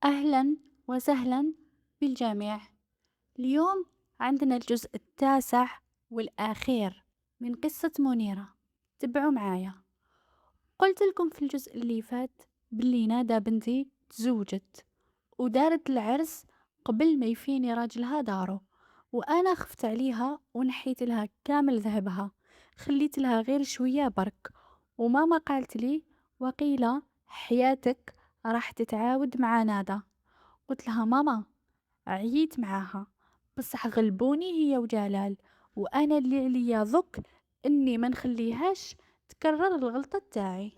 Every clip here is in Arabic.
أهلا وسهلا بالجميع. اليوم عندنا الجزء التاسع والأخير من قصة منيرة. تبعوا معايا. قلت لكم في الجزء اللي فات باللي نادى بنتي تزوجت ودارت العرس قبل ما يفيني راجلها دارو، وأنا خفت عليها ونحيت لها كامل ذهبها، خليت لها غير شوية برك. وماما قالت لي وقيلة حياتك راح تتعاود مع نادى. قلت لها ماما عييت معاها، بصح غلبوني هي وجلال، وانا اللي عليا ضك اني ما نخليهاش تكرر الغلطة تاعي.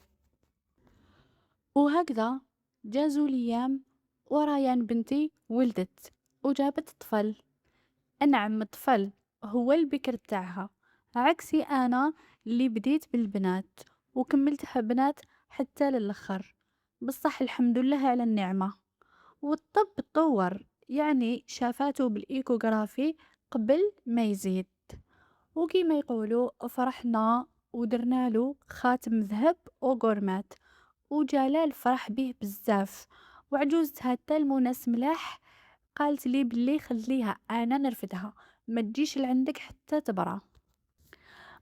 وهكذا جازوا الايام وريان بنتي ولدت وجابت طفل. انعم طفل هو البكر تاعها، عكسي انا اللي بديت بالبنات وكملتها بنات حتى للخر. بصح الحمد لله على النعمة. والطب تطور، يعني شافاته بالإيكوغرافي قبل ما يزيد، وكيما يقولوا فرحنا ودرنا له خاتم ذهب وقورمات. وجلال فرح به بزاف. وعجوزتها تا المونس ملاح قالت لي بلي خليها انا نرفدها، ما تجيش لعندك حتى تبرى.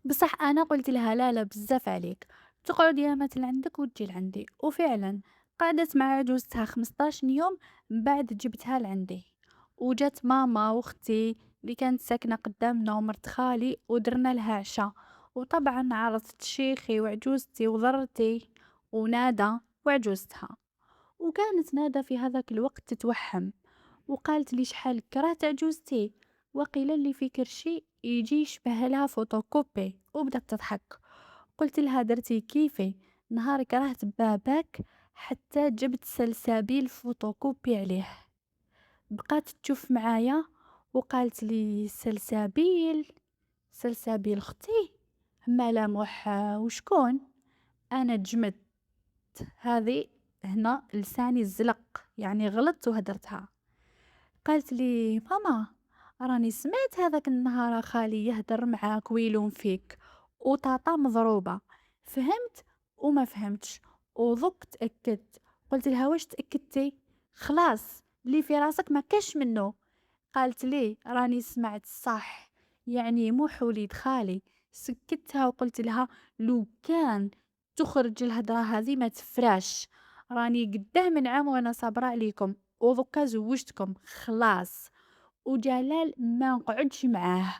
بصح انا قلت لها لا لا بزاف عليك، تقعد يامات لعندك وتجي لعندي. وفعلا قعدت مع عجوزتها 15 يوم من بعد جبتها لعندي. وجات ماما واختي اللي كانت ساكنة قدامنا ومرت خالي ودرنا لها عشاء. وطبعا عرضت شيخي وعجوزتي وضرتي ونادى وعجوزتها. وكانت نادى في هذاك الوقت تتوحم، وقالت لي شحال كرهت عجوزتي، وقيل اللي في كرشي يجي يشبه لها فوتوكوبي. وبدت تضحك. قلت لها درتي كيفي، نهار كرهت باباك حتى جبت سلسابيل فوتوكوبي عليه. بقات تشوف معايا وقالت لي سلسابيل اختي مالا موح وشكون. انا جمت هذه هنا لساني الزلق، يعني غلطت وهدرتها. قالت لي ماما راني سمعت هذاك النهار خالي يهدر معاك ويلوم فيك وطاطا مضروبة، فهمت وما فهمتش وضك تأكدت. قلت لها واش تأكدتي؟ خلاص اللي في راسك ما كاش منه. قالت لي راني سمعت صح، يعني مو حوليد خالي. سكتها وقلت لها لو كان تخرج الهدرة هذه ما تفراش، راني قداه من عام وانا صابرة عليكم ودكا زوجتكم خلاص. وجلال ما نقعدش معاه.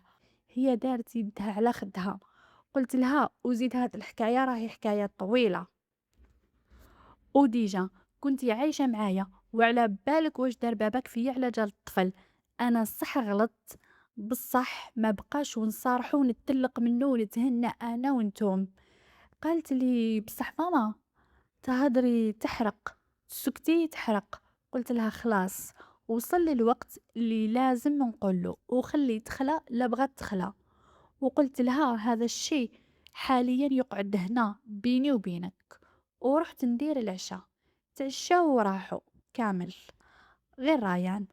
هي دارت يدها على خدها. قلت لها وزيد هاد الحكاية راهي حكاية طويلة، وديجا كنتي عايشة معايا وعلى بالك واش دار باباك فيا على جال الطفل. انا صح غلطت، بصح ما بقاش ونصارحو ونتلق منه ونتهنى انا وانتم. قالت لي بصح ماما تهدري تحرق، سكتي تحرق. قلت لها خلاص وصل لي الوقت اللي لازم نقوله وخلي تخلى لا بغات تخلى. وقلت لها هذا الشيء حاليا يقعد هنا بيني وبينك. ورحت ندير العشاء، تعشاو وراحوا كامل غير رايان.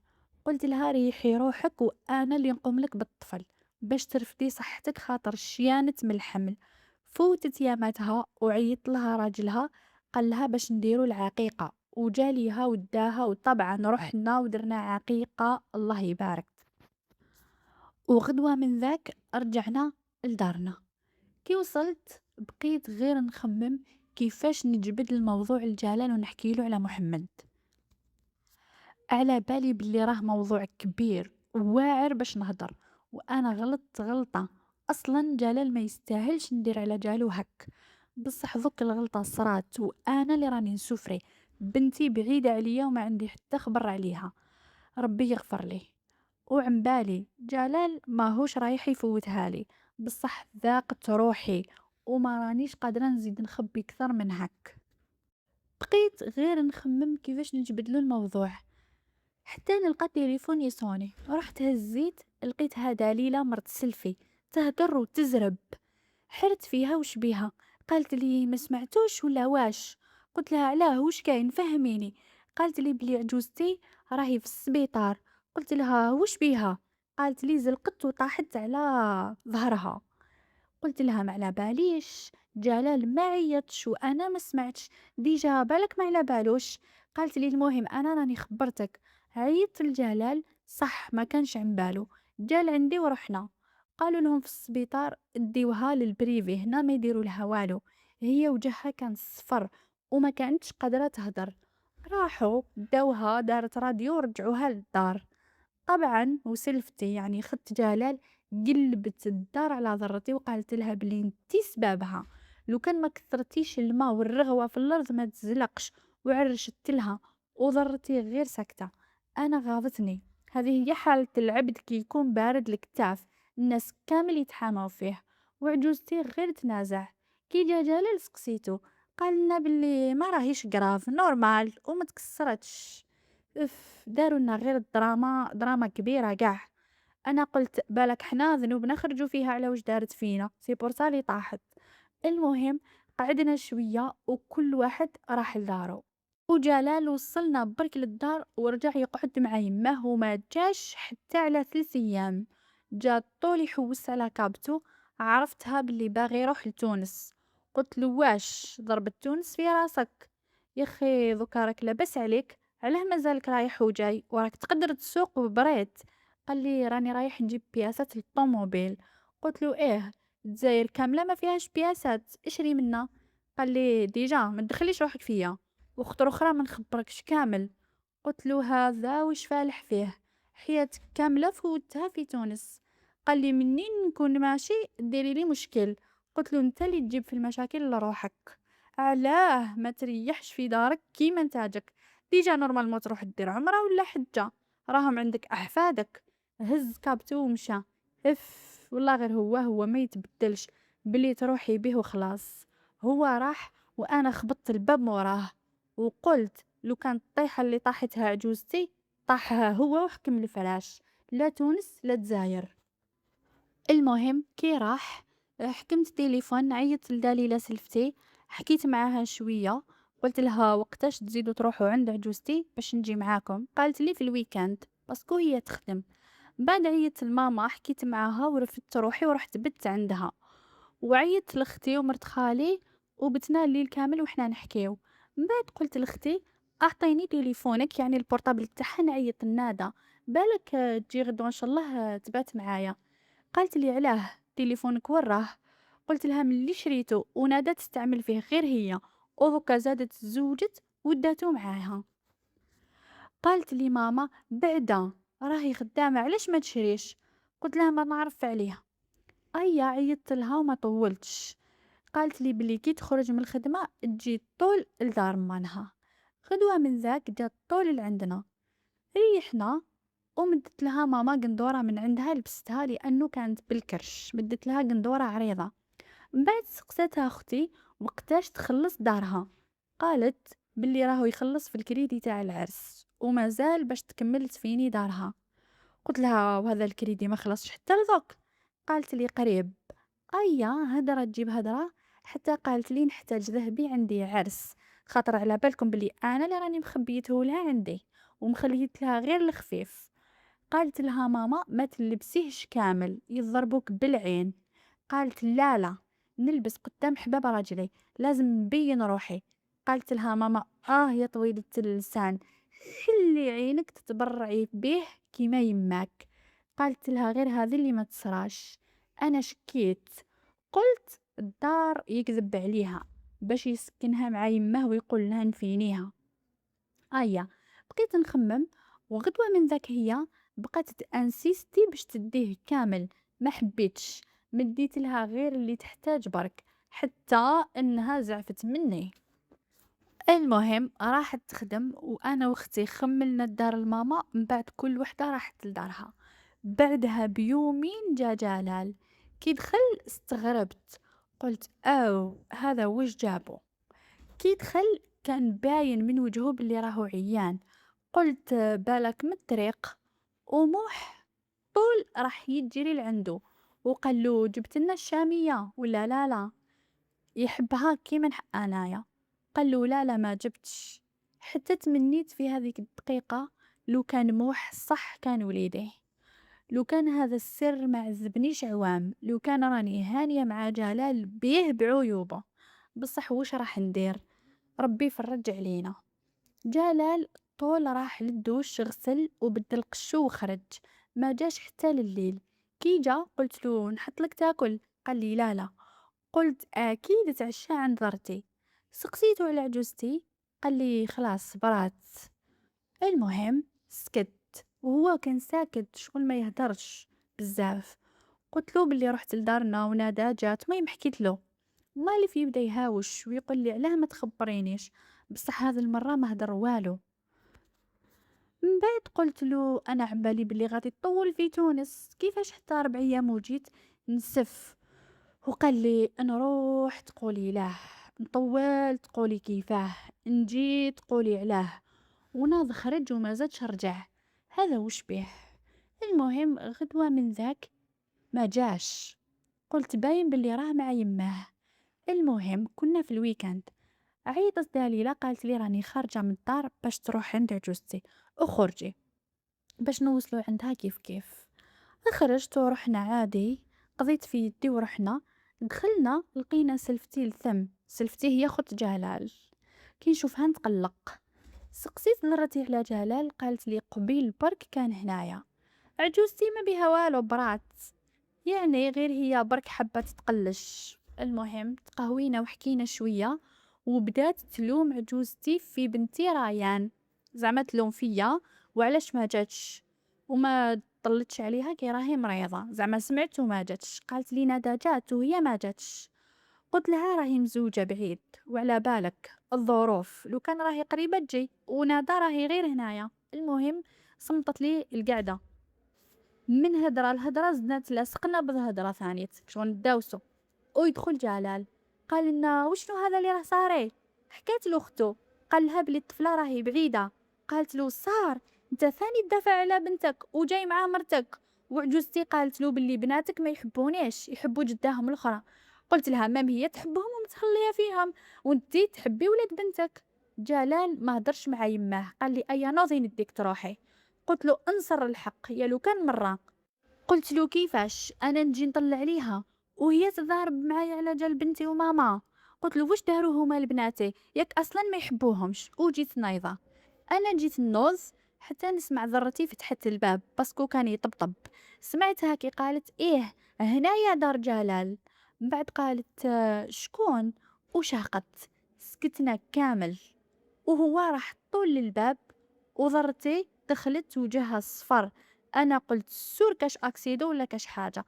قلت لها ريحي روحك وانا اللي نقوم لك بالطفل باش ترفدي صحتك، خاطر شيانت من الحمل. فوتت ياماتها وعيط لها راجلها، قال لها باش نديرو العقيقة وجاليها وداها. وطبعا رحنا ودرنا عقيقة الله يبارك. وغدوة من ذاك رجعنا لدارنا. كي وصلت بقيت غير نخمم كيفاش نجبد الموضوع الجلال ونحكي له على محمد. على بالي بلي راه موضوع كبير واعر باش نهضر، وانا غلطت غلطة اصلا جلال ما يستاهلش ندير على جالو هك. بصح ذوك الغلطة صرات وانا اللي راني نسوفري. بنتي بعيدة عليا وما عندي حتى خبر عليها، ربي يغفر لي. وعن بالي جلال ماهوش رايح يفوتها لي، بصح ذاقت روحي وما رانيش قادرة نزيد نخبي اكثر من هك. بقيت غير نخمم كيفاش نجبد له الموضوع حتى نلقى تليفون يصوني. رحت هزيت لقيتها دليلة مرت سلفي تهدر وتزرب. حرت فيها وش بيها، قالت لي ما سمعتوش ولا واش. قلت لها علاه وش كاين فهميني. قالت لي بلي عجوزتي راهي في السبيطار. قلت لها وش بيها. قالت لي زلقت وطاحت على ظهرها. قلت لها ما على باليش، جلال ما عيطش وانا ما سمعتش، ديجا بالك ما على بالوش. قالت لي المهم أنا راني خبرتك. عيطت لجلال، صح ما كانش عن بالو، جا لعندي ورحنا. قالوا لهم في السبيطار ديوها للبريفي، هنا ما يديروا لها والو، هي وجهها كان صفر وما كانتش قادرة تهدر. راحوا داوها، دارت راديو ورجعوها للدار. طبعا وسلفتي يعني خدت جلال، قلبت الدار على ضرتي وقالت لها بلي انتي سبابها، لو كان ما كثرتيش الماء والرغوة في الارض ما تزلقش. وعرشت لها وضرتي غير ساكتة. انا غاضتني. هذه هي حالة العبد كي يكون بارد الكتاف، الناس كامل يتحاموا فيه. وعجوزتي غير تنازع. كي جا جلال سقسيتو، قال لنا بلي ما راهيش قراف نورمال وما تكسرتش. داروا لنا غير الدراما، دراما كبيرة قاع. انا قلت بالك حنا ذنوب نخرجوا فيها على وش دارت فينا، سي بورصالي طاحت. المهم قعدنا شوية وكل واحد راح لدارو. وجلال وصلنا برك للدار ورجع يقعد مع يمه وما جاش حتى على 3 ايام. جا طول يحوس على كابتو. عرفتها باللي باغي يروح لتونس. قلت له واش ضربت تونس في راسك؟ يخي دوكا راك لاباس عليك، علاه مازالك رايح وجاي وراك تقدر تسوق ببريت؟ قال لي راني رايح نجيب بياسات للطوموبيل. قلت له ايه، الجزائر كامله ما فيهاش بياسات، اشري منا. قال لي ديجا ما تدخليش روحك فيا، وخطر اخرى ما نخبركش كامل. قلت له هذا وش فالح فيه، حياتك كامله فوتها في تونس. قال لي منين نكون ماشي ديري لي مشكل. قلت له انت اللي تجيب في المشاكل لروحك، علاه ما تريحش في دارك كيما نتاجك؟ ديجا نورمال ما تروح دير عمره ولا حجه، راهم عندك احفادك. هز كابتو ومشى. والله غير هو ما يتبدلش، بلي تروحي به وخلاص. هو راح وانا خبطت الباب موراه، وقلت لو كانت الطيحة اللي طاحتها عجوزتي طاحها هو وحكم الفراش، لا تونس لا دزاير. المهم كي راح، حكمت تليفون، عيطت لدليلة سلفتي، حكيت معاها شوية. قلت لها وقتاش تزيدوا تروحوا عند عجوزتي باش نجي معاكم؟ قالت لي في الويكاند باسكو هي تخدم. بعد عيطت لماما، حكيت معاها ورفدت روحي ورحت بت عندها. وعيطت لاختي ومرت خالي وبتنا الليل كامل وحنا نحكيو. من بعد قلت لاختي اعطيني تليفونك يعني البورطابل تاعها نعيط النادا، بالك تجي غدوه ان شاء الله تبات معايا. قالت لي علاه تليفونك وراه؟ قلت لها ملي شريته ونادات تستعمل فيه غير هي، ودوكا زادت زوجت وداتو معاها. قالت لي ماما بعدا راهي خدامة علاش ما تشريش؟ قلت لها ما نعرف عليها. ايا عيطت لها وما طولتش. قالت لي بلي كي تخرج من الخدمة تجي طول لدار مانها. غدوة من ذاك جات طول لعندنا، ريحنا. ومدت لها ماما قندورة من عندها لبستها لأنه كانت بالكرش، مدت لها قندورة عريضة. من بعد سقساتها أختي وقتاش تخلص دارها، قالت باللي راهو يخلص في الكريدي تاع العرس ومازال باش تكمل تفيني دارها. قلت لها وهذا الكريدي ما خلصش حتى لذوك؟ قالت لي قريب. ايا هدرة تجيب هدرة، حتى قالت لي نحتاج ذهبي عندي عرس، خاطر على بالكم بلي انا اللي راني مخبيته لها عندي ومخليت لها غير الخفيف. قالت لها ماما ما تلبسيهش كامل يضربوك بالعين. قالت لا لا، نلبس قدام حباب راجلي، لازم نبين روحي. قالت لها ماما يا طويلة اللسان، خلي عينك تتبرعي به كيما يماك. قالت لها غير هذه اللي ما تصراش. انا شكيت، قلت الدار يكذب عليها باش يسكنها مع يمه ويقول لها نفينيها. بقيت نخمم، وغدوة من ذاك هي بقات تانسيستي باش تديه كامل. ما حبيتش، مديت لها غير اللي تحتاج برك، حتى انها زعفت مني. المهم راحت تخدم وانا واختي خملنا الدار الماما، من بعد كل وحده راحت لدارها. بعدها بيومين جا جلال. كي دخل استغربت، قلت هذا وش جابه؟ كي دخل كان باين من وجهه باللي راهو عيان. قلت بالك من الطريق. وموح طول راح يجري لعنده وقال له جبت لنا الشامية ولا لا لا؟ يحبها كيما نحب انايا. قال له لا لا ما جبتش. حتى تمنيت في هذيك الدقيقة لو كان موح صح كان وليديه، لو كان هذا السر ما عذبنيش عوام، لو كان راني هانية مع جلال بيه بعيوبه. بصح وش راح ندير، ربي يفرج علينا. جلال طول راح للدوش غسل وبدل قشو وخرج، ما جاش حتى لليل. كي جا قلت له نحط لك تاكل، قال لي لا لا. قلت اكيد تعشى عند ضرتي. سقسيته على عجوزتي، قال لي خلاص برات. المهم سكت، وهو كان ساكت شغل ما يهدرش بزاف. قلت له بلي رحت لدارنا ونادا جات، ما حكيت له. مالف يبدا يهاوش ويقول لي علاه ما تخبرينيش، بصح هذه المره ما هدر والو. من بعد قلت له انا عبالي بلي غادي تطول في تونس، كيفاش حتى 4 ايام وجيت نسف. وقال لي نروح تقولي له، نطول تقولي كيفاه، نجي تقولي علاه، وناض خرج وما زادش رجع. هذا وش بيه. المهم غدوة من ذاك ما جاش. قلت باين باللي راه مع يماه. المهم كنا في الويكاند، عيطت دليلة قالت لي راني خارجة من الدار باش تروح عند عجوزتي، اخرجي باش نوصلوا عندها كيف كيف. خرجت ورحنا عادي، قضيت في يدي ورحنا. دخلنا لقينا سلفتي الثم، سلفتي هي خت جلال. كي نشوفها نتقلق، سقسيت درتي على جلال، قالت لي قبيل برك كان هنايا. عجوزتي ما بها والو برات، يعني غير هي برك حابة تتقلش. المهم تقهوينا وحكينا شوية، وبدات تلوم عجوزتي في بنتي ريان، زعما تلوم فيا وعلاش ما جاتش وما طلتش عليها كي راهي مريضة. زعما سمعت وما جاتش، قالت لي ندى جات وهي ما جاتش. قلت لها راهي مزوجة بعيد، وعلى بالك الظروف، لو كان راهي قريبة تجي، ونادى راهي غير هنايا. المهم صمتت لي القعدة. من هدرة لهدرة زدنا تلاصقنا بهدرة ثانية شغل نداوسو. ويدخل جلال قال لنا وشنو هذا اللي راه صاري. حكيت له اختو، قال لها بلي الطفلة راهي بعيدة. قالت له صار انت ثاني تدافع على بنتك وجاي مع مرتك. وعجوزتي قالت له بلي بناتك ما يحبونيش، يحبوا جداهم الاخرى. قلت لها مام هي تحبهم ومتخليه فيهم، وانتي تحبي ولاد بنتك. جلال ما هدرش مع يماه، قال لي ايا نوضي نديك تروحي. قلت له انصر الحق يا لو كان مره. قلت له كيفاش انا نجي نطلع عليها وهي تضارب معايا على جال بنتي وماما. قلت له واش داروا هما لبناتي ياك اصلا ما يحبوهمش. وجيت نايضه، انا جيت نوز حتى نسمع ذرتي فتحت الباب باسكو كان يطبطب. سمعتها كي قالت ايه هنايا دار جلال. من بعد قالت شكون، وشاقت. سكتنا كامل، وهو راح طول للباب، وضرتي دخلت وجهها صفر. انا قلت سور كاش اكسيدو ولا كاش حاجه.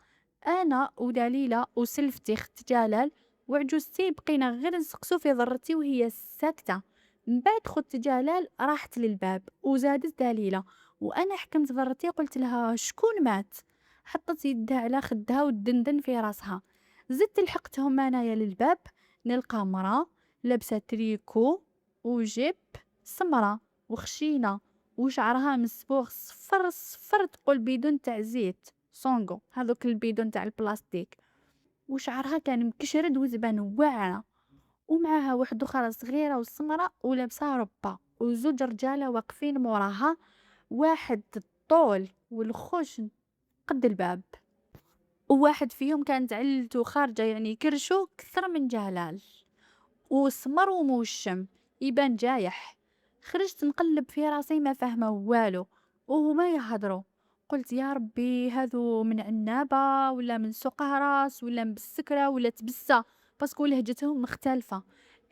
انا ودليله وسلفتي اخت جلال وعجوزتي بقينا غير نسقسو في ضرتي وهي ساكته. من بعد خت جلال راحت للباب وزادت دليله، وانا حكمت ضرتي قلت لها شكون مات. حطت يدها على خدها ودندن في راسها. زدت لحقتهم انايا للباب، نلقى مرا لابسه تريكو وجيب سمرة وخشينة وشعرها مسبوغ صفر صفر، تقول بيدون تاع زيت صونغو، هذوك البيدون تاع البلاستيك. وشعرها كان مكشرد وزبان واعرة، ومعها واحد اخرى صغيرة وسمرة ولابسة ربة، وزوج رجالة واقفين موراها، واحد الطول والخوش قد الباب، وواحد فيهم كانت علته خارجة يعني كرشو كثر من جلال، وسمر وموشم يبان جايح. خرجت نقلب في راسي ما فاهمه والو، وهما يهضروا. قلت يا ربي هذو من عنابة ولا من سوق راس ولا من بالسكرة ولا تبسة، باسكو لهجتهم مختلفة.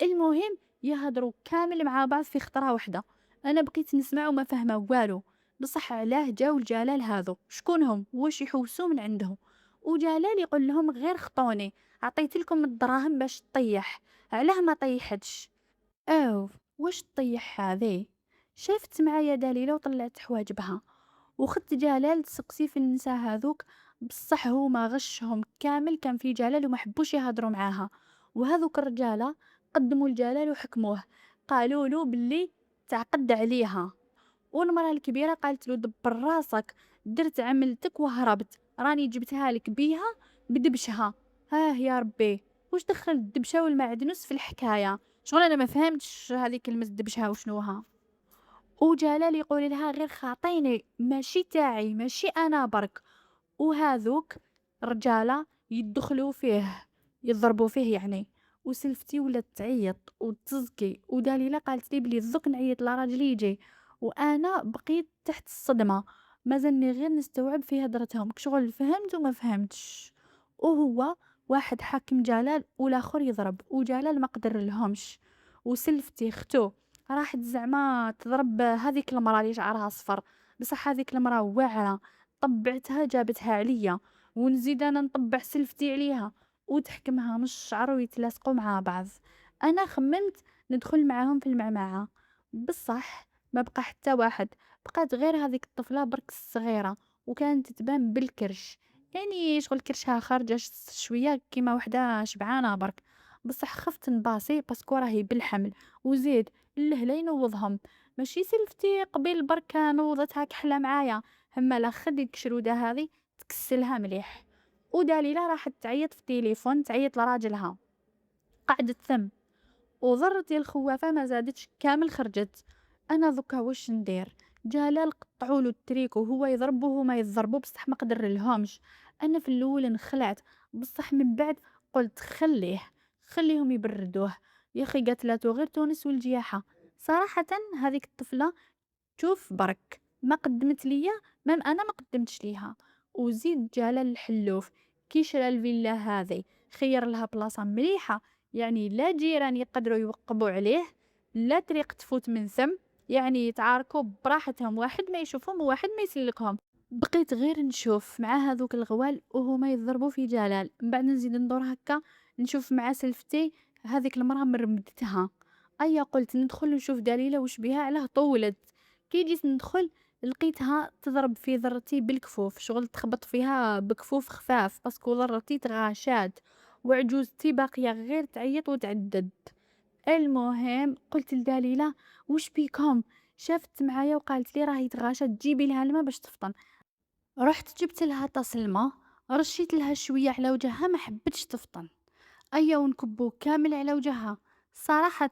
المهم يهضروا كامل مع بعض في خطرة واحدة. انا بقيت نسمع وما فاهمه والو، بصح علاه جاو الجلال هذو شكونهم واش يحوسوا من عندهم. وجلال يقول لهم غير خطوني، عطيت لكم الدراهم باش تطيح، علاه ما طيحتش. اوه واش تطيح هذه. شافت معايا دليلة وطلعت حواجبها، وخدت جلال تسقسي في النساء هذوك. بصح هو ما غشهم كامل، كان في جلال وما حبوش يهضروا معاها. وهذوك الرجالة قدموا الجلال وحكموه، قالوا له باللي تعقد عليها. والمرأة الكبيرة قالت له دبر راسك، درت عملتك وهربت، راني جبتها لك بيها بدبشها. ها يا ربي واش دخل الدبشة والمعدنوس في الحكاية، شغل انا ما فهمتش هذه كلمة دبشها وشنوها. وجلال يقول لها غير خاطيني ماشي تاعي ماشي انا برك. وهذوك رجالة يدخلوا فيه يضربوا فيه يعني، وسلفتي ولات تعيط وتزكي، ودليلة قالت لي بلي دوك نعيط لراجلي يجي. وانا بقيت تحت الصدمة، مازالني غير نستوعب في هدرتهم، كشغل فهمت وما فهمتش. وهو واحد حاكم جلال والاخر يضرب، وجلال ما قدر لهمش. وسلفتي اختو راحت زعما تضرب هذيك المراه اللي شعرها صفر، بصح هذيك المراه واعره، طبعتها جابتها عليا، ونزيد انا نطبع سلفتي عليها وتحكمها من الشعر ويتلاصقوا مع بعض. انا خممت ندخل معاهم في المعمعة، بصح ما بقى حتى واحد، بقات غير هذيك الطفلة برك الصغيرة، وكانت تبان بالكرش، يعني شغل كرشها خارجة شوية كيما وحدة شبعانة برك. بصح خفت نباصي باسكو راهي بالحمل، وزيد اللهلا ينوضهم. ماشي سلفتي قبيل برك نوضتها كحلة معايا، هما لا خدي الكشرودة هذه تكسلها مليح. ودليلة راحت تعيط في التليفون، تعيط لراجلها، قعدت ثم، وضرت ديال الخوافة ما زادتش كامل خرجت. انا ذكا واش ندير؟ جلال قطعولو التريك وهو يضربو وهما يضربو، بصح ما قدر لهمش. انا في الاول انخلعت، بصح من بعد قلت خليهم يبردوه. يا اخي قتلاتو غير تونس والجياحة. صراحة هذيك الطفلة، شوف برك ما قدمت ليا، مام انا ما قدمتش ليها. وزيد جلال الحلوف كي شرا الفيلا هذه خير لها بلاصه مليحه، يعني لا جيران يقدروا يوقبوا عليه، لا طريق تفوت من ثم، يعني يتعاركوا براحتهم، واحد ما يشوفهم وواحد ما يسلكهم. بقيت غير نشوف مع هذوك الغوال وهما يضربوا في جلال، من بعد نزيد ندور هكا نشوف مع سلفتي هذيك المراه مرمدتها. ايا قلت ندخل نشوف دليله وش بها علاه طولت. كي جيت ندخل لقيتها تضرب في ضرتي بالكفوف، شغل تخبط فيها بكفوف خفاف باسكو ضرتي تغاشات، وعجوزتي باقيه غير تعيط وتعدد. المهم قلت لدليلة وش بيكم؟ شافت معايا وقالت لي راهي تغاشات، تجيبي لها الماء باش تفطن. رحت جبت لها طاس الماء، رشيت لها شويه على وجهها، ما حبتش تفطن. أيا ونكبو كامل على وجهها. صراحة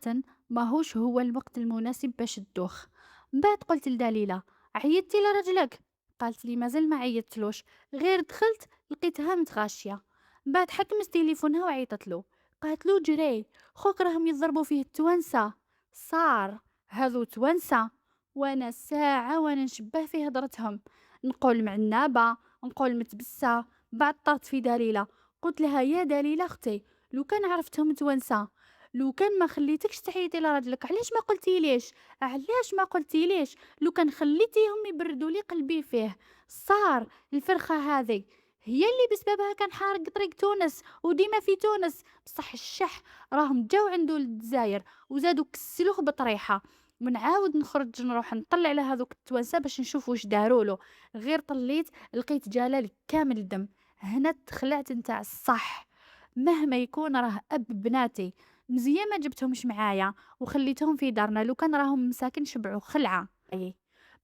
ماهوش هو الوقت المناسب باش تدوخ. من بعد قلت لدليلة عيطتي لرجلك؟ قالت لي مازال ما عيطتلوش، غير دخلت لقيتها متغاشية. من بعد حكمت تليفونها وعيطت له، قالت له جري خوك راهم يضربوا فيه التوانسة. صار هذو توانسة؟ وانا ساعة وانا نشبه في هضرتهم، نقول معنابة، نقول متبسة. بعد طرت في دليلة، قلت لها يا دليلة اختي، لو كان عرفتهم توانسة، لو كان ما خليتكش تعيطي لراجلك، علاش ما قلتي ليش؟ علاش ما قلتي ليش؟ لو كان خليتيهم يبردوا لي قلبي فيه. صار الفرخه هذه هي اللي بسببها كان حارق طريق تونس وديما في تونس، بصح الشح راهم جاو عنده للجزائر وزادوا كسلوه بطريحه. ونعاود نخرج نروح نطلع على هذوك التوانسه باش نشوف واش دارولو. غير طليت لقيت جلال كامل دم. هنا تخلعت نتاع الصح. مهما يكون راه اب بناتي، مزيان ما جبتهمش معايا وخليتهم في دارنا، لو كان راهم مساكن شبعوا خلعه. اي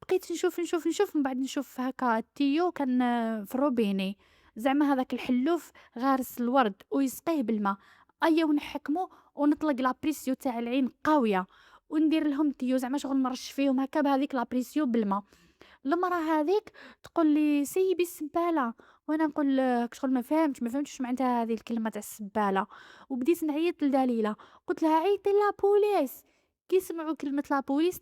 بقيت نشوف من بعد نشوف هكا التيو كان في الروبيني، زعما هذاك الحلوف غارس الورد ويسقيه بالماء. ايا ونحكمو ونطلق لابريسيو تاع العين قاويه، وندير لهم تيو زعما شغل نرش فيهم هكا بهذيك لابريسيو بالماء. المراه هذيك تقول لي سيبي السباله، وانا نقول لك شغل ما فهمتش واش معناتها هذه الكلمه تاع السباله. وبديت نعيط لدليله، قلت لها عيطي لابوليس. كي سمعوا كلمه لابوليس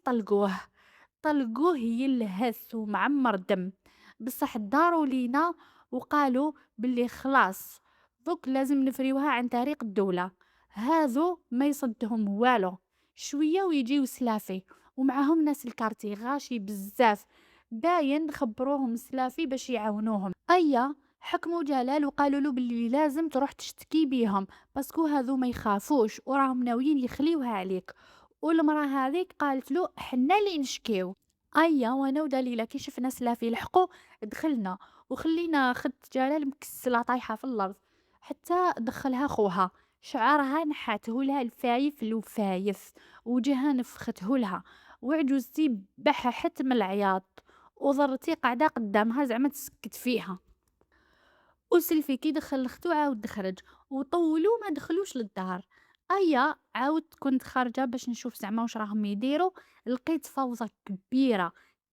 طلقوه يلهث ومعمر دم. بصح داروا لينا وقالوا باللي خلاص دوك لازم نفريوها عن طريق الدولة، هذو ما يصدهم والو، شوية ويجيو سلافي ومعهم ناس الكارتي غاشي بزاف، باين خبروهم سلافي باش يعاونوهم. ايا حكموا جلال وقالوا له باللي لازم تروح تشتكي بيهم، باسكو هذو ما يخافوش وراهم ناويين يخليوها عليك. والمراه هذيك قالت له حنا اللي نشكيو. ايا وانا ودليلة كي شفنا سلافي لحقوا دخلنا، وخلينا خدت جلال مكسلة طايحة في الارض، حتى دخلها خوها، شعرها نحاته لها الفايف الوفايف، وجهها نفخته لها، وعجوزتي بححت من العياط، وضرتي قاعدة قدامها زعما تسكت فيها. وسلفي كي دخل لختو عاود خرج، وطولوا ما دخلوش للدار. ايا عاود كنت خارجه باش نشوف زعما واش راهم يديروا، لقيت فوضى كبيره،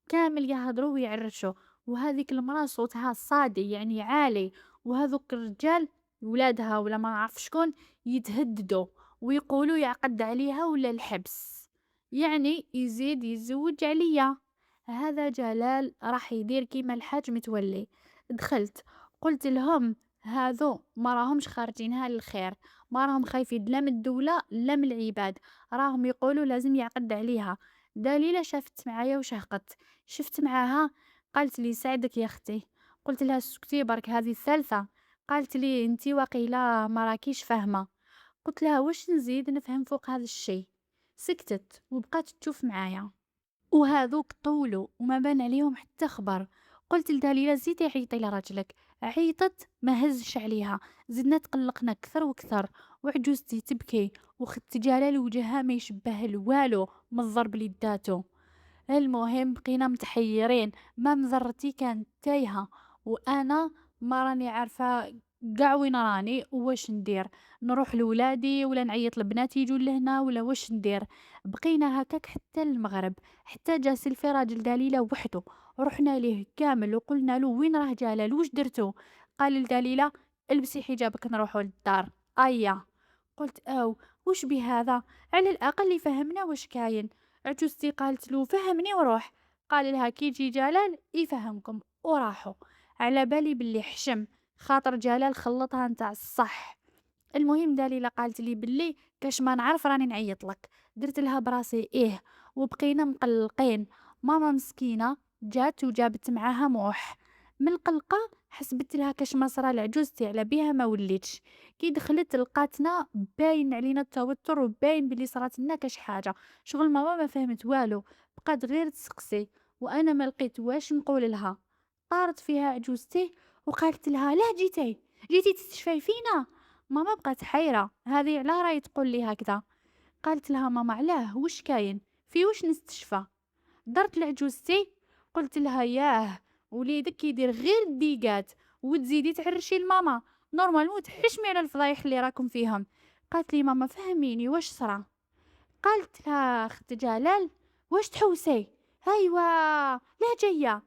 كامل يهضروا ويعرشوا، وهذيك المراه صوتها صادي يعني عالي، وهذوك الرجال ولادها ولا ما نعرف شكون يتهددوا ويقولوا يعقد عليها ولا الحبس، يعني يزيد يتزوج عليا. هذا جلال راح يدير كيما الحاج متولي. دخلت قلت لهم هذو ما راهمش خارجينها للخير، ما راهم خايفين لا من الدولة لا من العباد، راهم يقولوا لازم يعقد عليها. دليلة شافت معايا وشهقت، شفت معاها، قالت لي سعدك يا اختي. قلت لها سكتي برك هذه الثالثة. قالت لي انتي وقيلة ما راكيش فاهمة. قلت لها واش نزيد نفهم فوق هذا الشيء. سكتت وبقات تشوف معايا. وهذوك طولوا وما بان عليهم حتى خبر. قلت لدليلة زيدي عيطي لراجلك. عيطت ما هزش عليها. زدنا تقلقنا كثر وكثر. وعجوزتي تبكي، وخت جلال وجهها ما يشبه لوالو من الضرب اللي داتو. المهم بقينا متحيرين، ما مزرتي كانت تايهة، وانا ما راني عارفة قاع وين راني واش ندير. نروح لولادي ولا نعيط لبناتي يجوا لهنا ولا واش ندير. بقينا هكاك حتى المغرب، حتى جا سلفي راجل دليلة وحده. رحنا ليه كامل وقلنا له وين راه جلال واش درتو. قال لدليلة البسي حجابك نروحوا للدار. ايا. قلت او وش بهذا، على الاقل يفهمنا واش كاين. عجوزتي قالت له فهمني وروح. قال لها كي يجي جلال يفهمكم وراحوا. على بالي باللي حشم، خاطر جلال خلطها نتاع الصح. المهم دليلة قالت لي باللي كاش ما نعرف راني نعيط لك. درت لها براسي ايه، وبقينا مقلقين. ماما مسكينة جات وجابت معاها موح. من القلقة حسبت لها كاش ما صرا لعجوزتي على بيها ما وليتش. كي دخلت لقاتنا باين علينا التوتر وباين بلي صرات لنا كاش حاجة. شغل ماما ما فهمت والو، بقات غير تسقسي، وانا ما لقيت واش نقول لها. طارت فيها عجوزتي وقالت لها لا جيتي تستشفي فينا. ماما بقات حيرة، هذه علاه راهي تقول لي هكذا. قالت لها ماما علاه وش كاين، في وش نستشفى. درت لعجوزتي قلت لها ياه، وليدك يدير غير الديقات وتزيدي تعرشي لماما، نورمالمون تحشمي على الفضايح اللي راكم فيهم. قالت لي ماما فهميني واش صرا. قالت لها اخت جلال واش تحوسي، هايوا لا جايه.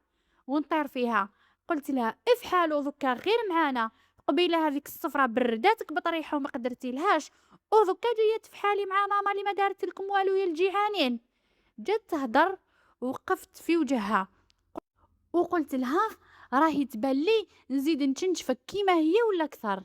ونطير فيها. قلت لها افحالو ذكا غير معانا، قبيله هذيك الصفرة برداتك بطريحه وما قدرتي لهاش، وذكا جايه تفحالي مع ماما اللي ما دارت لكم والو يا الجيعانين. جات تهدر، وقفت في وجهها وقلت لها راهي تبان لي نزيد نشنشفك كيما هي ولا اكثر.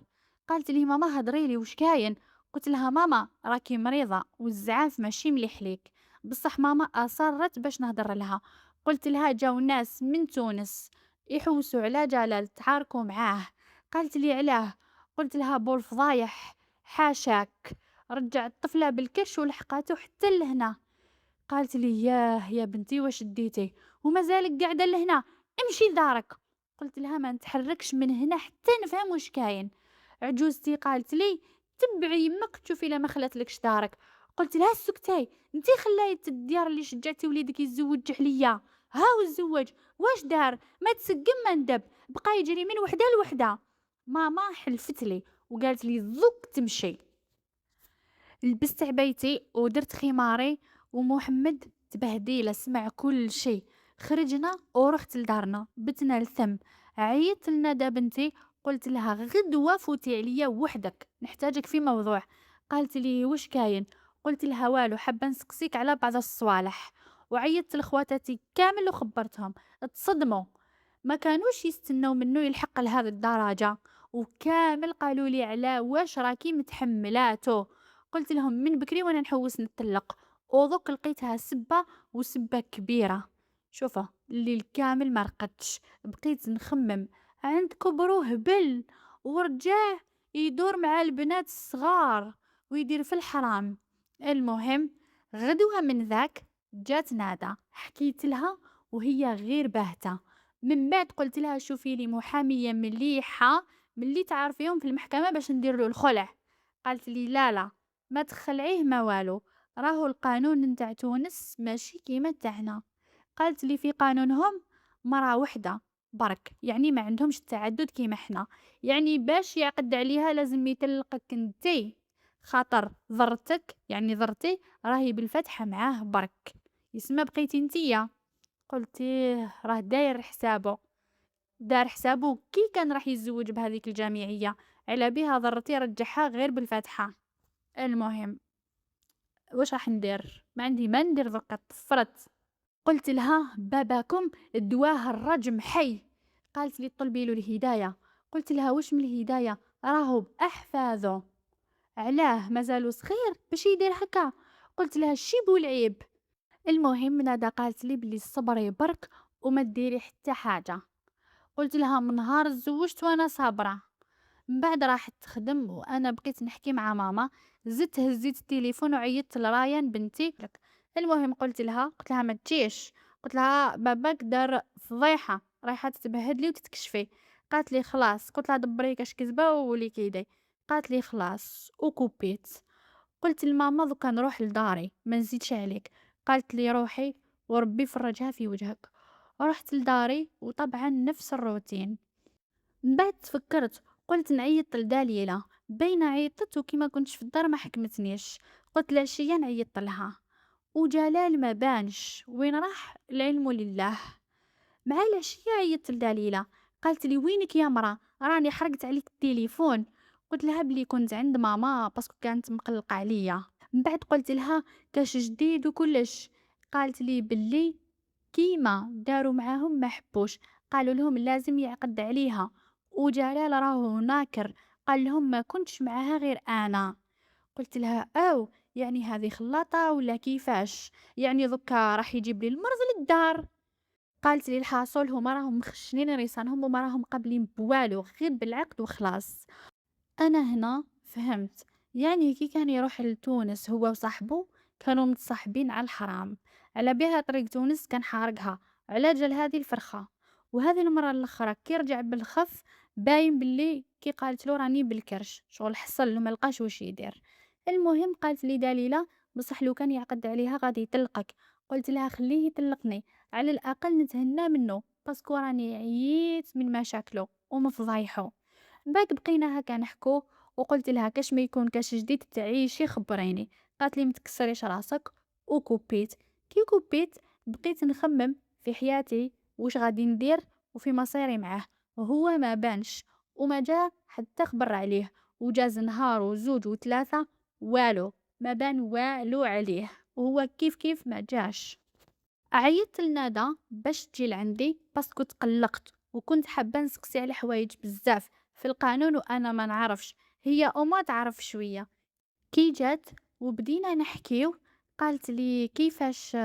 قالت لي ماما هضري لي وش كاين. قلت لها ماما راكي مريضه والزعاف ماشي مليح ليك. بصح ماما اصرت باش نهضر لها. قلت لها جاو ناس من تونس يحوسوا على جلال تحاركوا معاه. قالت لي علاه. قلت لها بول فضايح، حاشاك. رجعت الطفله بالكرش ولحقاته حتى لهنا. قالت لي ياه يا بنتي واش ديتي ومازالك قاعده لهنا، امشي لدارك. قلت لها ما نتحركش من هنا حتى نفهم واش كاين. عجوزتي قالت لي تبعي يمك تشوفي لا ما خلاتلكش دارك. قلت لها سكتي، انتي خلايت الديار اللي شجعتي وليدك يتزوج عليا، هاو الزواج واش دار، ما تسقم ما ندب، بقى يجري من وحده لوحده. ماما حلفت لي وقالت لي ذوك تمشي. لبست عبايتي ودرت خماري، ومحمد تبهديله سمع كل شيء. خرجنا ورحت لدارنا بتنا الثم. عيطت لندى بنتي، قلت لها غدوة فوتي عليا وحدك نحتاجك في موضوع. قالت لي وش كاين. قلت لها والو حابة نسقسيك على بعض الصوالح. وعيطت لخواتاتي كامل وخبرتهم. تصدموا، ما كانوش يستنوا منه يلحق لهذه الدرجة، وكامل قالوا لي على واش راكي متحملاته. قلت لهم من بكري وانا نحوس نتطلق، ودوك لقيتها سبة وسبة كبيرة. شوفه الليل كامل ما رقدتش، بقيت نخمم عند كبرو هبل ورجاه يدور مع البنات الصغار ويدير في الحرام. المهم غدوة من ذاك جات نادى، حكيت لها وهي غير باهتة. من بعد قلت لها شوفي لي محامية مليحة من اللي تعرفيهم في المحكمة باش ندير له الخلع. قالت لي لا لا ما تخلعيه ما والو، راهو القانون نتاع تونس ماشي كيما تاعنا. قالت لي في قانونهم مرة وحدة برك، يعني ما عندهمش التعدد كيما احنا، يعني باش يعقد عليها لازم يطلقك انتي، خاطر ضرتك يعني ضرتي راهي بالفتحة معاه برك، يسمى بقيتي انتيا. قلت راه داير حسابه، دار حسابه كي كان راح يتزوج بهذيك الجامعية، على بيها ضرتي رجعها غير بالفاتحة. المهم واش راح ندير؟ ما عندي ما ندير ضركا طفرت. قلت لها باباكم دواه الرجم حي. قالت لي طلبي له الهداية. قلت لها واش من الهداية، راهو بأحفاظه، علاه مازالو صغير باش يدير هكا. قلت لها شيبو العيب. المهم ندى قالت لي بلي صبري برك وما ديري حتى حاجة. قلت لها من نهار تزوجت وانا صابرة. من بعد راحت تخدم وانا بقيت نحكي مع ماما. زدت هزيت التليفون وعيطت لرايان بنتي. المهم قلت لها ما تجيش. قلت لها باباك دار فضيحه، رايحه تتبهدلي وتتكشفي. قالت لي خلاص. قلت لها دبري كاش كذبه وولي كيدي. قالت لي خلاص وكوبيت. قلت لماما دوكا نروح لداري ما نزيدش عليك. قالت لي روحي وربي فرجها في وجهك. رحت لداري وطبعا نفس الروتين. من بعد تفكرت، قلت نعيط لدليلة، بين عيطت وكيما كنتش في الدار ما حكمتنيش. قلت العشية نعيط لها وجلال ما بانش وين راح العلم لله. مع العشية عيطت لدليلة، قالت لي وينك يا مرا راني حرقت عليك التليفون. قلت لها بلي كنت عند ماما باسكو كانت مقلقة عليا. من بعد قلت لها كاش جديد وكلش. قالت لي بلي كيما داروا معاهم ما حبوش، قالوا لهم لازم يعقد عليها. وجلال راهو ناكر، قال لهم ما كنتش معاها غير انا. قلت لها او يعني هذه خلاطة ولا كيفاش؟ يعني ضكا راح يجيب لي المرض للدار. قالت لي الحاصل هما راهم مخشنين ريسانهم وما راهم قابلين بوالو غير بالعقد وخلاص. انا هنا فهمت، يعني كي كان يروح لتونس هو وصاحبه كانوا متصاحبين على الحرام. على بها طريق تونس كان حارقها على جال هذه الفرخة. وهذه المرة الأخرى كي رجع بالخف باين باللي كي قالت له راني بالكرش شغل حصل له ملقاش واش يدير. المهم قالت لي دليلة بصح لو كان يعقد عليها غادي يطلقك. قلت لها خليه يطلقني على الأقل نتهنى منه باسكو راني عييت من مشاكله ومفضايحه. بعد بقينا هكا نحكو وقلت لها كاش ما يكون كاش جديد تعيشي خبريني. قالت لي متكسريش راسك وكوبيت. كي كوبيت بقيت نخمم في حياتي وش غادي ندير وفي مصيري معاه. وهو ما بانش وما جا حتى خبر عليه. وجاز نهار وزوج وثلاثة والو ما بان والو عليه. وهو كيف كيف ما جاش. عيطت لندى باش تجي لعندي باسكو تقلقت وكنت حابه نسقسي على حوايج بزاف في القانون وانا ما نعرفش. هي وما تعرف شويه. كي جات وبدينا نحكيو قالت لي كيفاش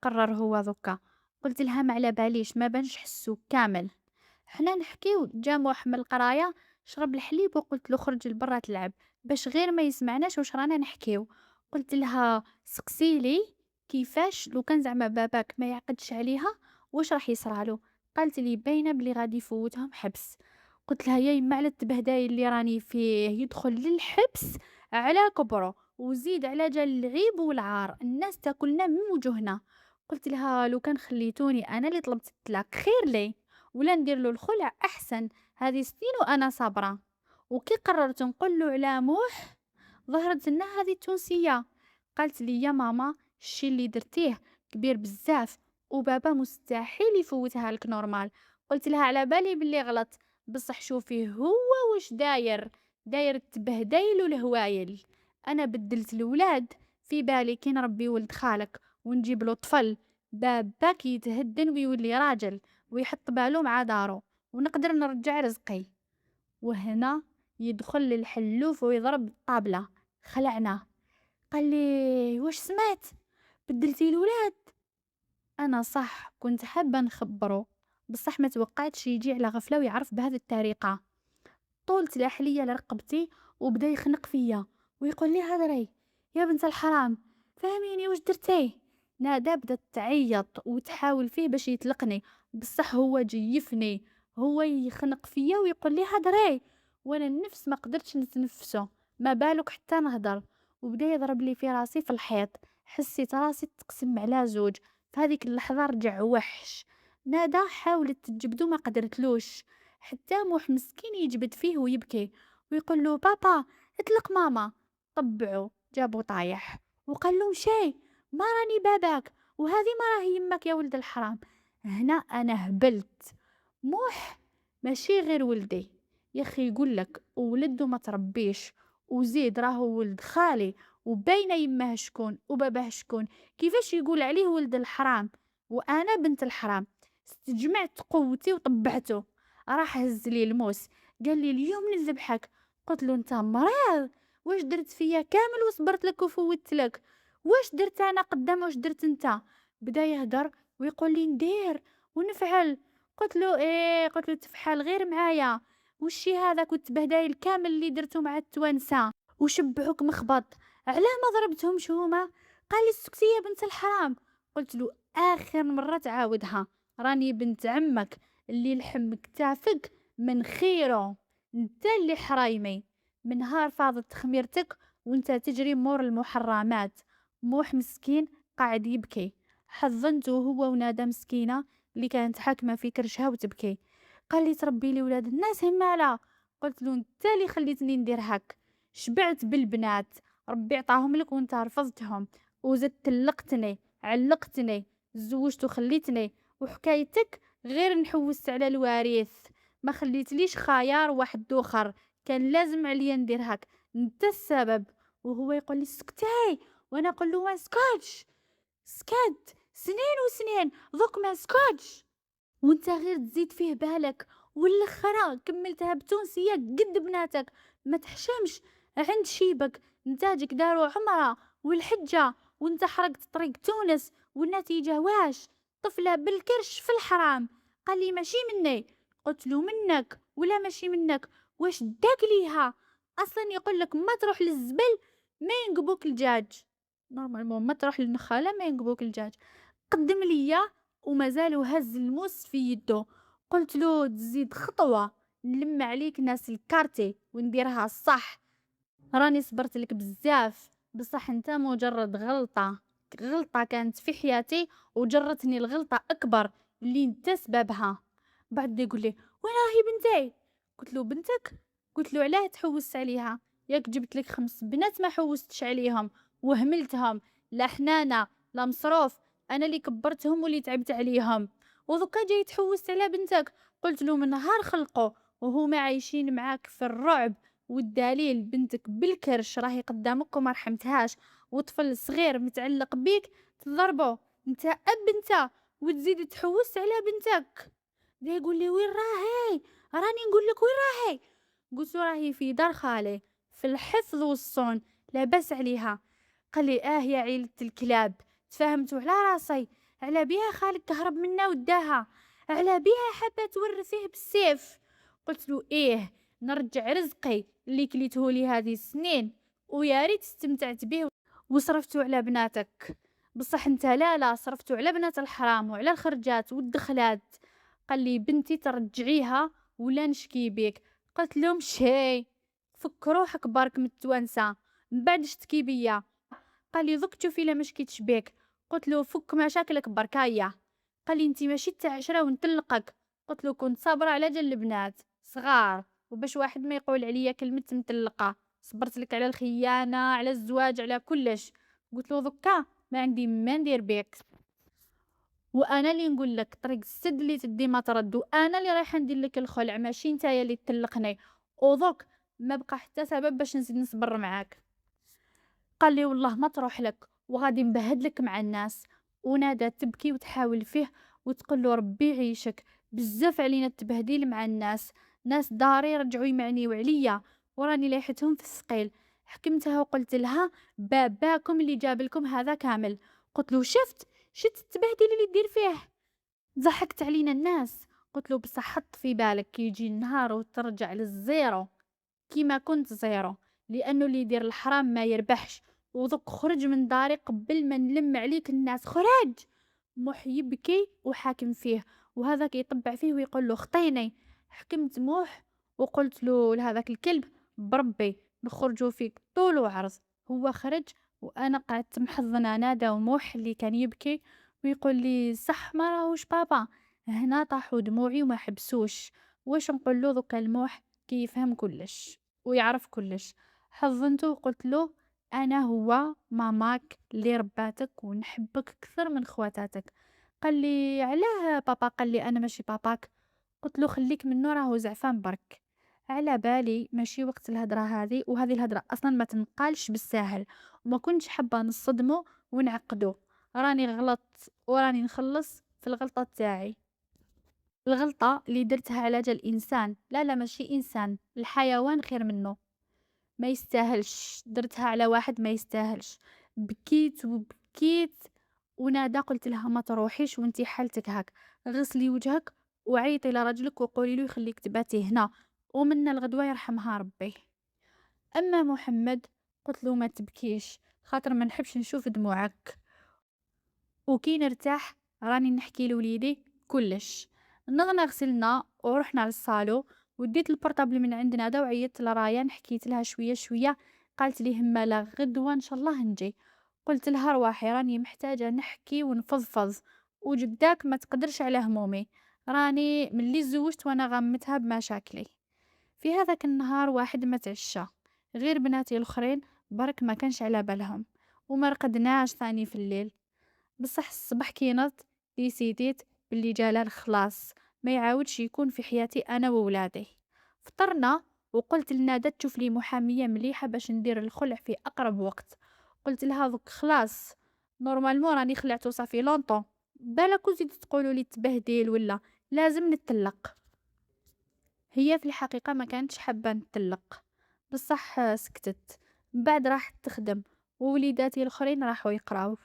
قرر هو ذكا. قلت لها ما على باليش ما بانش حسو كامل. حنا نحكيو جا محمل القرايه شرب الحليب وقلت له خرج لبرا تلعب باش غير ما يسمعناش واش رانا نحكيو. قلت لها سقسيلي كيفاش لو كان زعما باباك ما يعقدش عليها واش راح يصرالو. قالت لي باينه بلي غادي يفوتهم حبس. قلت لها يا يما على التبهداي اللي راني فيه يدخل للحبس على كبره وزيد على جال العيب والعار الناس تاكلنا من وجوهنا. قلت لها لو كان خليتوني انا اللي طلبت الطلاق خير لي ولا ندير له الخلع احسن. هذه سنين وانا صابره. وكي قررت نقول له على موح ظهرت لنا هذه التونسيه. قالت لي يا ماما الشي اللي درتيه كبير بزاف وبابا مستحيل يفوتها لك نورمال. قلت لها على بالي باللي غلط بصح شوفي هو واش داير التبهدايل والهوايل. انا بدلت الولاد في بالي كي نربي ولد خالك ونجيب له طفل باباك يتهدن ويولي راجل ويحط بالو مع دارو ونقدر نرجع رزقي. وهنا يدخل الحلوف ويضرب الطابلة. خلعنا. قال لي واش سمعت بدلتي الولاد. انا صح كنت حابه نخبره بصح ما توقعتش يجي على غفله ويعرف بهذه الطريقه. طولت الأحلية لرقبتي وبدا يخنق فيا ويقول لي هضري يا بنت الحرام فهميني واش درتي. نادا بدات تعيط وتحاول فيه باش يطلقني بصح هو جيفني. هو يخنق فيا ويقول لي هضري وانا النفس ما قدرتش نتنفسه ما بالك حتى نهضر. وبدا يضرب لي في راسي في الحيط. حسيت راسي تقسم على زوج. في هذيك اللحظة رجع وحش. نادا حاولت تجبدو ما قدرتلوش. حتى موح مسكين يجبد فيه ويبكي ويقول له بابا اطلق ماما. طبعه جابو طايح وقال له مشي ما راني باباك وهذه ما راهي يمك يا ولد الحرام. هنا انا هبلت. موح ماشي غير ولدي يا اخي يقول لك ولد وما تربيش، وزيد راهو ولد خالي، وباينه يماه شكون وباباه شكون، كيفاش يقول عليه ولد الحرام؟ وانا بنت الحرام. استجمعت قوتي وطبعته. راح هز لي الموس، قال لي اليوم نذبحك. قلت له انت مريض؟ واش درت فيا كامل وصبرت لك وفوتت لك؟ واش درت انا قدام واش درت انت؟ بدا يهدر ويقول لي ندير ونفعل. قلت له ايه، قلت له تفحل غير معايا. وشي هذاك والتبهدايل كامل اللي درتو مع التوانسه وشبعوك مخبط، علاه ما ضربتهمش هما؟ قال لي السكتي يا بنت الحرام. قلت له اخر مره تعاودها، راني بنت عمك اللي لحم كتافك من خيره، انت اللي حرايمي. من نهار فاضت خميرتك وانت تجري مور المحرمات. موح مسكين قاعد يبكي، حضنته هو ونادى مسكينه اللي كانت حاكمه في كرشها وتبكي. قال لي تربي لي ولاد الناس هماله. قلت له انت اللي خليتني ندير هك، شبعت بالبنات، ربي عطاهم لك وانت رفضتهم، وزدت طلقتني علقتني، تزوجت وخليتني، وحكايتك غير نحوست على الوارث، ما خليتليش خيار واحد دوخر، كان لازم عليا ندير هك، انت السبب. وهو يقول لي سكتي، وانا اقول له ما سكتش. سكت سنين وسنين ذوك ما سكتش، وانت غير تزيد فيه بالك، والاخرى كملتها بتونسية قد بناتك، ما تحشمش عند شيبك. نتاجك داروا عمرة والحجة وانت حرقت طريق تونس والنتيجة واش؟ طفلة بالكرش في الحرام. قال لي ماشي مني. قلت له منك ولا ماشي منك؟ واش داك ليها؟ اصلا يقول لك ما تروح للزبل ما ينقبوك الدجاج، نورمالمون ما تروح للنخالة ما ينقبوك الدجاج. قدم ليا ومازال هز الموس في يده. قلت له تزيد خطوة نلم عليك ناس الكارتي ونديرها الصح. راني صبرت لك بزاف، بصح انت مجرد غلطة، غلطة كانت في حياتي وجرتني الغلطة أكبر اللي انت سببها. بعد يقول لي وين راهي بنتي؟ قلت له بنتك؟ قلت له علاه تحوست عليها؟ ياك جبت لك 5 بنات ما حوستش عليهم وهملتهم، لا حنانة لا مصروف، انا اللي كبرتهم واللي تعبت عليهم، وذكا جاي تحوست على بنتك؟ قلت له من نهار خلقوا وهما عايشين معاك في الرعب، والدليل بنتك بالكرش راهي قدامك وما رحمتهاش، وطفل صغير متعلق بيك تضربه، انت اب انت وتزيد تحوس على بنتك. ده يقول لي وين راهي؟ راني نقول لك وين راهي. قلت له راهي في دار خالي في الحفظ والصون، لاباس عليها. قال لي اه يا عيلة الكلاب، تفاهمتوا على راسي، على بيها خالك كهرب منا وداها، على بيها حابة تورثيه بالسيف. قلت له ايه، نرجع رزقي اللي كليته لي هذه السنين، ويا ريت استمتعت به وصرفته على بناتك، بصح انت لا صرفته على بنات الحرام وعلى الخرجات والدخلات. قال لي بنتي ترجعيها ولا نشكي بيك. قلت له مشي، فك روحك برك من التوانسه من بعد شتكي بيا. قال لي ضك تشوفي لا مشكيتش بيك. قلت له فك مشاكلك بركايا. قال لي انتي ماشي تاع عشرة ونطلقك. قلت له كنت صابرة على جال البنات صغار، وباش واحد ما يقول عليا كلمة مطلقة، صبرت لك على الخيانة على الزواج على كلش. قلت له ذكا ما عندي ما ندير بيك، وانا اللي نقول لك طريق السد اللي تدي ما ترد، وانا اللي رايحه ندير لك الخلع ماشي نتايا اللي تطلقني. وذوك ما بقى حتى سبب باش نزيد نصبر معاك. قال لي والله ما تروح لك وغادي نبهدلك مع الناس. ونادى تبكي وتحاول فيه وتقول له ربي يعيشك، بزاف علينا التبهديل مع الناس، ناس داري رجعوا يمعنيو عليا وراني لايحتهم في الثقيل. حكمتها وقلت لها باباكم اللي جاب لكم هذا كامل. قلت له شفت التبهديل اللي دير فيه، ضحكت علينا الناس. قلت له بصح حط في بالك كي يجي النهار وترجع للزيرو كيما كنت زيرو، لانه اللي يدير الحرام ما يربحش. وذوك خرج من داري قبل ما نلم عليك الناس، خرج. موح يبكي وحاكم فيه، وهذاك يطبع فيه ويقول له خطيني. حكمت موح وقلت له لهذاك الكلب بربي نخرجوا فيك طول وعرض. هو خرج وانا قعدت محضنه نادى وموح اللي كان يبكي ويقول لي صح ما راهوش بابا. هنا طاحوا دموعي وما حبسوش. واش نقول له ذوك الموح كي يفهم كلش ويعرف كلش؟ حضنته وقلت له انا هو ماماك اللي رباتك ونحبك اكثر من خواتاتك. قال لي علاه بابا؟ قال لي انا ماشي باباك. قلت له خليك منو راهو زعفان برك، على بالي ماشي وقت الهدرة هذه، وهذه الهدرة أصلا ما تنقالش بالساهل، وما كنتش حابة نصدمه ونعقده. راني غلطت وراني نخلص في الغلطة تاعي، الغلطة اللي درتها على جال إنسان، لا لا ماشي إنسان، الحيوان خير منه، ما يستاهلش، درتها على واحد ما يستاهلش. بكيت وبكيت ونادى قلت لها ما تروحيش وانتي حالتك هاك، غسلي وجهك وعيطي لرجلك وقولي له يخليك تباتي هنا، ومنا الغدوة يرحمها ربي. اما محمد قلت له ما تبكيش خاطر ما نحبش نشوف دموعك، وكي نرتاح راني نحكي لوليدي كلش. نغنا غسلنا ورحنا للصالو، وديت البورطابل من عند ندى وعيطت لرايان حكيت لها شويه شويه. قالت لي هماله غدوه ان شاء الله نجي. قلت لها رواحي راني محتاجه نحكي ونفضفض، وجداك ما تقدرش على همومي، راني ملي زوجت وانا غمتها بمشاكلي. في هذاك النهار واحد ما تعشى، غير بناتي الاخرين برك ما كانش على بالهم، وما رقدناش ثاني في الليل. بصح الصبح كي نضت ديسيديت باللي جلال خلاص ما يعاودش يكون في حياتي انا وولادي. فطرنا وقلت لنادى تشوف لي محامية مليحة باش ندير الخلع في اقرب وقت. قلت لها دوك خلاص نورمالمون راني خلعت صافي لونطون، بالك وزيد تقولوا لي تبهديل ولا لازم نتلق. هي في الحقيقة ما كانتش حابة نتلق، بصح سكتت. بعد راحت تخدم ووليداتي الاخرين راحوا يقراو.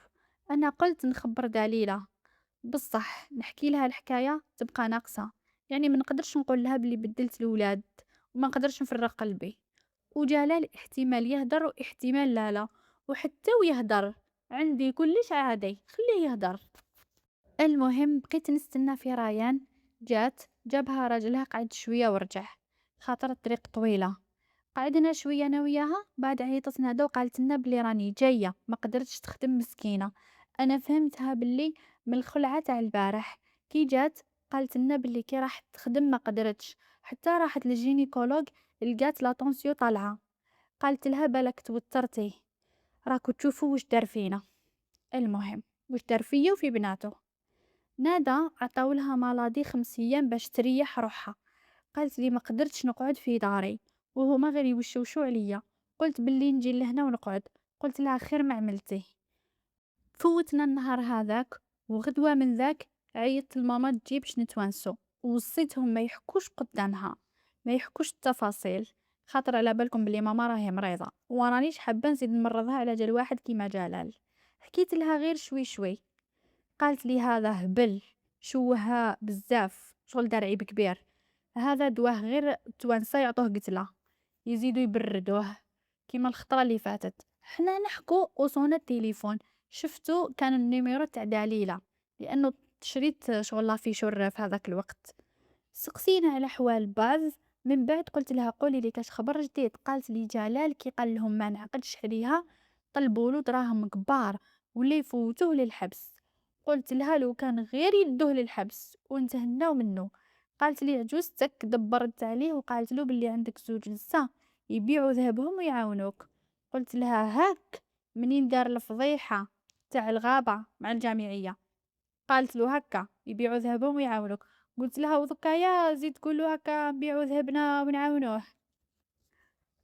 انا قلت نخبر دليلة، بصح نحكي لها الحكاية تبقى ناقصة، يعني ما نقدرش نقول لها بلي بدلت الولاد وما نقدرش نفرق قلبي. وجلال احتمال يهدر واحتمال لا لا، وحتى ويهدر عندي كلش عادي خليه يهدر. المهم بقيت نستنى في ريان، جات جابها راجلها قعد شوية ورجع، خاطر الطريق طويلة. قعدنا شوية انا وياها، بعد عيطت نادا وقالت لنا بلي راني جاية ما قدرتش تخدم مسكينة. انا فهمتها بلي من الخلعة تاع البارح. كي جات قالت لنا بلي كي راح تخدم ما قدرتش، حتى راحت للجينيكولوج لقات لا طونسيو طالعة. قالت لها بالك توترتي، راكو تشوفوا واش دار فينا. المهم واش دار فيا وفي بناته. نادا عطاولها مالادي 5 ايام باش تريح روحها. قالت لي ما قدرتش نقعد في داري وهما غير يوشوشوا عليا، قلت باللي نجي لهنا ونقعد. قلت لها خير ما عملتي. فوتنا النهار هذاك، وغدوة من ذاك عيطت لماما تجي باش نتوانسو، ووصيتهم ما يحكوش قدامها، ما يحكوش التفاصيل، خاطر على بالكم بلي ماما راهي مريضة ورانيش حابة نزيد نمرضها على جال واحد كيما جلال. حكيت لها غير شوي شوي. قالت لي هذا هبل، شوهها بزاف شغل دار عيب كبير، هذا دواه غير التوانسة يعطوه قتلة يزيدوا يبردوه كيما الخطرة اللي فاتت. حنا نحكو وصونا التليفون، شفتو كان النيميرو تاع دليلة لانه شريت شغل لافيشور في هذاك الوقت. سقسينا على حوال بعض، من بعد قلت لها قولي لي كاش خبر جديد. قالت لي جلال كي قال لهم ما نعقدش عليها طلبوا له دراهم كبار ولا يفوتوه للحبس. قلت لها لو كان غير يدوه للحبس ونتهناو منه. قالت لي عجوزتك دبرت عليه وقالت له باللي عندك زوج لسه يبيعوا ذهبهم ويعاونوك. قلت لها هاك منين دار الفضيحة تاع الغابة مع الجامعية. قالت له هكا يبيعوا ذهبهم ويعاونوك. قلت لها وذكايا زيد تقولوا هكا نبيعوا ذهبنا ونعاونوه.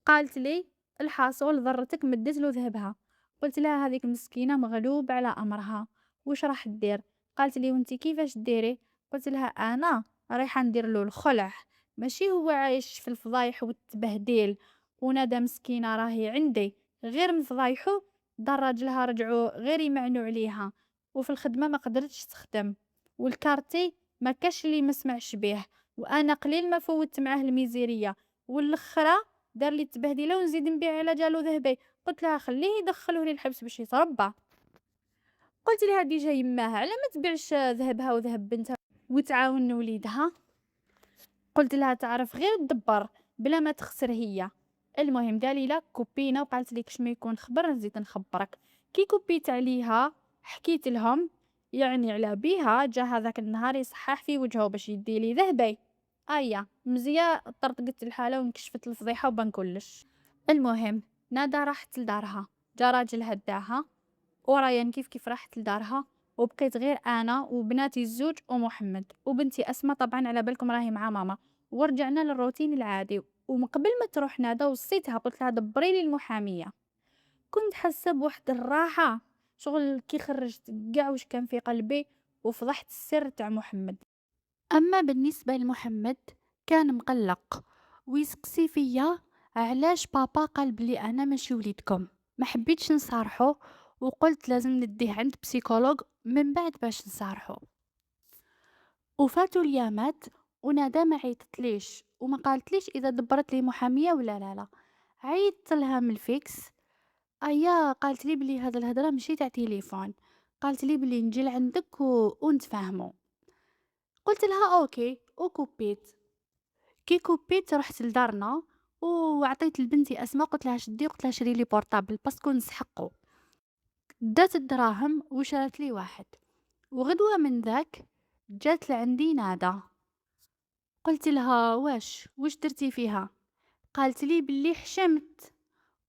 قالت لي الحاصل ضرتك مدت له ذهبها. قلت لها هذيك المسكينة مغلوب على أمرها وش راح تدير. قالت لي وانتي كيفاش ديري. قلت لها أنا رايحة ندير له الخلع، ماشي هو عايش في الفضايح والتبهديل. ونادى مسكينة راهي عندي غير من فضايحو، دار راجلها رجعوا غير يمعنوا عليها، وفي الخدمة ما قدرتش تخدم، والكارتي ما كاش اللي ما سمعش بيه، وانا قليل ما فوت معاه الميزيرية، والاخرى دار لي التبهديله ونزيد نبيع على جالو ذهبي. قلت لها خليه يدخلوه للحبس باش يتربى. قلت لها ديجا يماها على ما تبيعش ذهبها وذهب بنتها وتعاون وليدها. قلت لها تعرف غير تدبر بلا ما تخسر هي. المهم دليلة كوبينا وقالت لي كش ما يكون خبر نزيد نخبرك. كي كوبيت عليها حكيت لهم يعني على بيها، جا هذاك النهار يصحح في وجهه باش يدي لي ذهبي. ايا مزيا طرطقت الحاله وانكشفت الفضيحه وبان كلش. المهم نادا راحت لدارها، جا راجلها داها، وريان كيف كيف راحت لدارها، وبقيت غير انا وبناتي الزوج ومحمد وبنتي اسماء طبعا على بالكم راهي مع ماما، ورجعنا للروتين العادي. ومن قبل ما تروح ندى وصيتها قلت لها دبري لي المحاميه. كنت حاسه بواحد الراحه، شغل كي خرجت كاع واش كان في قلبي وفضحت السر تاع محمد. اما بالنسبه لمحمد كان مقلق ويسقسي فيا علاش بابا قال بلي انا ماشي وليدكم. ما حبيتش نصارحه وقلت لازم نديه عند بسيكولوج من بعد باش نصارحه. وفاتوا اليامات ونادى ما عيطتليش وما قالتليش اذا دبرت لي محاميه ولا لا. عيطت لها من الفيكس. ايا قالت لي بلي هذا الهضره ماشي تاع تليفون، قالت لي بلي نجي لعندك ونتفاهموا. قلت لها اوكي وكوبيت. كي كوبيت رحت لدارنا وعطيت لبنتي اسماء، قلت لها شدي، قلت لها شري لي بورطابل باسكو نسحقو. دات الدراهم وشرات لي واحد. وغدوه من ذاك جات لعندي نادا. قلت لها واش درتي فيها؟ قالت لي بلي حشمت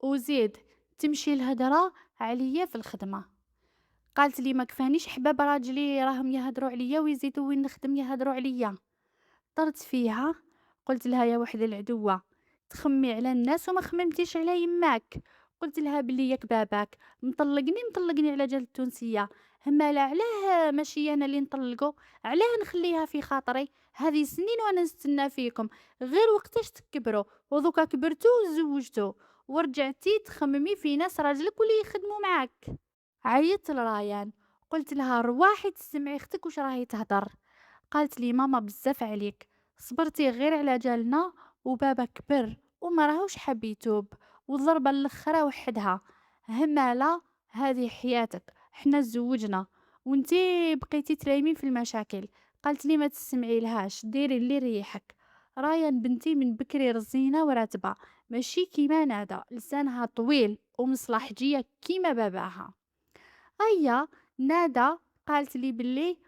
وزيد تمشي الهدرة عليا في الخدمة. قالت لي ما كفانيش حباب راجلي راهم يهدروا عليا ويزيدوا وين نخدم يهدروا عليا. طرت فيها قلت لها يا وحده العدوه، تخمي على الناس وما خممتيش على يماك. قلت لها بلي ياك باباك مطلقني على جال التونسيه، همالا علاه ماشي انا اللي نطلقو، علاه نخليها في خاطري هذه سنين وانا نستنى فيكم غير وقتاش تكبروا ودوكا كبرتوا وزوجتوا ورجعتي تخممي في ناس راجلك واللي يخدموا معاك. عيطت لرايان قلت لها رواحي تسمعي اختك واش راهي تهدر. قالت لي ماما بزاف عليك، صبرتي غير على جالنا وبابا كبر وما راهوش حاب يتوب والضربه الاخرى وحدها. همالا هذه حياتك، حنا زوجنا وانتي بقيتي تلايمين في المشاكل. قالت لي ما تسمعي لهاش، ديري اللي ريحك. رايان بنتي من بكري رزينه وراتبه، ماشي كيما نادا لسانها طويل ومصلاحجيه كيما باباها. هيا نادى قالت لي باللي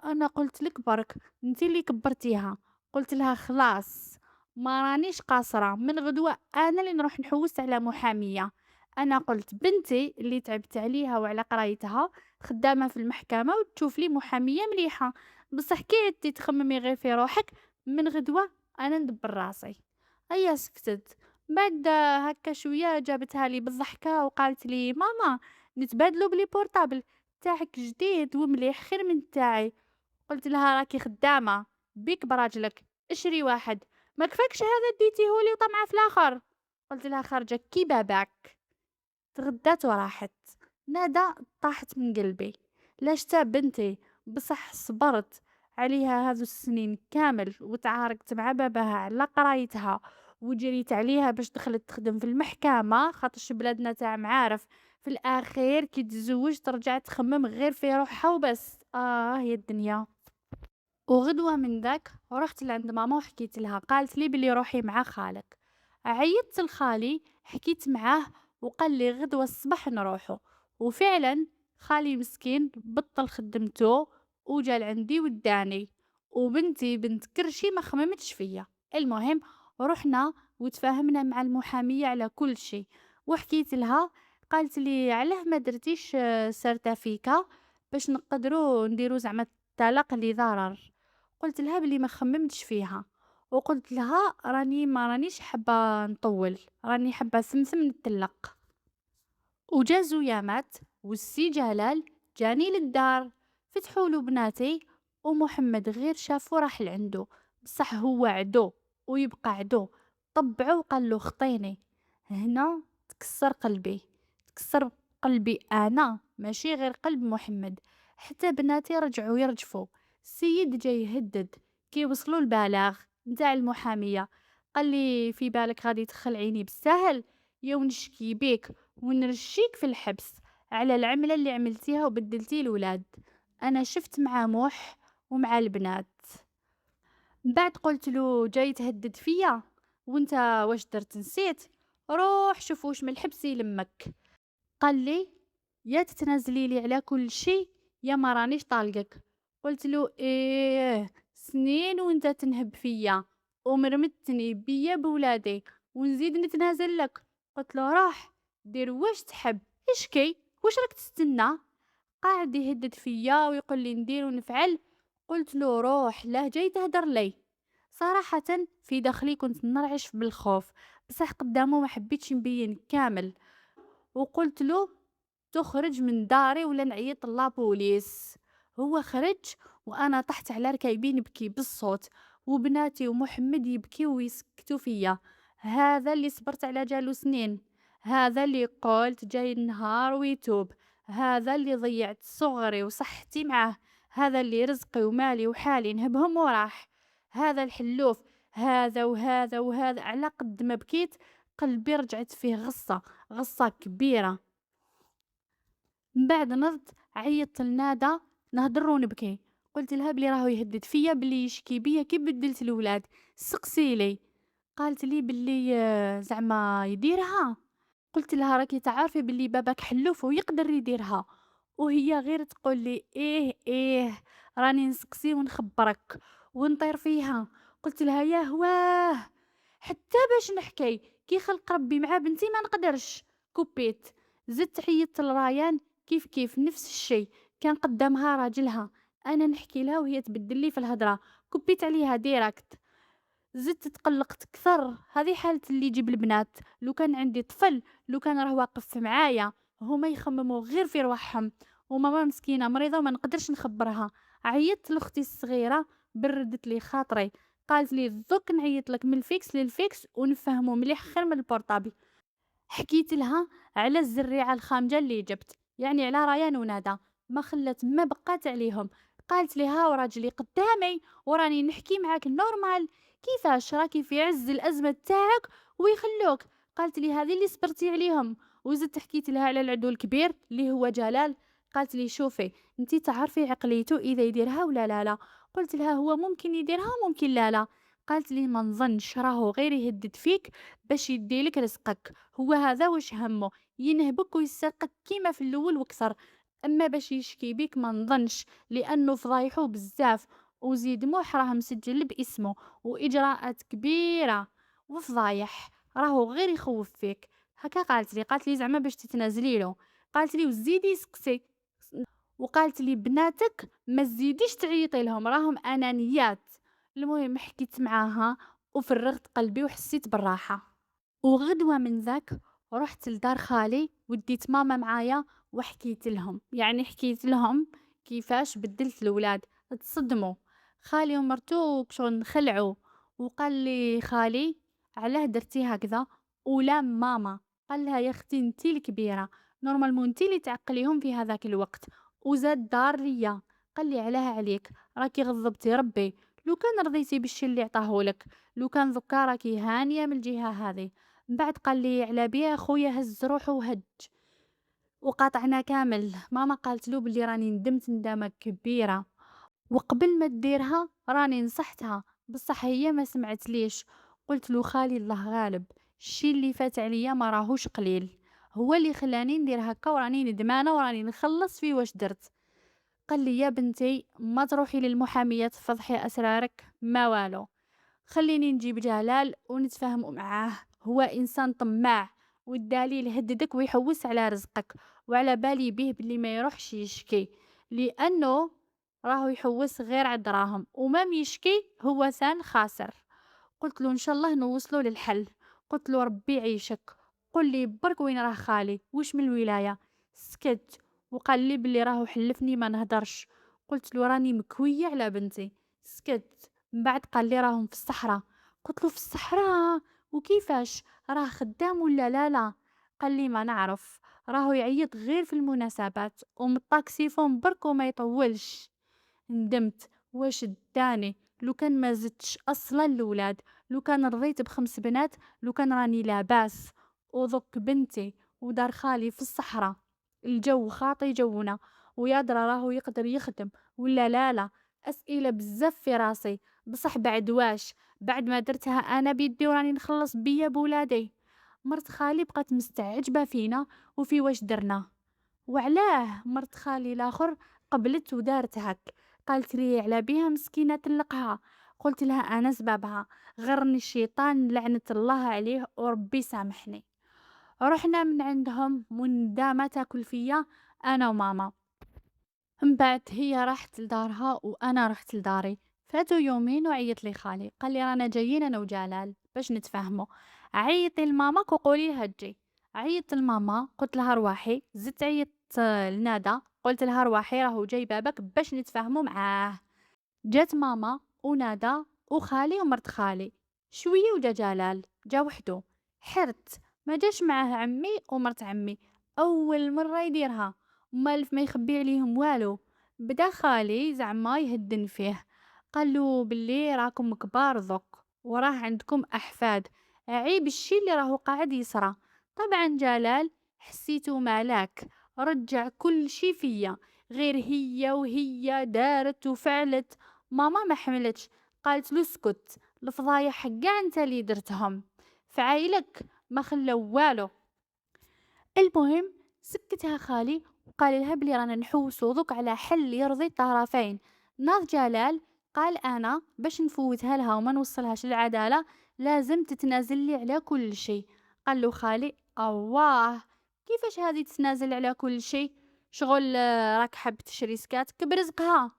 انا قلت لك برك انتي اللي كبرتيها. قلت لها خلاص ما رانيش قاصره، من غدوه انا اللي نروح نحوس على محاميه. انا قلت بنتي اللي تعبت عليها وعلى قرايتها خدامه في المحكمه وتشوف لي محاميه مليحه، بصح كي عدتي تخممي غير في روحك من غدوه انا ندبر راسي. هيا سكتت. بعد هكا شويه جابتها لي بالضحكه وقالت لي ماما نتبادلوا بلي بورطابل تاعك جديد ومليح خير من تاعي. قلت لها راكي خدامه بيك براجلك اشري واحد، ما كفاكش هذا ديتيهولي وطمعه في الاخر. قلت لها خرجك كي باباك. تغدات وراحت. نادى طاحت من قلبي. لاش تا بنتي، بصح صبرت عليها هذو السنين كامل وتعاركت مع باباها على قرايتها وجريت عليها باش دخلت تخدم في المحكمة خاطرش بلادنا تاع معارف. في الاخير كي تزوج ترجع تخمم غير في روحها وبس. هي الدنيا. وغدوة من ذاك رحت لعند ماما وحكيت لها، قالت لي بلي روحي مع خالك. عيطت لخالي حكيت معاه وقال لي غدوة الصبح نروحو. وفعلا خالي مسكين بطل خدمته وجا لعندي وداني، وبنتي بنت كرشي ما خممتش فيا. المهم رحنا وتفاهمنا مع المحامية على كل شيء وحكيت لها. قالت لي علاه ما درتيش سيرتافيكا باش نقدروا نديروا زعما الطلاق اللي ضرر. قلت لها بلي ما خممتش فيها وقلت لها راني ما رانيش حابه نطول، راني حابه سمسم نتلق. وجازو يامات والسي جلال جاني للدار، فتحوا له بناتي ومحمد غير شافو راح لعنده، بصح هو عدو ويبقى عدو. طبعه وقال له خطيني. هنا تكسر قلبي، تكسر قلبي انا ماشي غير قلب محمد. حتى بناتي رجعوا يرجفوا. السيد جاي يهدد كي وصلوا البلاغ نتاع المحاميه. قال لي في بالك غادي تخلعيني بالسهل، يا ونشكي بيك ونرشيك في الحبس على العملة اللي عملتيها وبدلتي الولاد. أنا شفت مع موح ومع البنات. بعد قلت له جاي تهدد فيا وانت واش درت نسيت؟ روح شوف واش من الحبس يلمك. قال لي يا تتنازلي لي على كل شيء يا ما رانيش طالقك. قلت له ايه سنين وانت تنهب فيا ومرمتني بيا بولادي ونزيد نتنازل لك. قلت له راح دير واش تحب، اشكي واش راك تستنى؟ قاعد يهدد فيا ويقول لي ندير ونفعل. قلت له روح لا جاي تهدر لي. صراحة في داخلي كنت نرعش بالخوف، بصح قدامه ما حبيتش نبين كامل، وقلت له تخرج من داري ولا نعيط لابوليس. هو خرج وانا طحت على ركايبي نبكي بالصوت، وبناتي ومحمد يبكيو ويسكتوا فيا. هذا اللي صبرت على جالو سنين، هذا اللي قلت جاي النهار ويتوب، هذا اللي ضيعت صغري وصحتي معاه، هذا اللي رزقي ومالي وحالي نهبهم وراح، هذا الحلوف، هذا وهذا وهذا. على قد ما بكيت قلبي رجعت فيه غصة، غصة كبيرة. من بعد نضت عيطت لندى نهضر ونبكي، قلت لها بلي راهو يهدد فيا بلي يشكي بيا كي بدلت الولاد. سقسي لي، قالت لي بلي زعما يديرها. قلت لها راكي تعرفي بلي باباك حلوف ويقدر يديرها، وهي غير تقول لي ايه ايه، راني نسقسي ونخبرك ونطير فيها. قلت لها يا هواه، حتى باش نحكي كي خلق ربي مع بنتي ما نقدرش. كوبيت. زدت عيطت لرايان كيف كيف نفس الشي، كان قدامها راجلها، انا نحكي لها وهي تبدل لي في الهضره. كوبيت عليها ديراكت. زدت تقلقت كثر. هذه حالة اللي يجيب البنات، لو كان عندي طفل، لو كان راه واقف معايا، هما يخمموا غير في رواحهم، وماما مسكينة مريضة وما نقدرش نخبرها. عيطت لاختي الصغيرة، بردت لي خاطري، قالت لي دوك نعيط لك من الفيكس للفيكس ونفهمو مليح خير من البورطابل. حكيت لها على الزريعة الخامجة اللي جبت، يعني على ريان ونادى، ما خلت ما بقات عليهم. قالت لي ها وراجلي قدامي وراني نحكي معاك نورمال، كيفاش راكي في عز الأزمة تاعك ويخلوك. قالت لي هذه اللي صبرتي عليهم. وزدت حكيت لها على العدو الكبير اللي هو جلال. قالت لي شوفي انتي تعرفي عقليته اذا يديرها ولا لا لا. قلت لها هو ممكن يديرها ممكن لا لا. قالت لي ما نظنش، راهو غير يهدد فيك باش يديلك رزقك، هو هذا واش همه، ينهبك ويسرقك كيما في الاول وكثر. اما باش يشكي بيك ما نظنش، لانه فضايحو بزاف، وزيد موح راه مسجل باسمه واجراءات كبيره وفضايح، راهو غير يخوف فيك. هكا قالت لي زعما باش تتنازلي له. قالت لي وزيدي سقسي، وقالت لي بناتك ما تزيديش تعيطي لهم راهم انانيات. المهم حكيت معاها وفرغت قلبي وحسيت بالراحه. وغدوة من ذاك رحت لدار خالي وديت ماما معايا، وحكيت لهم، يعني حكيت لهم كيفاش بدلت الولاد. تصدموا، خالي ومرتو شغل نخلعوا. وقال لي خالي علاه درتي هكذا، ولام ماما، قال لها يا اختي انتي الكبيره، نورمالمون انتي اللي تعقليهم في هذاك الوقت. وزاد دار ليا، قال لي علاه عليك، راكي غضبتي ربي، لو كان رضيتي بالشي اللي عطاهولك، لو كان ذكا راكي هانيه من الجهه هذه. من بعد قال لي على بيا خويا هز روحه وهج، وقاطعنا كامل. ماما قالت له بلي راني ندمت ندامة كبيرة، وقبل ما تديرها راني نصحتها، بصح هي ما سمعت ليش. قلت له خالي الله غالب، الشي اللي فات عليا ما راهوش قليل، هو اللي خلاني ندير هكا وراني ندمانة وراني نخلص في واش درت. قال لي يا بنتي ما تروحي للمحامية تفضحي أسرارك ما والو، خليني نجيب جلال ونتفاهم معاه، هو إنسان طماع، والدليل هددك ويحوس على رزقك، وعلى بالي بيه بلي ما يروحش يشكي، لأنه راهو يحوس غير على الدراهم وما يشكي هو ثان خاسر. قلت له إن شاء الله نوصلوا للحل. قلت له ربي يعيشك، قل لي برك وين راه خالي وش من الولاية. سكت وقال لي بلي راهو حلفني ما نهدرش. قلت له راني مكوية على بنتي. سكت. من بعد قال لي راهم في الصحراء. قلت له في الصحراء وكيفاش، راه خدام ولا لا لا. قال لي ما نعرف، راهو يعيط غير في المناسبات ومن الطاكسيفون برك وما يطولش. ندمت، واش داني، لو كان ما زدتش اصلا الاولاد، لو كان رضيت بخمس بنات، لو كان راني لاباس. وضك بنتي ودار خالي في الصحراء، الجو خاطي جونا، ويادرا راهو يقدر يخدم ولا لا لا. اسئله بزاف في راسي، بصح بعد واش، بعد ما درتها انا بيدي وراني نخلص بيا بولادي. مرت خالي بقات مستعجبه فينا وفي واش درنا. وعلاه مرت خالي الاخر قبلت ودارت هك، قالت لي على بيها مسكينة تلقها. قلت لها أنا سببها، غرني الشيطان لعنة الله عليه وربي سامحني. رحنا من عندهم وندامة تاكل فيا أنا وماما. من بعد هي راحت لدارها وأنا رحت لداري، فاتوا يومين وعيط لي خالي قال لي رانا جايين انا وجلال باش نتفاهموا. عيطي لماماك وقولي لها تجي. عيطت لماما قلت لها رواحي، زدت عيطت لندى قلت لها رواحي راهو جاي بابك باش نتفاهموا معاه. جات ماما وندى وخالي ومرت خالي. شويه وجا جلال جا وحده. حرت، ما جاش معاه عمي ومرت عمي، اول مره يديرها. مالف ما يخبي عليهم والو. بدا خالي زعما يهدن فيه، قالو باللي راكم كبار ذوك وراه عندكم احفاد، عيب الشي اللي راهو قاعد يصرى. طبعا جلال حسيتو مالاك، رجع كل شي فيا، غير هي وهي دارت وفعلت. ماما ما حملتش، قالت له اسكت، الفضايح كاع انت اللي درتهم، في عايلك ما خلاو والو. المهم سكتها خالي وقال لها بلي رانا نحوسو دوك على حل يرضي الطرفين. ناض جلال قال انا باش نفوتها لها وما نوصلهاش للعداله لازم تتنازل لي على كل شيء. قال له خالي اواه، كيفاش هذه تتنازل على كل شيء؟ شغل راك حاب تشري سكاتك برزقها.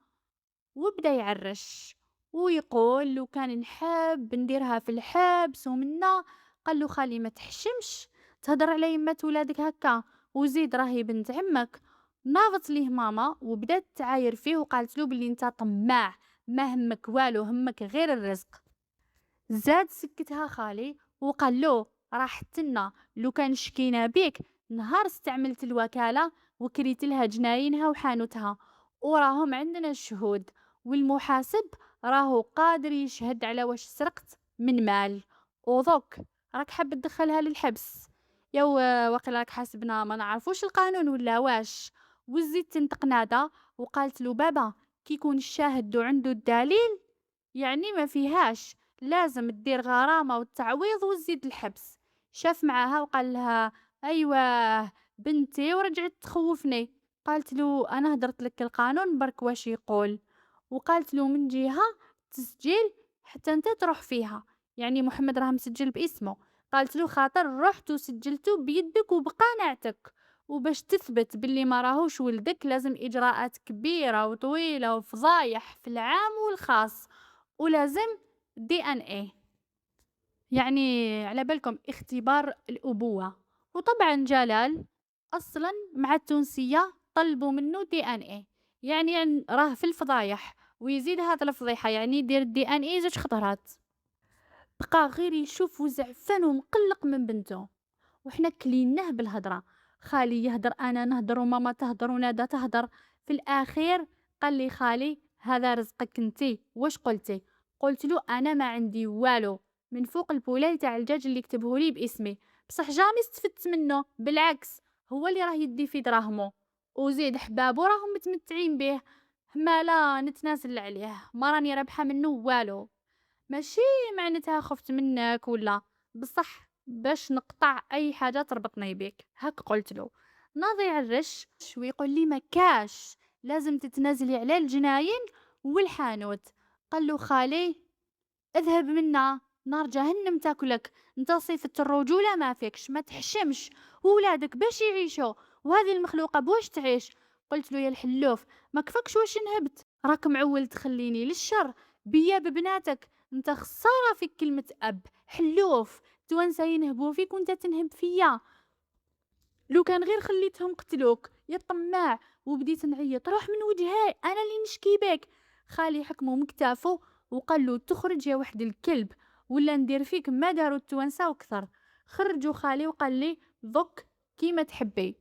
وبدا يعرش ويقول لو كان نحب نديرها في الحبس ومنا. قال له خالي ما تحشمش تهدر على يمة ولادك هكا، وزيد راهي بنت عمك. ناضت ليه ماما وبدات تعاير فيه وقالت له بلي انت طماع، ما همك والو، همك غير الرزق. زاد سكتها خالي وقال له راح تنا لو كان شكينا بيك نهار استعملت الوكالة وكريت لها جناينها وحانوتها، وراهم عندنا الشهود، والمحاسب راهو قادر يشهد على واش سرقت من مال. وذوك راك حاب تدخلها للحبس. يا واقيلا راك حاسبنا ما نعرفوش القانون ولا واش. وزيد تنطق نادا وقالت له بابا كي يكون الشاهد عنده الدليل يعني ما فيهاش، لازم تدير غرامة والتعويض وتزيد الحبس. شاف معاها وقال لها أيوة بنتي ورجعت تخوفني. قالت له أنا هدرت لك القانون برك واش يقول. وقالت له من جهة تسجيل حتى انت تروح فيها، يعني محمد راه مسجل باسمه. قالت له خاطر رحت وسجلته بيدك وبقناعتك، وباش تثبت باللي ما راهوش ولدك لازم إجراءات كبيرة وطويلة وفضايح في العام والخاص، ولازم دي ان ايه، يعني على بالكم اختبار الأبوة. وطبعا جلال اصلا مع التونسية طلبوا منه دي ان ايه، يعني راه في الفضايح ويزيد هذا الفضيحة، يعني يدير دي ان ايه زوج خطرات. بقى غير يشوف وزعفان ومقلق من بنته، وحنا كليناه بالهضرة، خالي يهدر انا نهدر وماما تهدر وندى تهدر. في الاخير قال لي خالي هذا رزقك انتي واش قلتي؟ قلت له انا ما عندي والو من فوق البولاي تاع الدجاج اللي كتبه لي باسمي، بصح جامي استفدت منه، بالعكس هو اللي راه يدي في دراهمه، وزيد حبابو راهم متمتعين به، ما لا نتنازل عليه ما راني رابحه منه والو. ماشي معناتها خفت منك ولا، بصح باش نقطع اي حاجه تربطني بك هاك قلت له. ناضي يعرش ويقول لي ما كاش، لازم تتنازلي على الجناين والحانوت. قال له خالي اذهب منا نار جهنم تاكلك، انت صفة الرجولة ما فيكش، ما تحشمش، وولادك باش يعيشوا وهذه المخلوقة بواش تعيش. قلت له يا الحلوف ما كفكش واش نهبت، راك معول تخليني للشر بيا ببناتك، انت خسارة فيك كلمة اب حلوف، توانسة ينهبوا فيك وانت تنهب فيا، لو كان غير خليتهم قتلوك يا طماع. وبديت نعيط روح من وجهي انا اللي نشكي بك. خالي حكمه مكتافه وقال له تخرج يا وحد الكلب ولا ندير فيك ما داروا التوانسه وكثر. خرجوا خالي وقال لي ضك كيما تحبي،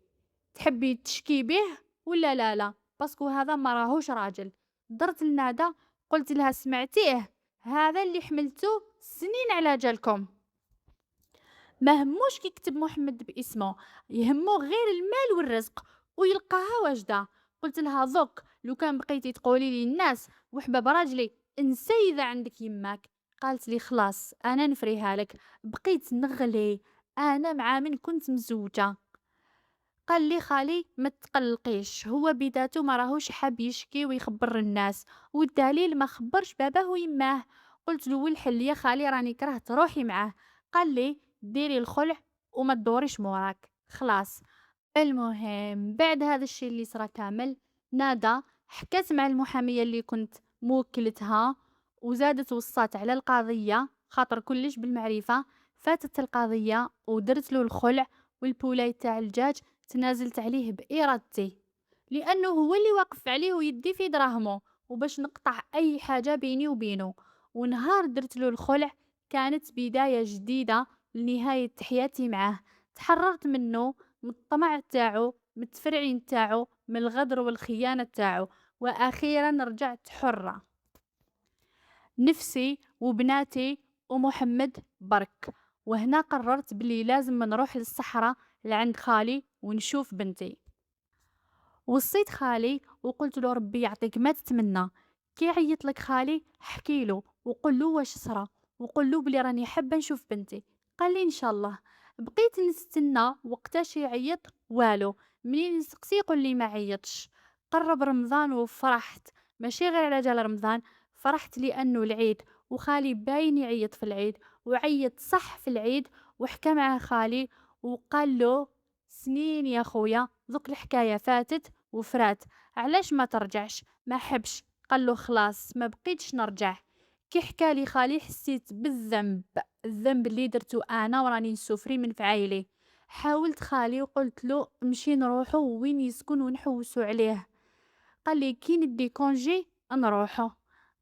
تحبي تشكي به ولا لا لا، باسكو هذا ما راهوش راجل. درت لنادا قلت لها سمعتيه، هذا اللي حملته سنين على جالكم، ما هموش كيكتب محمد باسمه، يهمو غير المال والرزق ويلقاها واجدة. قلت لها ذوك لو كان بقيتي تقولي لي الناس وحبة براجلي انسي اذا عندك يماك. قالت لي خلاص انا نفريها لك، بقيت نغلي انا مع من كنت مزوجة. قال لي خالي ما تقلقيش هو بذاته ما راهوش حاب يشكي ويخبر الناس، والدليل ما خبرش باباه ويماه. قلت له والحل يا خالي راني كرهت روحي معاه. قال لي ديري الخلع وما تدوريش موراك خلاص. المهم بعد هذا الشيء اللي صرا كامل، نادا حكت مع المحامية اللي كنت موكلتها وزادت وصات على القضية خاطر كلش بالمعرفة. فاتت القضية ودرت له الخلع، والبولاي تاع الدجاج تنازلت عليه بإرادتي، لأنه هو اللي واقف عليه ويدي في دراهمه، وباش نقطع أي حاجة بيني وبينه. ونهار درت له الخلع كانت بداية جديدة لنهاية حياتي معاه. تحررت منه، من الطمع تاعو، من التفرعين تاعو، من الغدر والخيانة تاعو، وأخيرا رجعت حرة نفسي وبناتي ومحمد برك. وهنا قررت بلي لازم نروح للصحراء لعند خالي ونشوف بنتي. وصيت خالي وقلت له ربي يعطيك ما تتمنى. كي عيط لك خالي احكي له وقل له واش صرا، وقل له بلي راني حابه نشوف بنتي. قال لي ان شاء الله. بقيت نستنى وقتاش يعيط والو. منين نسقسي يقول لي ما عيطش. قرب رمضان وفرحت، ماشي غير على جال رمضان، فرحت لانه العيد وخالي باين يعيط في العيد، وعيط صح في العيد. وحكى مع خالي وقال له سنين يا خويا ذوك الحكاية فاتت وفرات، علاش ما ترجعش؟ ما حبش. قال له خلاص ما بقيتش نرجع. كي حكالي خالي حسيت بالذنب، الذنب اللي درتو انا وراني نسوفري من فعايلي. حاولت خالي وقلت له نمشي نروحو وين يسكن ونحوسو عليه. قال لي كي ندي كونجي نروحو.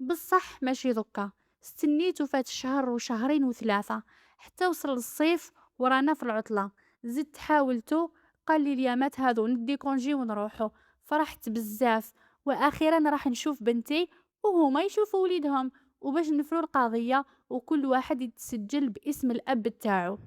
بصح ماشي دوكا، استنيت وفات شهر وشهرين وثلاثة حتى وصل الصيف ورانا في العطلة. زدت حاولتو، قال لي اليامات هذو ندي كونجي ونروحو. فرحت بزاف، واخيرا راح نشوف بنتي وهما يشوفوا وليدهم، وباش نفرو القضية وكل واحد يتسجل باسم الاب تاعو.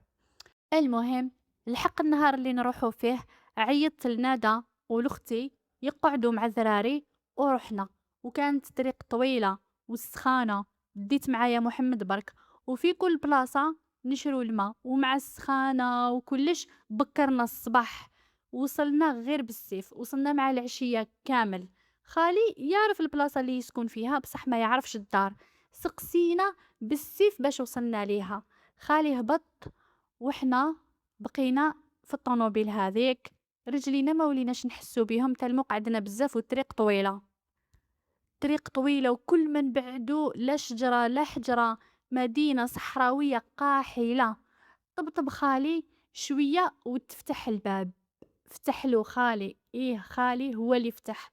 المهم الحق النهار اللي نروحو فيه عيطت لندى ولختي يقعدوا مع الذراري ورحنا. وكانت طريق طويلة والسخانة. ديت معايا محمد برك، وفي كل بلاصة نشرو الماء ومع السخانة وكلش بكرنا الصباح. وصلنا غير بالسيف، وصلنا مع العشية كامل. خالي يعرف البلاصة اللي يسكن فيها بصح ما يعرفش الدار. سقسينا بالسيف باش وصلنا ليها. خالي هبط وحنا بقينا في الطوموبيل هذيك. رجلينا ما وليناش نحسو بيهم تا المقعدنا بزاف والطريق طويلة. طريق طويلة وكل من بعدو لا شجرة لا حجرة، مدينة صحراوية قاحلة. طبطب خالي شوية وتفتح الباب. فتح له خالي، ايه خالي هو اللي فتح.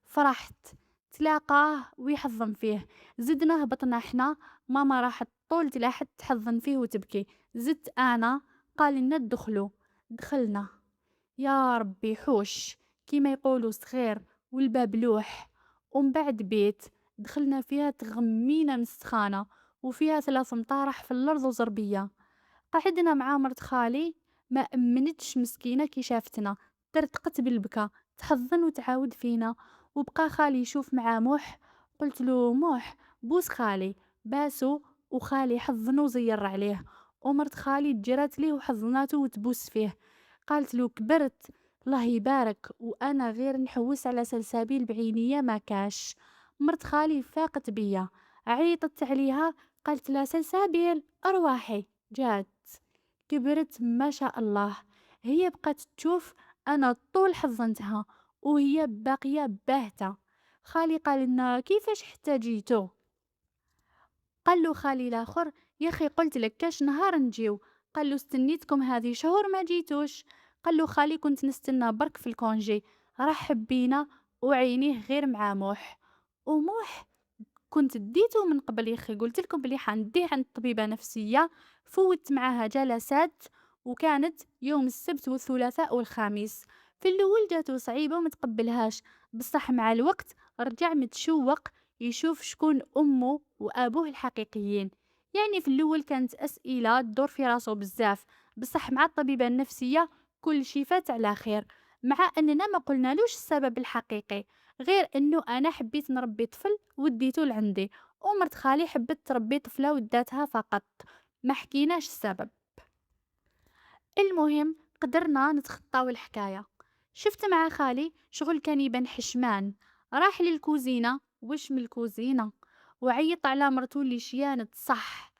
فرحت، تلاقاه ويحضن فيه. زدنا هبطنا احنا. ماما راحت طول تلاحت تحضن فيه وتبكي. زدت انا، قال لنا ادخلوا. دخلنا. يا ربي حوش كيما يقولوا صغير والباب لوح. ومن بعد بيت دخلنا فيها تغمينا من السخانة، وفيها 3 مطارح في الأرض وزربية. قعدنا مع مرت خالي، ما أمنتش مسكينة كي شافتنا، ترتقت بالبكا، تحضن وتعاود فينا. وبقى خالي يشوف مع موح. قلت له موح بوس خالي. باسو، وخالي حضنه وزير عليه. ومرت خالي تجرات ليه وحضناته وتبوس فيه. قالت له كبرت الله يبارك، وانا غير نحوس على سلسابيل بعينيا ما كاش. مرت خالي فاقت بيا، عيطت عليها، قالت لها سلسابيل ارواحي. جات كبرت ما شاء الله. هي بقات تشوف انا طول حضنتها وهي باقيه باهته. خالي قال لنا كيفاش حتى جيتو؟ قال له خالي الاخر يا اخي قلت لك كاش نهار نجيو. قال له استنيتكم هذه شهور ما جيتوش. قال له خالي كنت نستنى برك في الكونجي. رحب بينا وعينيه غير مع موح. وموح كنت ديته من قبل يا اخي، قلت لكم بلي حنديه عند طبيبه نفسيه. فوت معاها جلسات، وكانت يوم السبت والثلاثاء والخميس. في الاول جاتو صعيبه وما تقبلهاش، بصح مع الوقت رجع متشوق يشوف شكون امه وابوه الحقيقيين. يعني في الاول كانت اسئله تدور في راسه بزاف، بصح مع الطبيبه النفسيه كل شي فات على خير. مع اننا ما قلنالوش السبب الحقيقي، غير انه انا حبيت نربي طفل وديته لعندي، ومرت خالي حبت تربي طفله وداتها فقط. ما حكيناش السبب. المهم قدرنا نتخطاو الحكايه. شفت مع خالي شغل كان يبان حشمان. راح للكوزينه وش من الكوزينه، وعيط على مرتو اللي شيانت صح.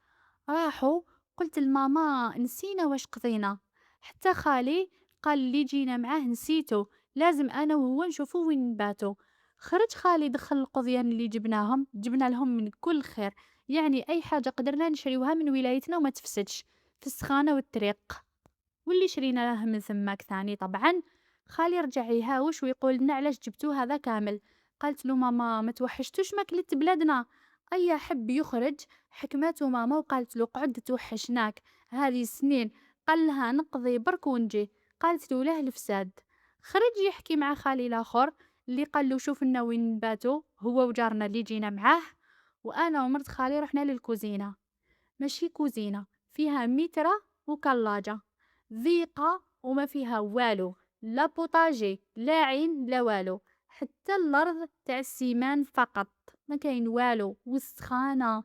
راحوا، قلت لماما نسينا واش قضينا. حتى خالي قال لي جينا معاه نسيتو، لازم انا وهو نشوفو وين نباتو. خرج خالي دخل القضيان اللي جبنا لهم من كل خير، يعني أي حاجة قدرنا نشريوها من ولايتنا وما تفسدش في السخانة والطريق، واللي شرينا له من ثماك ثاني طبعا. خالي رجع يهاوش ويقول لنا علاش جبتو هذا كامل. قالت له ماما ما توحشتوش ماكلة بلادنا؟ أي حب يخرج حكمته ماما وقالت له قعد توحشناك هذه سنين. قال لها نقضي برك ونجي. قالت له له الفساد. خرج يحكي مع خالي الاخر اللي قال له شوف لنا وين نباتو هو وجارنا اللي جينا معاه. وانا ومرت خالي رحنا للكوزينه، ماشي كوزينة، فيها ميترة وكلاجة ضيقة وما فيها والو، لا بوطاجي لا عين لا والو، حتى الأرض تاع السيمان فقط، ما كاين والو والسخانة.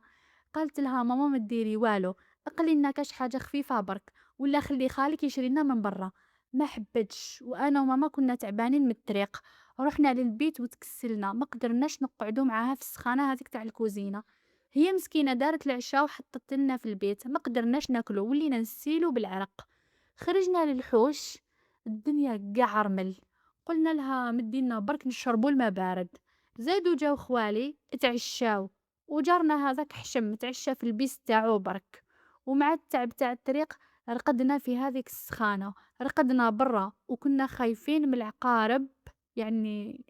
قالت لها ماما ما ديري والو، اقلي لنا كاش حاجة خفيفة برك، ولا خلي خالك يشري لنا من برا. ما حبتش، وانا وماما كنا تعبانين من الطريق، رحنا للبيت وتكسلنا ما قدرناش نقعدوا معاها في السخانة هذيك تاع الكوزينة. هي مسكينة دارت العشاء وحطت لنا في البيت، ما قدرناش ناكلو ولينا نسيلو بالعرق. خرجنا للحوش، الدنيا قاع رمل. قلنا لها مدينا برك نشربو الماء بارد. زادو جاو خوالي اتعشاو، وجارنا هذاك حشم تعشى في البيس تاعو برك. ومع التعب تاع الطريق رقدنا في هذيك السخانة، رقدنا برا وكنا خايفين من العقارب، يعني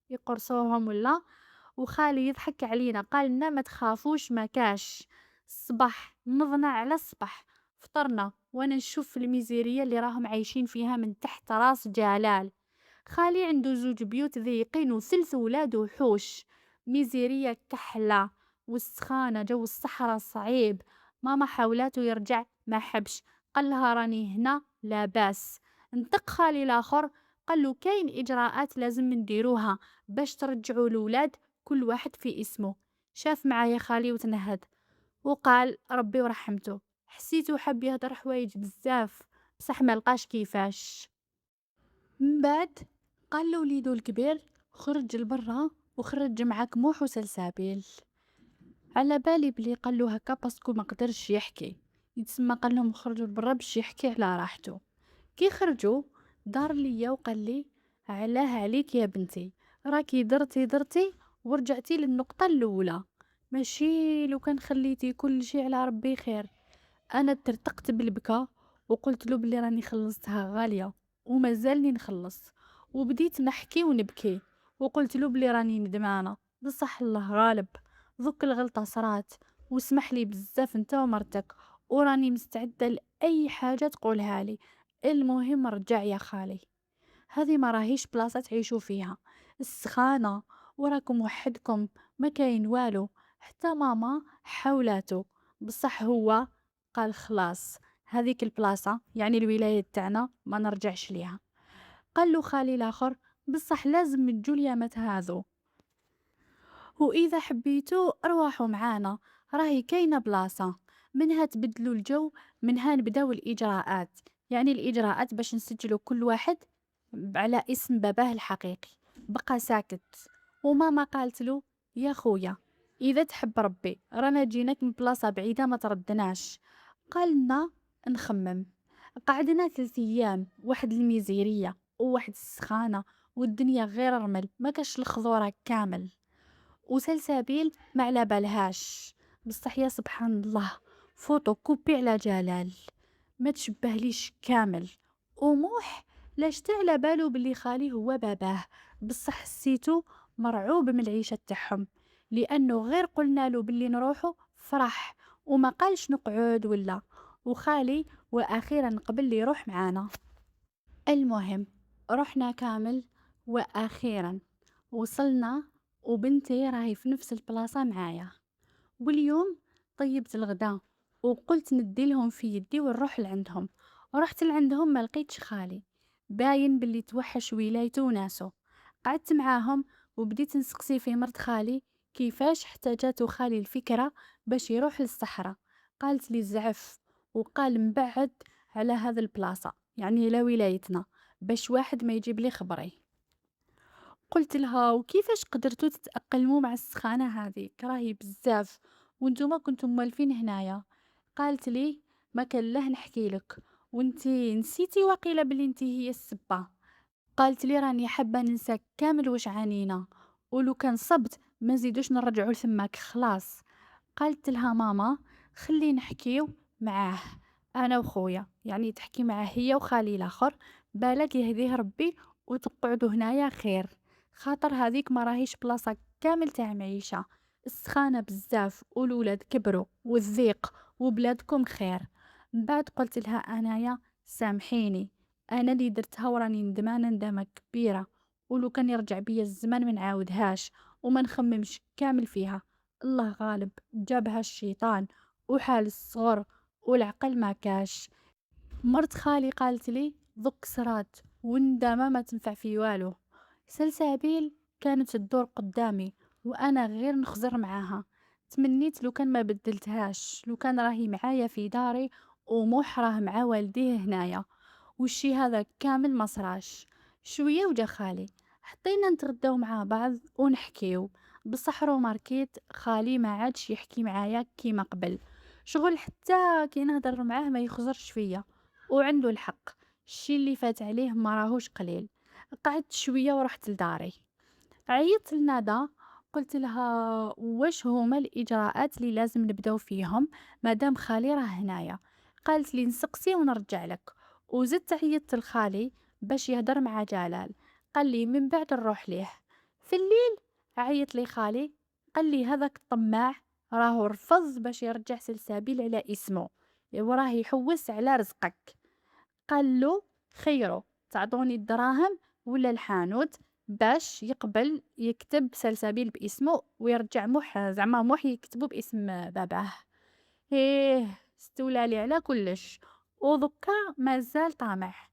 يقرصوهم ولا. وخالي يضحك علينا قال لنا ما تخافوش ما كاش. الصباح نضنا على الصباح، فطرنا وانا نشوف الميزيرية اللي راهم عايشين فيها من تحت راس جلال. خالي عنده زوج بيوت ضيقين وثلث ولاد وحوش، ميزيرية كحلة والسخانة جو الصحراء صعيب. ماما حاولاتو يرجع ما حبش، قال لها راني هنا لا باس. انطق خالي الاخر قال له كاين اجراءات لازم نديروها باش ترجعوا الولاد كل واحد في اسمه. شاف معايا خالي وتنهد وقال ربي ورحمته. حسيتو حب يهدر حوايج بزاف بصح ما لقاش كيفاش. من بعد قال له وليدو الكبير خرج لبرا وخرج معاك موح وسلسابيل. على بالي بلي قال له هكا باسكو ما قدرش يحكي، يتسمى قال لهم خرجوا لبرا باش يحكي على راحته. كي خرجوا دار ليا وقال لي علاه عليك يا بنتي، راكي درتي ورجعتي للنقطة الأولى، ماشي لو كان خليتي كل شي على ربي خير. انا ترتقت بالبكا وقلت له بلي راني خلصتها غالية ومازالني نخلص، وبديت نحكي ونبكي وقلت له بلي راني ندمانة بصح الله غالب، ذوك الغلطة صرات واسمح لي بزاف انت ومرتك، وراني مستعدة لأي حاجة تقولها لي، المهم رجع يا خالي. هذه ما راهيش بلاصة تعيشوا فيها، السخانة وراكم وحدكم ما كاين والو. حتى ماما حاولاتو بصح هو قال خلاص هذيك البلاصة يعني الولاية تاعنا ما نرجعش ليها. قال له خالي الاخر بصح لازم تجوا اليامات هذو، واذا حبيتو ارواحوا معانا، راهي كاينه بلاصه منها تبدلوا الجو، منها نبداو الاجراءات، يعني الاجراءات باش نسجلوا كل واحد على اسم باباه الحقيقي. بقى ساكت، وماما قالت له يا خويا اذا تحب ربي رانا جيناك من بلاصه بعيده ما تردناش. قالنا نخمم. قعدنا 3 ايام، واحد الميزيريه وواحد السخانه والدنيا غير رمل ما كاش الخضوره كامل، وسلسبيل ما على بالهاش. بصح يا سبحان الله فوتو كوبي على جلال ما تشبهليش كامل. وموح لاش على بالو بلي خالي هو باباه، بصح حسيتو مرعوب من العيشة تاعهم، لانه غير قلنا له بلي نروحو فرح وما قالش نقعد ولا. وخالي واخيرا قبل لي يروح معانا. المهم رحنا كامل واخيرا وصلنا، وبنتي راهي في نفس البلاصة معايا. واليوم طيبت الغداء وقلت ندي لهم في يدي ونروح لعندهم. رحت لعندهم ما لقيتش خالي، باين باللي توحش ولايته وناسه. قعدت معاهم وبديت نسقسي في مرت خالي كيفاش احتاجته خالي الفكرة باش يروح للصحراء. قالت لي زعف، وقال مبعد على هذا البلاصة يعني لا ولايتنا باش واحد ما يجيب لي خبري. قلت لها وكيفاش قدرتوا تتأقلموا مع السخانة هذه راهي بزاف وانتم كنتم موالفين هنايا. قالت لي ما كان له نحكي لك، وانتي نسيتي وقيله بلي انتي هي السبة. قالت لي راني حابة ننسى كامل واش عانينا ولو كان صبت ما نزيدوش نرجعو لتماك خلاص. قالت لها ماما خلي نحكيو معاه انا وخويا، يعني تحكي معاه هي وخالي الاخر، بالك يهديه ربي وتقعدوا هنايا خير، خاطر هذيك ما راهيش بلاصه كامل تاع معيشه، السخانه بزاف والولاد كبروا والضيق، وبلادكم خير. من بعد قلت لها انايا سامحيني، انا اللي درتها وراني ندمانه ندامه كبيره، ولو كان يرجع بيا الزمان ما نعاودهاش وما نخممش كامل فيها. الله غالب جابها الشيطان وحال الصغر والعقل ما كاش. مرت خالي قالت لي ضك سرات والندامة ما تنفع في والو. سلسابيل كانت تدور قدامي وانا غير نخزر معاها، تمنيت لو كان ما بدلتهاش، لو كان راهي معايا في داري وموح راه مع والديه هنايا، والشي هذا كامل ما صراش. شوية وجا خالي، حطينا نتغداو مع بعض ونحكيو، بصح ماركيت خالي ما عادش يحكي معايا كيما قبل، شغل حتى كي نهضر معاه ما يخزرش فيا، وعنده الحق، الشي اللي فات عليه ما راهوش قليل. قعدت شوية ورحت لداري، عيطت لندى، قلت لها واش هما الإجراءات اللي لازم نبداو فيهم مادام خالي راه هنايا. قالت لي نسقسي ونرجع لك. وزدت عيطت لخالي باش يهدر مع جلال، قال لي من بعد نروح ليه. في الليل عيط لي خالي، قال لي هذاك الطماع راهو رفض باش يرجع سلسابيل على اسمه، وراه يحوس على رزقك. قال له خيره تعطوني الدراهم ولا الحانوت باش يقبل يكتب سلسبيل باسمه ويرجع موح، زعما موح يكتبو باسم باباه. ايه استولى على كلش، ودكا مازال طامح.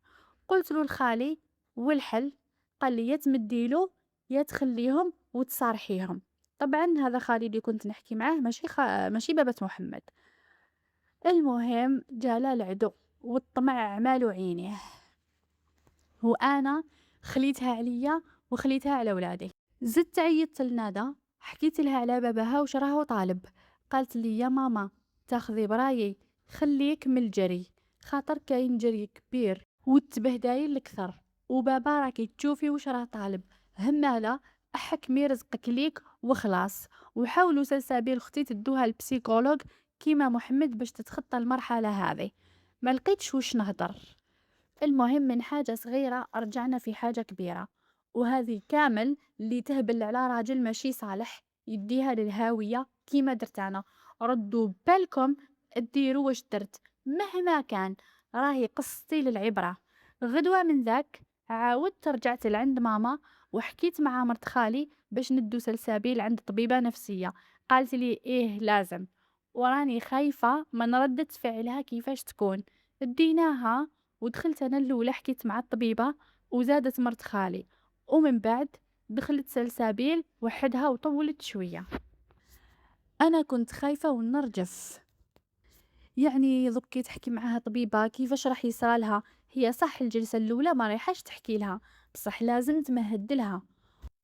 قلت له الخالي والحل، قال لي يا تمديلو يا تخليهم وتصارحيهم. طبعا هذا خالي اللي كنت نحكي معاه ماشي بابا محمد. المهم جالا العدو والطمع عمالو عينيه، وأنا خليتها عليا وخليتها على ولادي. زدت عيطت لندى، حكيت لها على باباها وش راهو طالب. قالت لي يا ماما تاخذي برايي خليك من الجري، خاطر كاين جري كبير والتبهدايل الكثر، وبابا راكي تشوفي وش راه طالب، هماله احكمي رزقك ليك وخلاص. وحاولوا سلسابيل اختي تدوها البسيكولوج كيما محمد باش تتخطى المرحله هذه. ما لقيتش وش نهضر. المهم من حاجة صغيرة رجعنا في حاجة كبيرة، وهذه كامل اللي تهبل على راجل ماشي صالح يديها للهاوية كيما درت أنا. ردوا بالكم ديروا واش درت مهما كان، راهي قصتي للعبرة. غدوة من ذاك عاودت رجعت لعند ماما وحكيت مع مرت خالي باش ندو سلسابيل عند طبيبة نفسية. قالت لي إيه لازم، وراني خايفة من ردة فعلها كيفاش تكون. ديناها ودخلت أنا الأولى حكيت مع الطبيبة، وزادت مرت خالي، ومن بعد دخلت سلسابيل وحدها وطولت شوية. أنا كنت خايفة ونرجف، يعني ضكي تحكي معها طبيبة كيفاش راح يصرالها، هي صح الجلسة الأولى ما رايحاش تحكي لها، بصح لازم تمهد لها.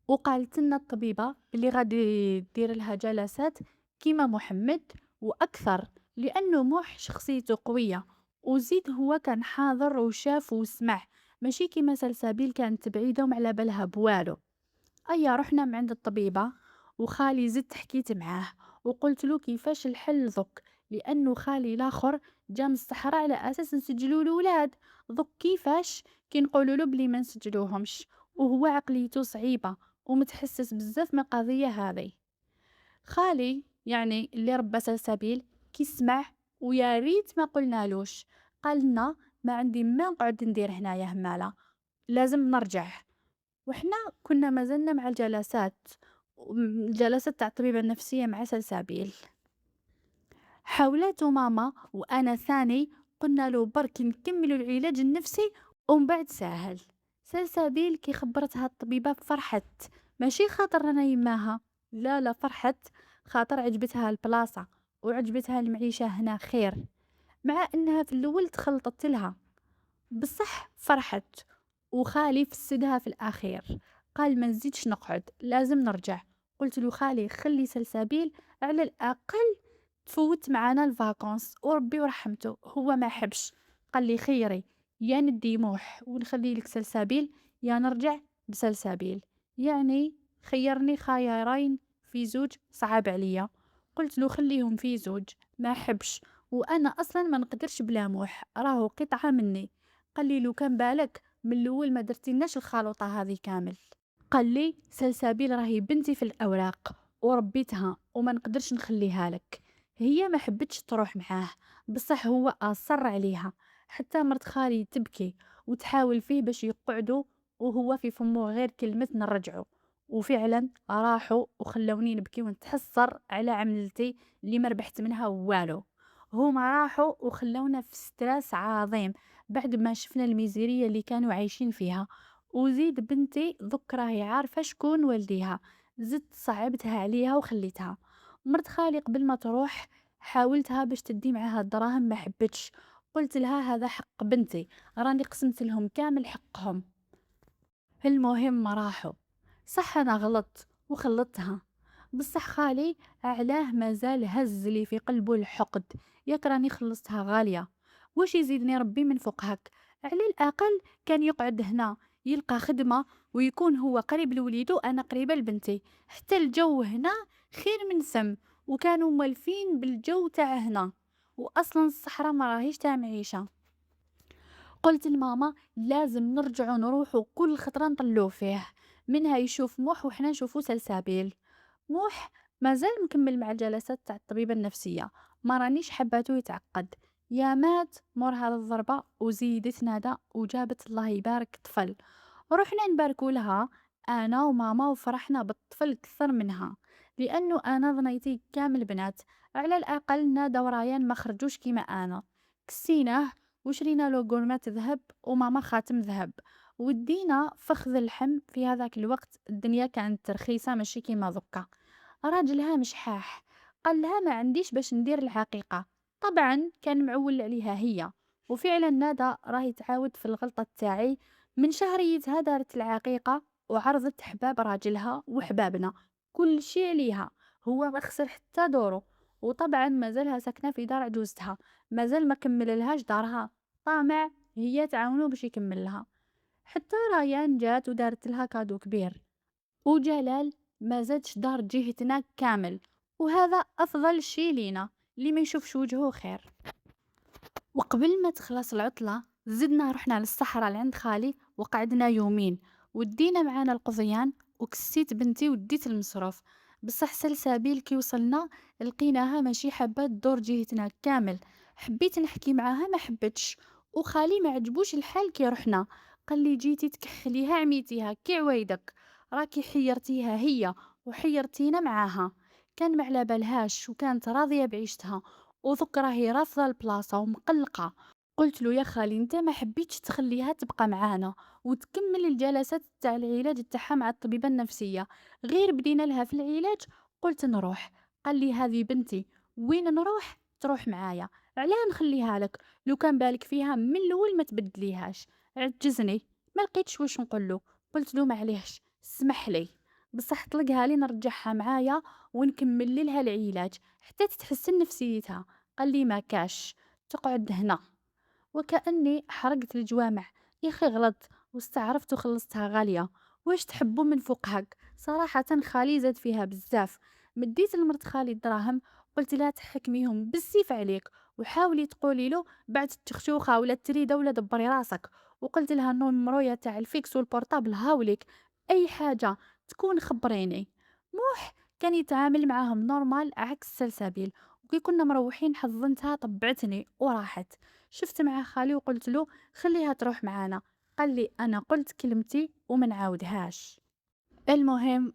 وقالت لنا الطبيبة اللي غادي دير لها جلسات كيما محمد وأكثر، لأنه موح شخصيته قوية، وزيد هو كان حاضر وشاف وسمع، ماشي كيما سلسبيل كانت بعيدة وما على بالها بوالو. أيا رحنا من عند الطبيبة، وخالي زدت حكيت معاه وقلت له كيفاش الحل ذك، لأنه خالي الآخر جا من الصحراء على أساس نسجلوا الولاد، ذك كيفاش كي نقولوا له بلي ما نسجلوهمش، وهو عقليته صعيبة ومتحسس بزاف من القضية هذه. خالي يعني اللي ربى سلسبيل كي سمع، ويا ريت ما قلنالوش، قالنا ما عندي ما نقعد ندير هنايا همالة، لازم نرجع. وإحنا كنا ما زلنا مع الجلسات، الجلسات تاع الطبيبة النفسية مع سلسابيل. حاولته ماما وأنا ثاني قلنا له برك نكملوا العلاج النفسي ومن بعد ساهل. سلسابيل كي خبرتها الطبيبة فرحت، ماشي خاطر أنا يماها، لا لا فرحت خاطر عجبتها البلاصة وعجبتها المعيشة هنا خير، مع أنها في الأول تخلطت لها، بصح فرحت. وخالي فسدها في الأخير، قال ما نزيدش نقعد لازم نرجع. قلت له خالي خلي سلسبيل على الأقل تفوت معانا الفاكونس وربي ورحمته، هو ما حبش، قال لي خيري يا ندي موح ونخلي لك سلسبيل يا نرجع بسلسبيل، يعني خيرني خيارين في زوج صعب عليا. قلت له خليهم في زوج، ما حبش، وانا اصلا ما نقدرش بلا موح، راهو قطعه مني. قال لي لو كان بالك من الاول ما درتيناش الخلطه هذه كامل. قال لي سلسبيل راهي بنتي في الاوراق وربيتها وما نقدرش نخليها لك. هي ما حبتش تروح معاه، بصح هو اصر عليها. حتى مرت خالي تبكي وتحاول فيه باش يقعدوا، وهو في فمه غير كلمة نرجعوا. وفعلا راحوا وخلوني نبكي ونتحسر على عملتي اللي ما ربحت منها والو. هما راحوا وخلونا في ستراس عظيم بعد ما شفنا الميزيرية اللي كانوا عايشين فيها. وزيد بنتي ذك راهي عارفة شكون والديها، زدت صعبتها عليها وخليتها. مرت خالي قبل ما تروح حاولتها باش تدي معاها الدراهم، ما حبتش. قلت لها هذا حق بنتي، راني قسمت لهم كامل حقهم. المهم راحوا. صح أنا غلطت وخلطتها، بصح خالي علاه مازال هز لي في قلبه الحقد. ياك راني خلصتها غالية، واش يزيدني ربي من فوق هك؟ على الأقل كان يقعد هنا يلقى خدمة ويكون هو قريب لوليدو، أنا قريبة لبنتي. حتى الجو هنا خير من سم، وكانوا مولفين بالجو تاع هنا، وأصلا الصحراء ما راهيش تاع معيشة. قلت لماما لازم نرجعوا نروحوا كل خطرة نطلعوا فيه، منها يشوف موح وحنا نشوفوا سلسابيل. موح مازال مكمل مع الجلسات تاع الطبيبة النفسية، ما رانيش حباتو يتعقد. يا مات مور هذا الضربة وزيدت نادا وجابت الله يبارك طفل. رحنا نباركوا لها انا وماما وفرحنا بالطفل اكثر منها، لانه انا ظنيتي كامل بنات. على الاقل نادا وريان ما خرجوش كيما انا. كسيناه وشرينا له قرمات ذهب وماما خاتم ذهب، ودينا فخذ اللحم. في هذاك الوقت الدنيا كانت رخيصة ماشي كيما ذكا. راجلها مشحاح قال لها ما عنديش باش ندير العقيقة. طبعا كان معول عليها هي، وفعلا نادا راهي تعاود في الغلطة تاعي. من شهريتها دارت العقيقة وعرضت حباب راجلها وحبابنا كل شي عليها. هو ما خسر حتى دورو، وطبعا مازالها ساكنة في دار عجوزتها، مازال ما كمللهاش دارها. طامع هي تعاونو باش يكمل لها. حتى ريان جات ودارت لها كادو كبير، وجلال ما زادش دار جهتنا كامل، وهذا أفضل شي لينا اللي ما يشوفش وجهه خير. وقبل ما تخلص العطلة زدنا رحنا للصحراء لعند خالي وقعدنا يومين، ودينا معانا القضيان وكسيت بنتي وديت المصروف. بصح سلسابيل كي وصلنا لقيناها ماشي حابة دور جهتنا كامل. حبيت نحكي معاها ما حبتش، وخالي ما عجبوش الحال كي رحنا. قال لي جيتي تكحليها عميتيها كي عويدك، راكي حيرتيها هي وحيرتينا معاها. كان ما على بالهاش وكانت راضية بعيشتها، وذك راهي رافضة البلاصة ومقلقة. قلت له يا خالي انت ما حبيتش تخليها تبقى معانا وتكمل الجلسات تاع العلاج تاعها مع الطبيبة النفسية؟ غير بدينا لها في العلاج قلت نروح. قال لي هذه بنتي، وين نروح تروح معايا، علاه نخليها لك؟ لو كان بالك فيها من الاول ما تبدليهاش. عجزني ما لقيتش واش نقول له. قلت له معليش اسمح لي، بصح طلقها لي نرجعها معايا ونكمل لها العلاج حتى تتحسن نفسيتها. قال لي ما كاش، تقعد هنا. وكأني حرقت الجوامع. يا أخي غلط واستعرفت وخلصتها غالية. واش تحبوا من فوق هك؟ صراحة خالي زاد فيها بزاف. مديت لمرت خالي الدراهم، قلت لها تحكميهم بالسيف عليك، وحاولي تقولي له بعد التخشوخة ولا التريدة ولا دبري راسك. وقلت لها النمروية تاع الفيكس والبورتابل هاوليك، أي حاجة تكون خبريني. موح كان يتعامل معاهم نورمال عكس سلسبيل، وكي كنا مروحين حضنتها طبعتني وراحت. شفت مع خالي وقلت له خليها تروح معانا. قال لي انا قلت كلمتي وما نعاودهاش. المهم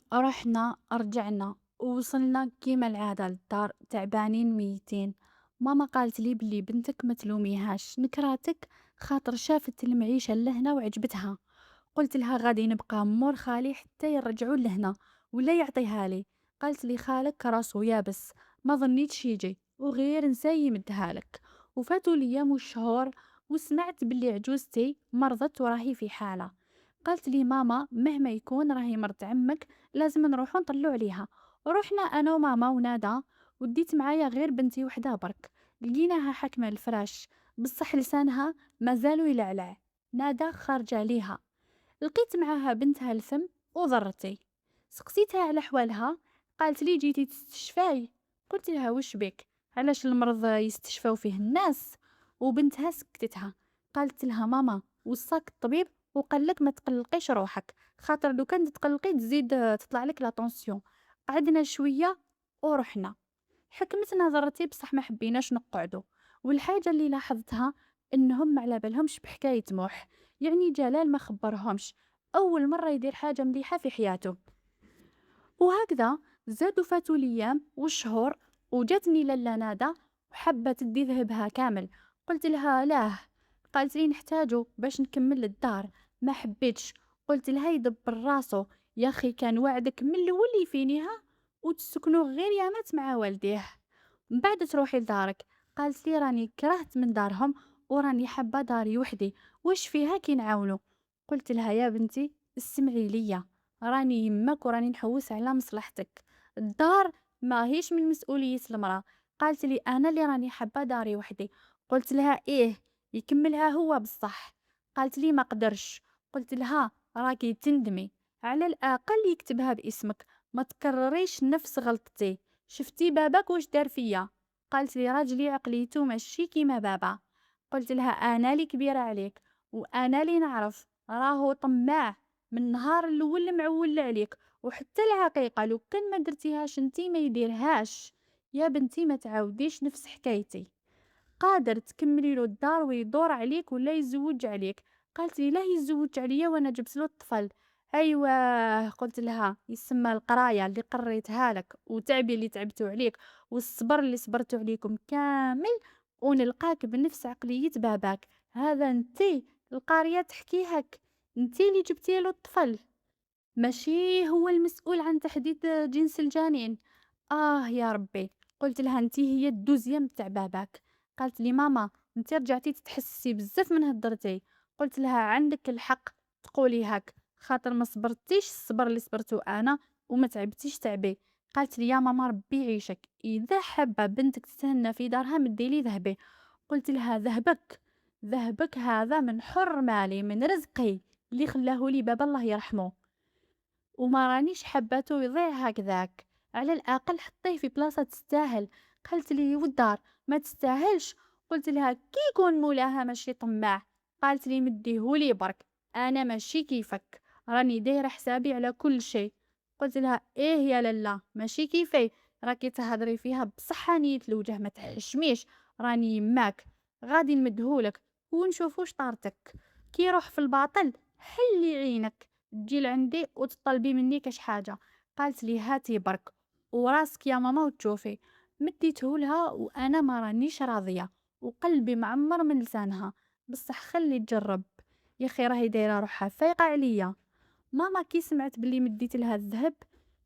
رجعنا ووصلنا كيما العادة للدار تعبانين ميتين. ماما قالت لي بلي بنتك ما تلوميهاش، نكراتك خاطر شافت المعيشة لهنا وعجبتها. قلت لها غادي نبقى مور خالي حتى يرجعوا لهنا ولا يعطيها لي. قالت لي خالك راسو يابس، ما ظنيتش يجي وغير نسى يمدها لك. وفاتوا الايام والشهور وسمعت بلي عجوزتي مرضت وراهي في حالة. قالت لي ماما مهما يكون راهي مرت عمك، لازم نروحو نطلعو عليها. رحنا انا وماما ونادا، وديت معايا غير بنتي وحدة برك. لقيناها حاكمة الفراش، بصح لسانها مازالو يلعلع. نادا خارجة ليها، لقيت معاها بنتها الثم وضرتي. سقسيتها على حوالها، قالت لي جيتي تستشفاي. قلت لها وش بك، علاش المرض يستشفاو فيه الناس؟ وبنتها سكتتها، قالت لها ماما وصاك الطبيب وقال لك ما تقلقيش روحك، خاطر لو كان تقلقي تزيد تطلع لك لا طونسيون. قعدنا شويه ورحنا، حكمت نظرتي بصح ما حبيناش نقعدوا. والحاجه اللي لاحظتها انهم ما على بالهمش بحكايه موح، يعني جلال ما خبرهمش، اول مره يدير حاجه مليحه في حياته. وهكذا زادوا فاتوا الايام والشهور، وجاتني لاله نادا وحابه تدي ذهبها كامل. قلت لها لاه، قالت لي نحتاجه باش نكمل الدار. ما حبيتش، قلت لها يدبر راسو، يا اخي كان وعدك من الاول يفينيها وتسكنوا غير يامات مع والديه، من بعد تروحي لدارك. قالت لي راني كرهت من دارهم وراني حابه داري وحدي، واش فيها كي نعاونو؟ قلت لها يا بنتي اسمعي ليا، راني يمك وراني نحوس على مصلحتك، الدار ما هيش من مسؤولية المرأة. قالت لي أنا اللي راني حابة داري وحدي. قلت لها إيه، يكملها هو بصح. قالت لي ما قدرش. قلت لها راكي تندمي، على الأقل يكتبها باسمك، ما تكرريش نفس غلطتي. شفتي باباك واش دار فيا؟ قالت لي راجلي عقليته ماشي كيما بابا. قلت لها أنا اللي كبيرة عليك، وأنا اللي نعرف راهو طماع من نهار الاول معول عليك، وحتى العقيقه لو كان ما درتيهاش انتي ما يديرهاش. يا بنتي ما تعاوديش نفس حكايتي، قادر تكملي له الدار ويدور عليك ولا يزوج عليك. قالت لي لا يزوج عليا وانا جبت له الطفل. ايوه، قلت لها يسمى القرايه اللي قريتها لك وتعبي اللي تعبتو عليك والصبر اللي صبرتو عليكم كامل، ونلقاك بنفس عقلية باباك. هذا انتي القارية تحكيهك، انتي اللي جبتي له الطفل، ماشي هو المسؤول عن تحديد جنس الجنين. آه يا ربي. قلت لها انتي هي الدوزيام متاع باباك. قالت لي ماما انتي رجعتي تتحسسي بزاف من هدرتي. قلت لها عندك الحق تقولي هاك، خاطر ما صبرتيش الصبر اللي صبرته انا وما تعبتيش تعبي. قالت لي يا ماما ربي يعيشك، اذا حابه بنتك تتهنى في دارها مديلي ذهبي. قلت لها ذهبك، ذهبك هذا من حر مالي من رزقي اللي خلاه لي بابا الله يرحمه، وما رانيش حباته يضيع هكذاك، على الأقل حطيه في بلاصة تستاهل. قالت لي والدار ما تستاهلش. قلت لها كي يكون مولاها ماشي طماع. قالت لي مديهولي برك، أنا ماشي كيفك، راني دايرة حسابي على كل شيء. قلت لها إيه يا لالا ماشي كيفي، راكي تهضري فيها بصحة نية الوجه ما تحشميش، راني يماك، غادي نمدهولك ونشوفوش طارتك، كي يروح في الباطل حلي عينك تجي لعندي وتطلبي مني كاش حاجة. قالت لي هاتي برك وراسك يا ماما وتشوفي. مديته لها وانا ما رانيش راضية وقلبي معمر من لسانها، بصح خلي تجرب، يا اخي راهي دايره روحها فايقه عليا. ماما كي سمعت بلي مديت لها الذهب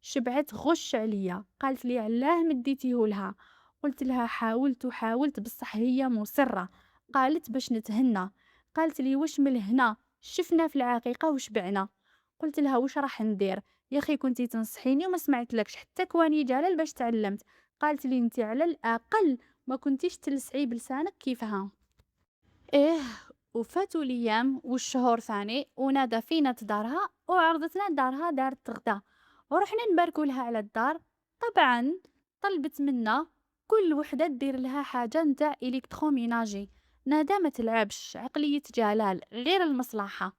شبعت غش عليا، قالت لي علاه مديتيه لها؟ قلت لها حاولت وحاولت بصح هي مصرة، قالت باش نتهنى. قالت لي واش من هنا شفنا في العقيقة وشبعنا. قلت لها واش راح ندير، يا اخي كنتي تنصحيني وما سمعتلكش حتى كواني جلال باش تعلمت. قالت لي انت على الاقل ما كنتيش تلسعي بلسانك كيفها. إيه، وفاتوا الأيام والشهور ثاني ونادى فينا دارها وعرضتنا دارها دار غدا، ورحنا نباركوا لها على الدار. طبعا طلبت منا كل وحدة دير لها حاجة نتاع إلكتروميناجي. نادى ما تلعبش عقلية جلال غير المصلحة.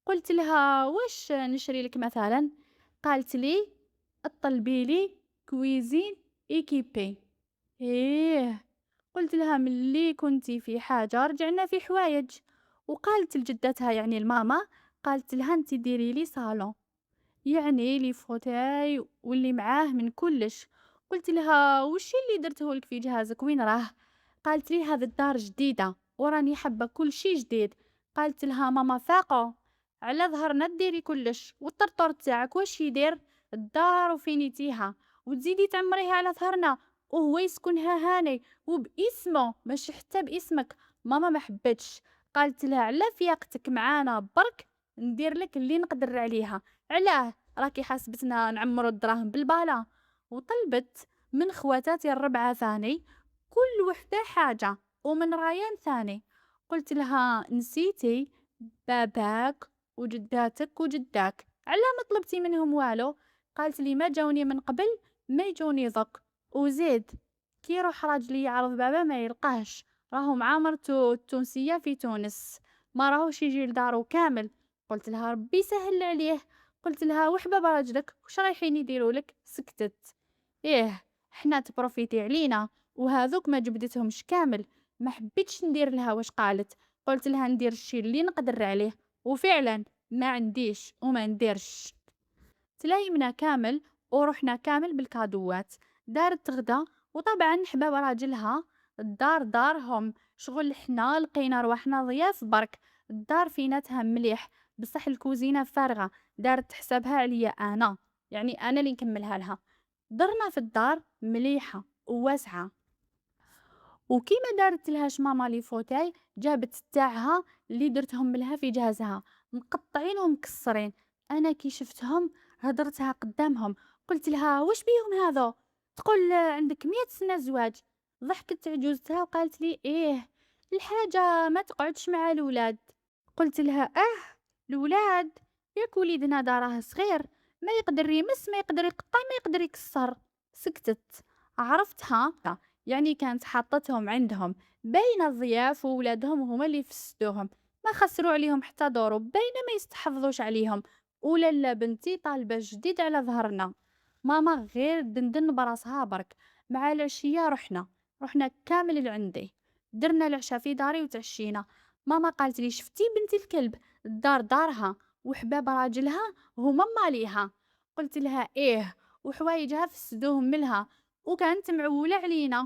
قلت لها واش نشري لك مثلا؟ قالت لي اطلبي لي كويزين ايكيبي. ايه، قلت لها ملي كنتي في حاجة رجعنا في حوايج. وقالت لجدتها يعني الماما، قالت لها انتي ديري لي صالون، يعني لي فوتاي واللي معاه من كلش. قلت لها وش اللي درته لك في جهازك وين راه؟ قالت لي هذا الدار جديدة وراني حابة كل شي جديد. قالت لها ماما ثاقة، على ظهرنا ديري كلش، والطرطور تاعك واش يدير؟ الدار وفينيتيها وتزيدي تعمريها على ظهرنا، وهو يسكنها هاني وباسمه ماشي حتى باسمك. ماما ما حبتش، قالت لها على فياقتك معانا برك ندير لك اللي نقدر عليها، علاه راكي حاسبتنا نعمرو الدراهم بالبالا؟ وطلبت من خواتاتي الربعة ثاني كل وحدة حاجة ومن رايان ثاني. قلت لها نسيتي باباك وجداتك وجداك، علاه ما طلبتي منهم والو؟ قالت لي ما جاوني من قبل ما يجوني ضك. وزيد كي يروح راجلي يعرض بابا ما يلقاهش، راهو مع مرتو التونسية في تونس، ما راهوش يجي لدارو كامل. قلت لها ربي يسهل عليه. قلت لها وحباب راجلك واش رايحين يديروا لك؟ سكتت. ايه حنا تبروفيتي علينا، وهذوك ما جبدتهمش كامل. ما حبيتش ندير لها واش قالت. قلت لها ندير الشي اللي نقدر عليه، وفعلا ما عنديش وما نديرش. تلايمنا كامل ورحنا كامل بالكادوات. دارت غدا، وطبعا حباب راجلها الدار دارهم، شغل حنا لقينا رواحنا ضياف برك. الدار فيناتها مليح، بصح الكوزينة فارغة. دارت حسابها عليا انا، يعني انا اللي نكملها لها. درنا في الدار مليحة وواسعة. وكيما دارت لهاش ماما لي فوتاي، جابت تاعها اللي درتهم لها في جهازها مقطعين ومكسرين. انا كي شفتهم هدرتها قدامهم، قلت لها واش بيهم هذا؟ تقول عندك 100 سنة زواج. ضحكت عجوزتها وقالت لي ايه الحاجة ما تقعدش مع الولاد. قلت لها الولاد؟ ياك وليدنا داراه صغير، ما يقدر يمس، ما يقدر يقطع، ما يقدر يكسر. سكتت. عرفتها، يعني كانت حاطتهم عندهم، باينة الضياف وولادهم هما اللي فسدوهم. ما خسروا عليهم حتى دورو، باينة ما يستحفظوش عليهم. ولا بنتي طالبة جديد على ظهرنا. ماما غير دندن براسها برك. مع العشية رحنا كامل لعندي، درنا العشاء في داري وتعشينا. ماما قالت لي شفتي بنتي الكلب، الدار دارها وحباب راجلها هما ماليها. قلت لها ايه، وحوايجها فسدوهم ملها، وكانت معولة علينا.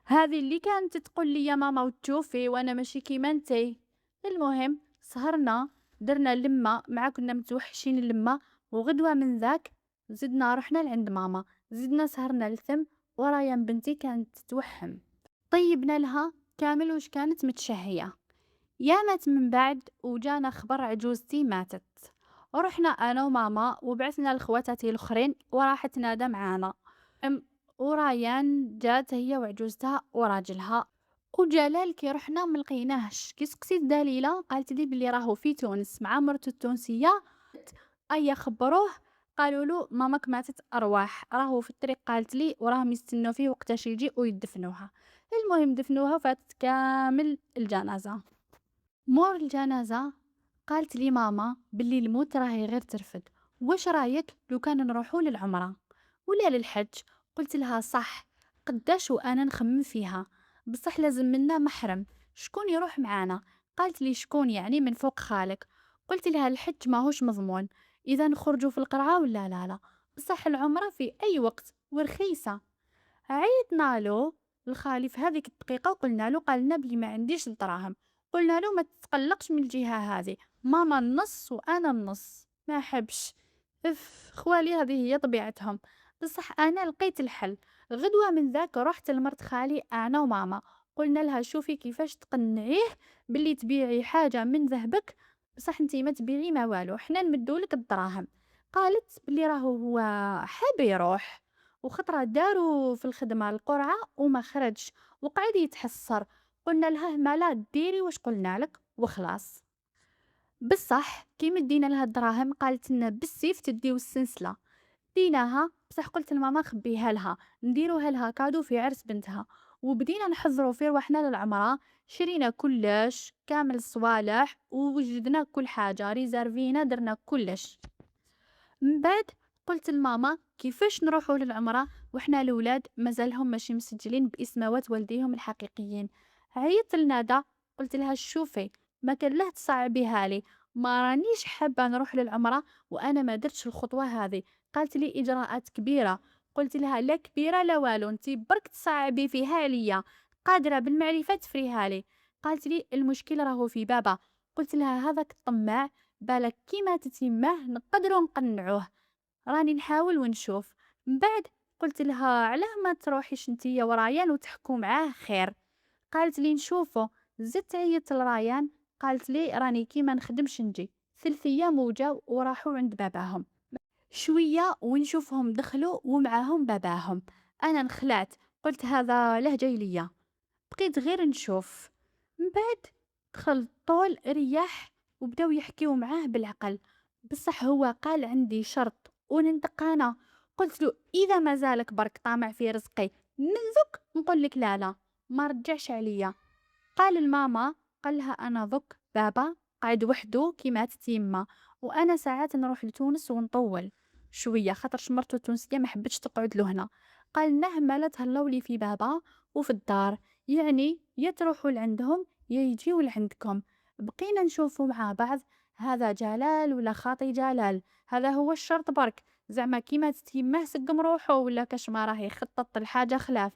هذه اللي كانت تقول لي يا ماما وتشوفي وانا ماشي كيما انتي. المهم سهرنا، درنا اللمة مع كنا متوحشين اللمة. وغدوة من ذاك زدنا رحنا لعند ماما، زدنا سهرنا لثم. ورايا بنتي كانت تتوحم، طيبنا لها كامل وش كانت متشهية. يامت من بعد وجانا خبر عجوزتي ماتت. ورحنا انا وماما وبعثنا لخواتاتي الاخرين وراحت نادى معانا. وريان جات هي وعجوزتها وراجلها. وجلال كي رحنا ملقيناهش. كي سقسيت دليلة قالت لي بلي راهو في تونس مع مرتو التونسية. ايا خبروه، قالوا له ماماك ماتت ارواح، راهو في الطريق قالت لي، وراهم يستنوا فيه وقتاش يجي ويدفنوها. المهم دفنوها وفاتت كامل الجنازة. مور الجنازة قالت لي ماما باللي الموت راهي غير ترفد، واش رايك لو كان نروحو للعمرة ولا للحج؟ قلت لها صح، قداش وانا نخمم فيها، بصح لازم منا محرم. شكون يروح معانا؟ قالت لي شكون يعني من فوق خالك؟ قلت لها الحج ماهوش مضمون، اذا نخرجوا في القرعة ولا لا، بصح العمرة في اي وقت ورخيصة. عيطنا له الخالي في هذيك الدقيقة وقلنا له، قالنا بلي ما عنديش الدراهم. قلنا له ما تتقلقش من الجهة هذه، ماما النص وانا النص، ما حبش. خوالي هذه هي طبيعتهم. بصح انا لقيت الحل. غدوة من ذاك رحت لمرت خالي انا وماما، قلنا لها شوفي كيفاش تقنعيه باللي تبيعي حاجة من ذهبك، بصح انتي ما تبيعي ما والو، حنا نمدولك الدراهم. قالت بلي راهو هو حاب يروح، وخطرة داروا في الخدمة القرعة وما خرجش وقعد يتحسر. قلنا لها مالا ديري واش قلنا لك وخلاص. بصح كي مدينا لها الدراهم قالت لنا بالسيف تديو السنسلة. ديناها، بصح قلت لماما خبيها لها، نديروها لها كادو في عرس بنتها. وبدينا نحضروا في رواحنا للعمرة، شرينا كلش كامل الصوالح ووجدنا كل حاجة، ريزارفينا درنا كلش. من بعد قلت لماما كيفاش نروحوا للعمرة وحنا الولاد مازالهم ماشي مسجلين باسماوات والديهم الحقيقيين. عيطت لندى، قلت لها شوفي ما كان له تصعبيها لي، ما رانيش حابه نروح للعمرة وانا ما درتش الخطوه هذه. قالت لي اجراءات كبيره. قلت لها لا كبيره لا والو، انتي برك تصعبي فيها عليا، قادره بالمعرفه تفريها لي. قالت لي المشكل راهو في بابا. قلت لها هذاك الطماع بالك كيما تتمه نقدروا نقنعوه، راني نحاول ونشوف. من بعد قلت لها علاه ما تروحيش نتيا ورايان وتحكوا معاه خير؟ قالت لي نشوفه. زدت عيطت لرايان، قالت لي راني كيما نخدمش نجي. 3 ايام وجاو وراحوا عند باباهم، شويه ونشوفهم دخلوا ومعاهم باباهم. انا انخلعت، قلت هذا له جاي ليا، بقيت غير نشوف. من بعد دخل طول رياح وبداو يحكيو معاه بالعقل. بصح هو قال عندي شرط وننطق أنا، قلت له: "إذا مازالك برك طامع في رزقي منذك نقول لك لا لا، ما رجعش عليا." قال لماما، قال لها: "أنا ضُك بابا قاعد وحده كي ماتت يما، وأنا ساعات نروح لتونس ونطول شوية خاطرش مرتو التونسية ما حبتش تقعد له هنا." قال لنا: "همالا تهلاو لي في بابا وفي الدار، يعني يا تروحوا لعندهم يا يجيو لعندكم." بقينا نشوفوا مع بعض، هذا جلال ولا خاطي جلال، هذا هو الشرط برك، زعما كي ماتت يماه سقم روحو ولا كاش ما راه يخطط لحاجة خلاف.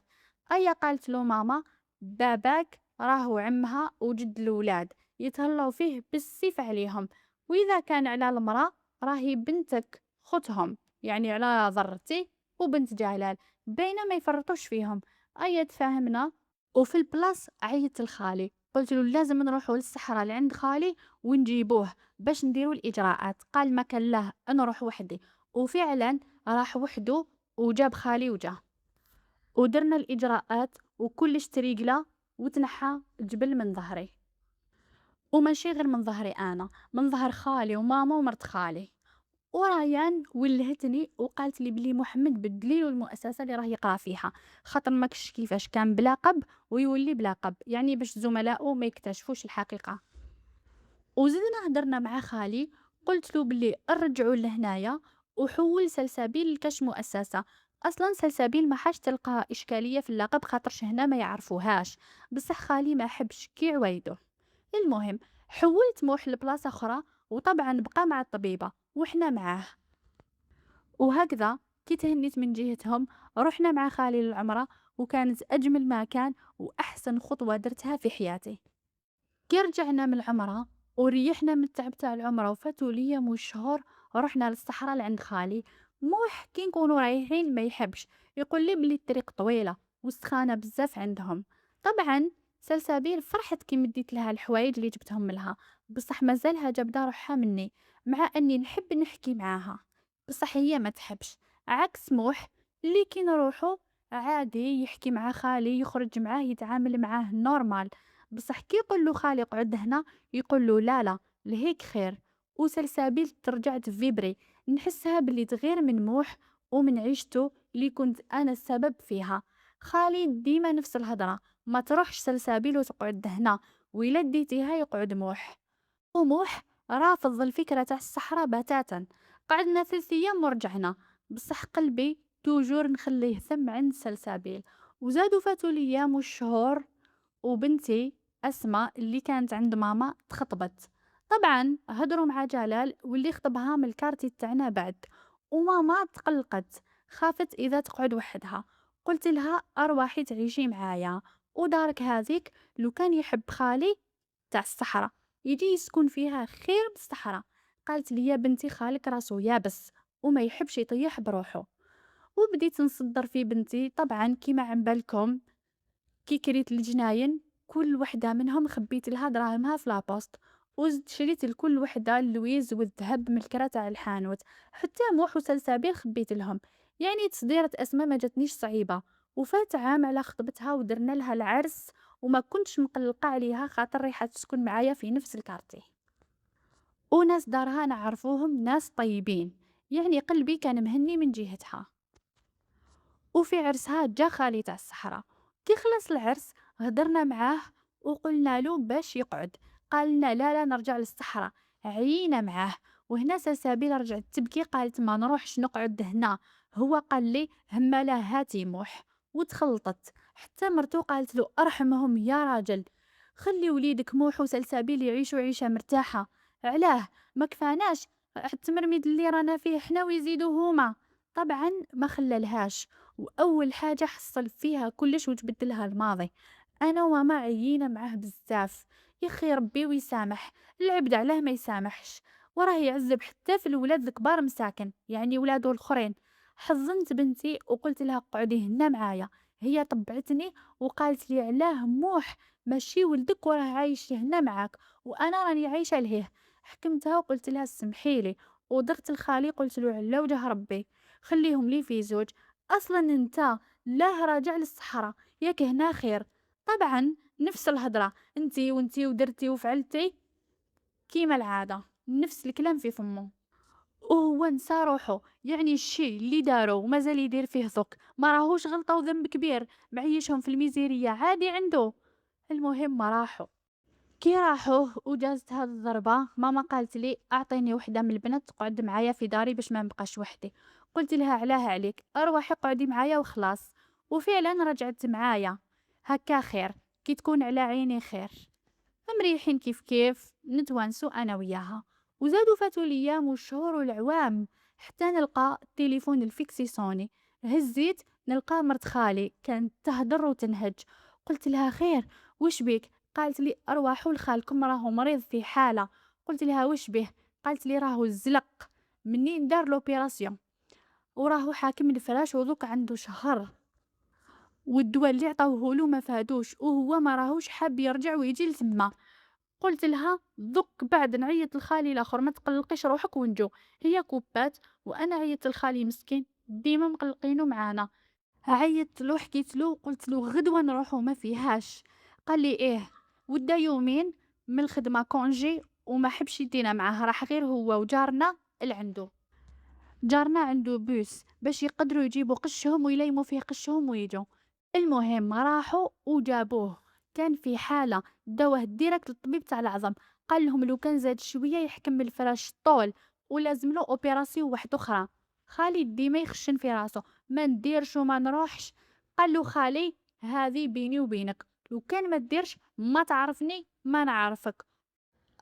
أيا قالت له ماما: "باباك راهو عمها وجد الولاد يتهلاو فيه بالسيف عليهم، وإذا كان على المرأة راهي بنتك خوتهم، يعني على ضرتي وبنت جلال، بينا ما يفرطوش فيهم." أيا تفاهمنا. وفي البلاص عيطت لخالي، قلت له لازم نروحوا للصحراء لعند خالي ونجيبوه باش نديروا الإجراءات. قال ما كان له نروح وحدي، وفعلا راح وحده وجاب خالي وجا، ودرنا الإجراءات وكلش تريقلة، وتنحى الجبل من ظهري، وماشي غير من ظهري أنا، من ظهر خالي وماما ومرت خالي. وريان ولهتني وقالت لي بلي محمد بدلي له المؤسسة اللي راه يقرا فيها، خاطر ماكش كيفاش كان بلاقب ويولي بلاقب، يعني باش زملائه ما يكتشفوش الحقيقة. وزدنا هدرنا مع خالي، قلت له بلي نرجعوا لهنايا وحول سلسبيل لكاش مؤسسة. اصلا سلسبيل ما حاش تلقى اشكاليه في اللقب خاطرش هنا ما يعرفوهاش، بصح خالي ما حبش كي عويده. المهم حولت موح لبلاصه اخرى، وطبعا بقى مع الطبيبه وحنا معاه. وهكذا كي تهنيت من جهتهم رحنا مع خالي للعمره، وكانت اجمل ما كان واحسن خطوه درتها في حياتي. كي رجعنا من العمرة وريحنا من التعب تاع العمرة وفاتوا ليا مو شهور، رحنا للصحراء لعند خالي. موح كي نكونوا رايحين ما يحبش، يقول لي بلي الطريق طويلة وسخانة بزاف عندهم. طبعا سلسبيل فرحت كي مديت لها الحوايج اللي جبتهم لها، بصح مازالها جابدا روحها مني، مع اني نحب نحكي معاها، بصح هي ما تحبش. عكس موح اللي كي نروحو عادي يحكي مع خالي، يخرج معاه، يتعامل معاه نورمال. بصح كي يقول له خالي اقعد هنا يقول له لا لا، لهيك خير. وسلسبيل ترجع تفيبري، نحسها باللي تغير من موح ومن عيشته اللي كنت انا السبب فيها. خالي ديما نفس الهضره، ما تروحش سلسبيل وتقعد هنا، وإلا ديتيها يقعد موح. وموح رافض الفكره تاع الصحراء بتاتا. قعدنا 3 ايام ورجعنا، بصح قلبي توجور نخليه ثم عند سلسبيل. وزادوا فاتوا الايام والشهور، وبنتي أسماء اللي كانت عند ماما تخطبت. طبعا هدروا مع جلال واللي خطبها من الكارتي تاعنا بعد، وماما تقلقت، خافت إذا تقعد وحدها. قلت لها أرواحي تعيشي معايا، ودارك هذيك لو كان يحب خالي تاع الصحراء يجي يسكن فيها خير بالصحراء. قالت لي يا بنتي خالك راسو يابس وما يحبش يطيح بروحه. وبديت نصدر في بنتي، طبعا كيما عم بالكم كي كريت الجناين كل وحدة منهم خبيت لها دراهمها في لابوست، وزدت شريت لكل وحدة اللويز والذهب من الكرا تاع الحانوت، حتى موح وسلسبيل خبيت لهم. يعني تصديرة أسماء ما جاتنيش صعيبة. وفات عام على خطبتها ودرنا لها العرس، وما كنتش مقلقة عليها خاطر ريحة تسكن معايا في نفس الكارتي، وناس دارها نعرفوهم ناس طيبين، يعني قلبي كان مهني من جهتها. وفي عرسها جا خالي تاع الصحراء. كي خلص العرس هدرنا معاه وقلنا له باش يقعد، قال لنا لا لا نرجع للصحراء، عيينا معاه. وهنا سلسبيل رجعت تبكي، قالت ما نروحش نقعد هنا. هو قال لي همالا هاتي موح، وتخلطت. حتى مرتو قالت له ارحمهم يا راجل، خلي وليدك موح وسلسبيل يعيشوا عيشة مرتاحة، علاه ما كفاناش التمرميد اللي رانا فيه حنا ويزيدوا هما. طبعا ما خلالهاش، وأول حاجة حصل فيها كلش وتبدلها الماضي. أنا وماما عيينا معاه بزاف، يخي ربي ويسامح، العبد علاه ما يسامحش، وراه يعذب حتى في الولاد الكبار مساكن، يعني ولادو الاخرين. حزنت بنتي وقلت لها قعدي هنا معايا، هي طبعتني وقالت لي علاه موح ماشي ولدك وراه عايش هنا معاك، وانا راني عايشه لهيه. حكمتها وقلت لها سمحيلي، ودرت الخالي قلت له على وجه ربي خليهم لي في زوج، اصلا انت لاه راجع للصحراء، ياك هنا خير. طبعا نفس الهضره، انتي ودرتي وفعلتي كيما العاده، نفس الكلام في فمه. وهو نسى روحو، يعني الشي اللي دارو ومازال يدير فيه دوك ما راهوش غلطة وذنب كبير، معيشهم في الميزيرية عادي عنده. المهم راحوا، كي راحوا وجازت هاد الضربة ماما قالت لي اعطيني وحدة من البنات تقعد معايا في داري باش ما نبقاش وحدي. قلت لها علاه عليك، اروحي قعدي معايا وخلاص. وفعلا رجعت معايا. هكا خير، كي تكون على عيني خير. مريحين كيف كيف نتوانسو انا وياها. وزادوا فاتوا الايام والشهور والعوام حتى نلقى التليفون الفيكسي صوني. هزيت نلقى مرت خالي كانت تهدر وتنهج. قلت لها خير، وش بيك؟ قالت لي ارواحوا لخالكم راهو مريض في حالة. قلت لها وش به؟ قالت لي راهو الزلق منين دار لوبيراسيون، وراهو حاكم الفراش وذوك عنده شهر، والدواء اللي عطاوهولو ما فادوش وهو ما راهوش حاب يرجع ويجي لتما. قلت لها دوك بعد نعيط لخالي الاخر ما تقلقيش روحك ونجو. هي كوبات وانا عيطت لخالي مسكين ديما مقلقينه معانا. عيطت له حكيت له قلت له غدوه نروحو ما فيهاش. قال لي ايه. ودا يومين من الخدمه كونجي وما حبش يدينا معاه، راح غير هو وجارنا اللي عنده. جارنا عنده بوس باش يقدروا يجيبوا قشهم ويليموا فيه قشهم ويجوا. المهم راحوا وجابوه، كان في حالة، داوه ديريكت للطبيب تاع العظم. قال لهم لو كان زاد شوية يحكم الفراش طول ولازم له اوبيراسيون واحدة اخرى. خالي ديما يخشن في راسه، ما نديرش وما نروحش. قال له خالي هذه بيني وبينك، لو كان ما تديرش ما تعرفني ما نعرفك.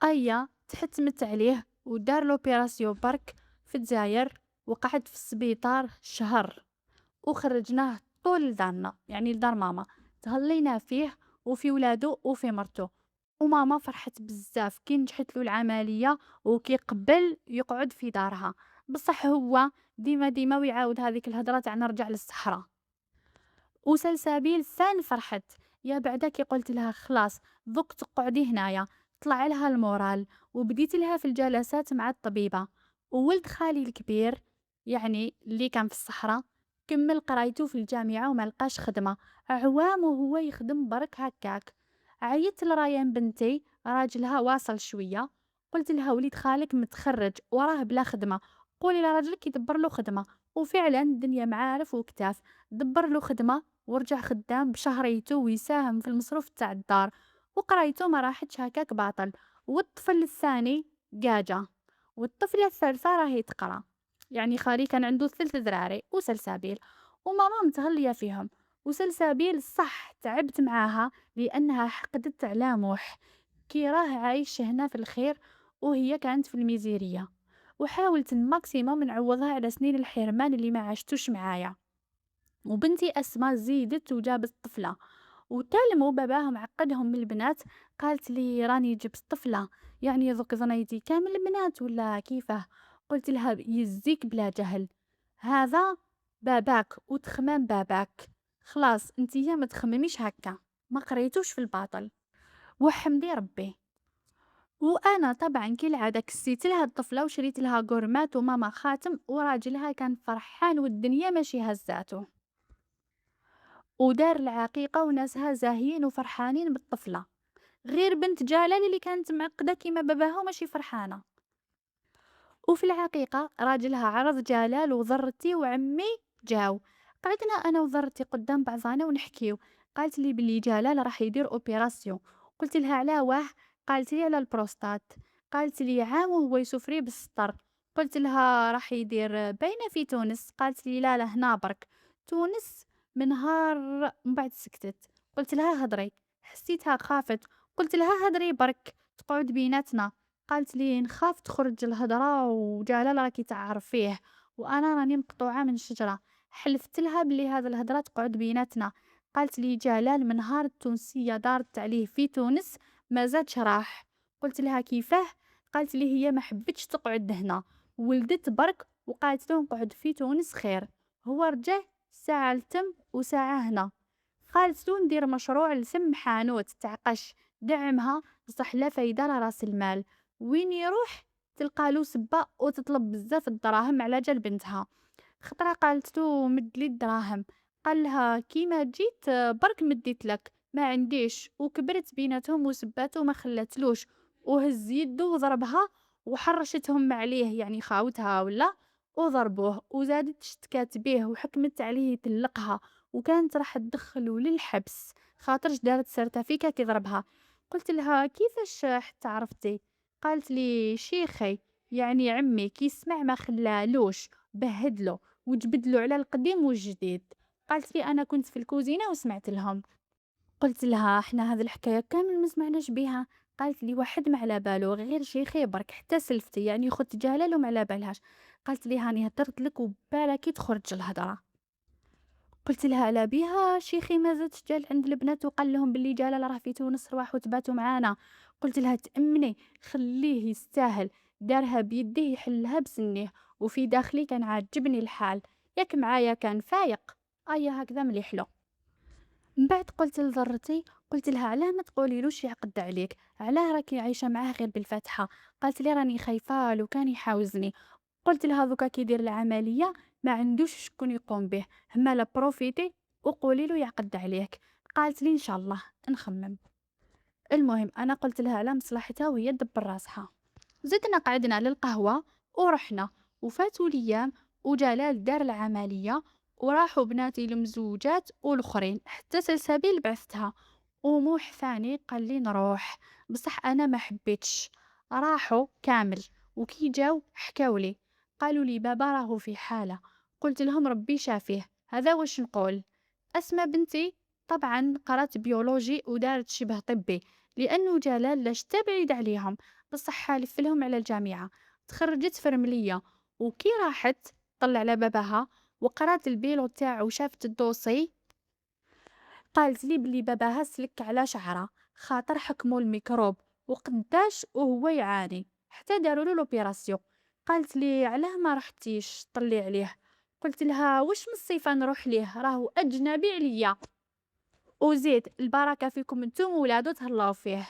أيا تحتمت عليه ودار لوبيراسيون برك في الجزائر. وقعد في السبيطار شهر وخرجناه طول لدارنا يعني لدار ماما. تهلينا فيه وفي ولادو وفي مرتو. وماما فرحت بزاف كي نجحت له العملية وكي قبل يقعد في دارها. بصح هو ديما ديما ويعاود هذيك الهضرة تاع نرجع للصحراء. وسلسابيل سان فرحت. يا بعدا كي قلت لها خلاص ذوك تقعدي هنايا، طلع لها المورال وبديت لها في الجلسات مع الطبيبة. وولد خالي الكبير يعني اللي كان في الصحراء كمل قرايته في الجامعة وما لقاش خدمة، عوام وهو يخدم برك هكاك. عيطت لرايان بنتي راجلها واصل شوية. قلت لها وليد خالك متخرج وراه بلا خدمة، قولي لراجلك يدبر له خدمة. وفعلا الدنيا معارف وكتاف، دبر له خدمة ورجع خدام بشهريته ويساهم في المصروف تاع الدار. وقرايته ما راحتش هكاك باطل. والطفل الثاني قاجة، والطفلة الثالثة راهي تقرا. يعني خالي كان عنده 3 ذراري وسلسابيل، وماما متهلية فيهم. وسلسابيل صح تعبت معاها لأنها حقدت على موح كي راه عايش هنا في الخير وهي كانت في الميزيرية. وحاولت الماكسيموم نعوضها على سنين الحرمان اللي ما عشتوش معايا. وبنتي أسماء زيدت وجابت طفلة، وتالمو باباهم عقدهم من البنات. قالت لي راني جبت طفلة، يعني ذوك ظنيتي كامل البنات ولا كيفاه؟ قلت لها يزيك بلا جهل، هذا باباك وتخمام باباك، خلاص انتيا ما تخمميش هكا، ما قريتوش في الباطل. وحمدي ربي. وانا طبعا كالعاده كسيت لها الطفله وشريت لها قرمات وماما خاتم، وراجلها كان فرحان والدنيا ماشي هزاته. ودار العقيقة وناسها زاهيين وفرحانين بالطفلة، غير بنت جلال اللي كانت معقدة كيما باباها وماشي فرحانة. وفي العقيقة راجلها عرض جلال وضرتي وعمي جاو. قعدنا أنا وضرتي قدام بعضانا ونحكيو. قالت لي بلي جلال راح يدير أوبيراسيون. قلت لها على واه؟ قالت لي على البروستات. قالت لي عام وهو يسفري بالسطر. قلت لها راح يدير باينة في تونس. قالت لي لا لا هنا برك تونس. من نهار من بعد سكتت. قلت لها هضري، حسيتها خافت. قلت لها هضري برك تقعد بيناتنا. قالت لي نخاف تخرج الهضرة وجلال راكي تعرف فيه وانا راني مقطوعة من الشجرة. حلفت لها بلي هذا الهضرة تقعد بيناتنا. قالت لي جلال من نهار التونسية دارت عليه في تونس ما زادش راح. قلت لها كيفاه؟ قالت لي هي ما حبتش تقعد هنا، ولدت برك وقالت له نقعد في تونس خير. هو رجع ساعة لتم وساعة هنا. قالت له ندير مشروع لسم حانوت تاع قش، دعمها بصح لا فايدة لا راس المال. وين يروح تلقى له سبة وتطلب بزاف الدراهم على جال بنتها. خطرة قالت له مد لي الدراهم. قال لها كيما جيت برك مديت لك ما عنديش. وكبرت بيناتهم وسباته وما خلاتلوش، وهز يده وضربها وحرشتهم عليه يعني خاوتها ولا، وضربوه وزادت اشتكات بيه وحكمت عليه يطلقها، وكانت راح تدخله للحبس خاطرش دارت سيرتافيكا كي ضربها. قلت لها كيفاش حتى عرفتي؟ قالت لي شيخي يعني عمي كي سمع ما خلالوش، بهدله وجبدلو على القديم والجديد. قالت لي انا كنت في الكوزينه وسمعت لهم. قلت لها احنا هذه الحكايه كامل ما سمعناش بيها. قالت لي واحد ما على بالو غير شيخي برك، حتى سلفتي يعني خت جلاله ما على بالهاش. قالت لي هاني هدرت لك وبالك تخرج الهضره. قلت لها على بيها شيخي ما زادش جال عند البنات وقال لهم باللي جلاله راه في تونس رواحوا تباتوا معانا. قلت لها تأمني خليه يستاهل، دارها بيديه يحلها بسنيه، وفي داخلي كان عاجبني الحال، ياك معايا كان فايق. ايا هكذا مليح له. من بعد قلت لضرتي، قلت لها علاه ما تقوليلوش يعقد عليك، علاه راكي عايشه معاه غير بالفاتحه؟ قالت لي راني خايفه لو كان يحاوزني. قلت لها دوكا كي يدير العمليه ما عندوش شكون يقوم به، همالا بروفيتي وقولي له يعقد عليك. قالت لي ان شاء الله نخمم. المهم انا قلت لها على مصلحتها وهي تدبر راسها. زدنا قعدنا للقهوة ورحنا، وفاتوا الأيام وجلال دار العملية، وراحوا بناتي المزوجات والأخرين حتى سلسبيل بعثتها، وموح ثاني قال لي نروح، بصح أنا ما حبيتش. راحوا كامل، وكي جاو حكاولي، قالوا لي بابا راهو في حالة. قلت لهم ربي شافيه، هذا واش نقول. أسمى بنتي طبعا قرات بيولوجي ودارت شبه طبي، لأنه جلال لاش بعيد عليهم، بصح حالف لهم على الجامعة. تخرجت فرملية، وكي راحت طلع على باباها وقرات البيلو تاعو وشافت الدوسي، قالت لي بلي باباها سلك على شعره خاطر حكموا الميكروب وقداش وهو يعاني حتى داروا له لوبيراسيون. قالت لي علاه ما رحتيش طلي عليه؟ قلت لها واش من الصيفه نروح ليه، راهو اجنبي عليا، وزيد البركه فيكم انتم ولادو تهلاو فيه.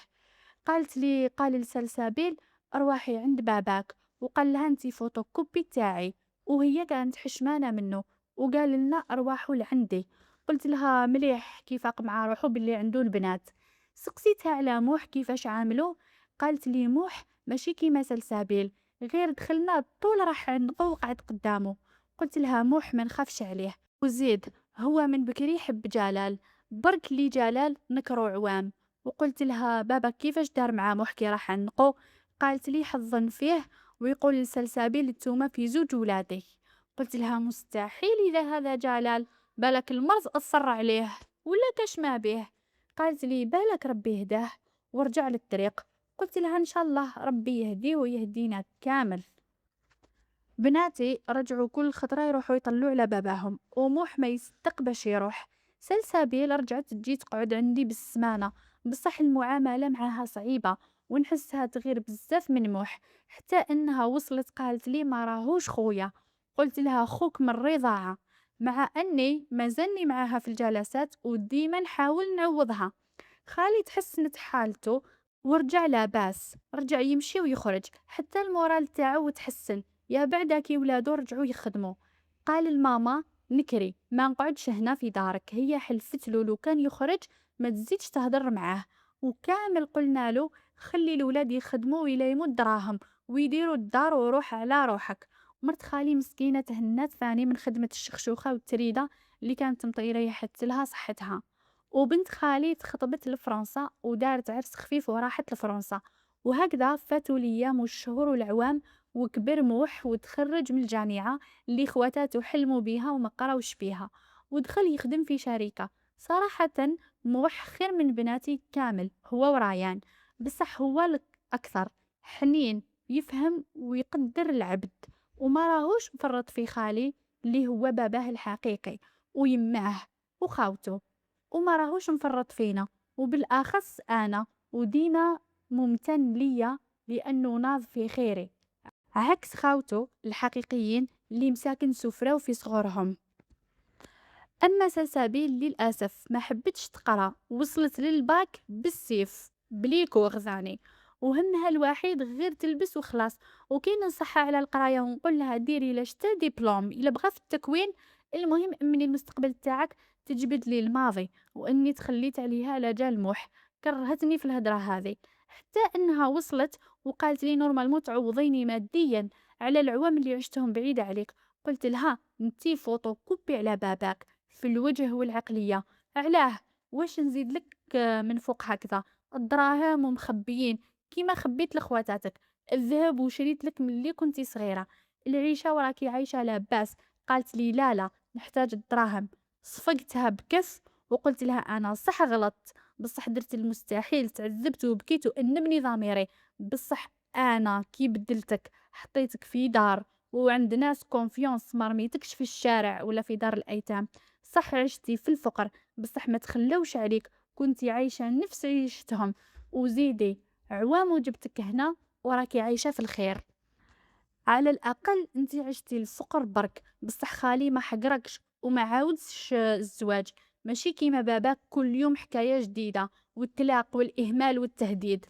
قالت لي قال لسلسبيل ارواحي عند باباك، وقال لها انتي فوتوكوبي تاعي، وهي كانت حشمانه منه، وقال لنا ارواحو لعندي. قلت لها مليح كيفاق مع روحو باللي عنده البنات. سقسيتها على موح كيفاش عاملو. قالت لي موح ماشي كيما سلسبيل، غير دخلنا طول راح عنقو وقعد قدامه. قلت لها موح ما نخافش عليه، وزيد هو من بكري يحب جلال، برك لي جلال نكرو عوام. وقلت لها بابا كيفاش دار مع محكي راح عنقو؟ قالت لي حظا فيه ويقول لسلسبيل التومة في زوج ولادي. قلت لها مستحيل إذا هذا جلال، بالك المرض أصر عليه ولا كاش ما به. قالت لي بالك ربي يهداه ورجع للطريق. قلت لها إن شاء الله ربي يهديه ويهدينا كامل. بناتي رجعوا كل خطرة يروحوا يطلعوا على باباهم، وموح ما يصدق باش يروح. سلسبيل رجعت تجي تقعد عندي بالسمانة، بصح المعاملة معاها صعيبة، ونحسها تغير بزاف من موح، حتى انها وصلت قالت لي ما راهوش خويا. قلت لها خوك من الرضاعة، مع اني ما زلني معاها في الجلسات وديما نحاول نعوضها. خالي تحسنت حالته ورجع لاباس، رجع يمشي ويخرج، حتى المورال تاعو تحسن، يا بعدا كي ولادو رجعوا يخدموا. قال الماما نكري ما نقعدش هنا في دارك، هي حلفت له لو كان يخرج ما تزيدش تهدر معاه. وكامل قلنا له خلي الولاد يخدموا ويلايموا الدراهم ويديروا الدار وروح على روحك. مرت خالي مسكينة تهنات ثاني من خدمة الشخشوخة والتريدة اللي كانت مطيرة يحت لها صحتها. وبنت خالي تخطبت لفرنسا ودارت عرس خفيف وراحت لفرنسا. وهكذا فاتوا الأيام والشهور والعوام، وكبر موح وتخرج من الجامعة اللي خواتاته حلموا بيها وما قراوش بيها، ودخل يخدم في شركة. صراحة موح خير من بناتي كامل هو وريان، بصح هو أكثر حنين، يفهم ويقدر العبد، وما راهوش مفرط في خالي اللي هو باباه الحقيقي ويماه وخاوته، وما راهوش مفرط فينا وبالأخص أنا، وديما ممتن ليا لأنه ناض في خيري، عكس خاوته الحقيقيين اللي مساكن سفرة في صغورهم. أما سلسبيل للأسف ما حبتش تقرا، وصلت للباك بالسيف بليكو غزاني، وهمها الوحيد غير تلبس وخلاص. وكي ننصحها على القرايه ونقول لها ديري لاشتا ديبلوم الا بغى في التكوين، المهم امني المستقبل تاعك تجبد لي الماضي، واني تخليت عليها على جال موح، كرهتني في الهدره هذه. حتى أنها وصلت وقالت لي نورمالمون تعوضيني ماديا على العوام اللي عشتهم بعيدة عليك. قلت لها انتي فوتوكوبي على باباك في الوجه والعقلية. علاه؟ واش نزيد لك من فوق هكذا؟ الدراهم ومخبيين كيما خبيت لخواتاتك، الذهب وشريت لك ملي كنتي صغيرة، العيشة وراكي عايشة لاباس. قالت لي لا لا، نحتاج الدراهم. صفقتها بكف وقلت لها انا صح غلطت، بصح درت المستحيل، تعذبت وبكيت وأنبني ضميري. بصح انا كي بدلتك حطيتك في دار وعند ناس كونفيونس، ما رميتكش في الشارع ولا في دار الايتام. صح عشتي في الفقر، بصح ما تخلوش عليك، كنتي عايشة نفس عيشتهم، وزيدي عوام وجبتك هنا وراكي عايشة في الخير. على الأقل انتي عشتي الفقر برك، بصح خالي ما حقركش وما عاودش الزواج، ماشي كيما باباك كل يوم حكاية جديدة والتلاق والإهمال والتهديد.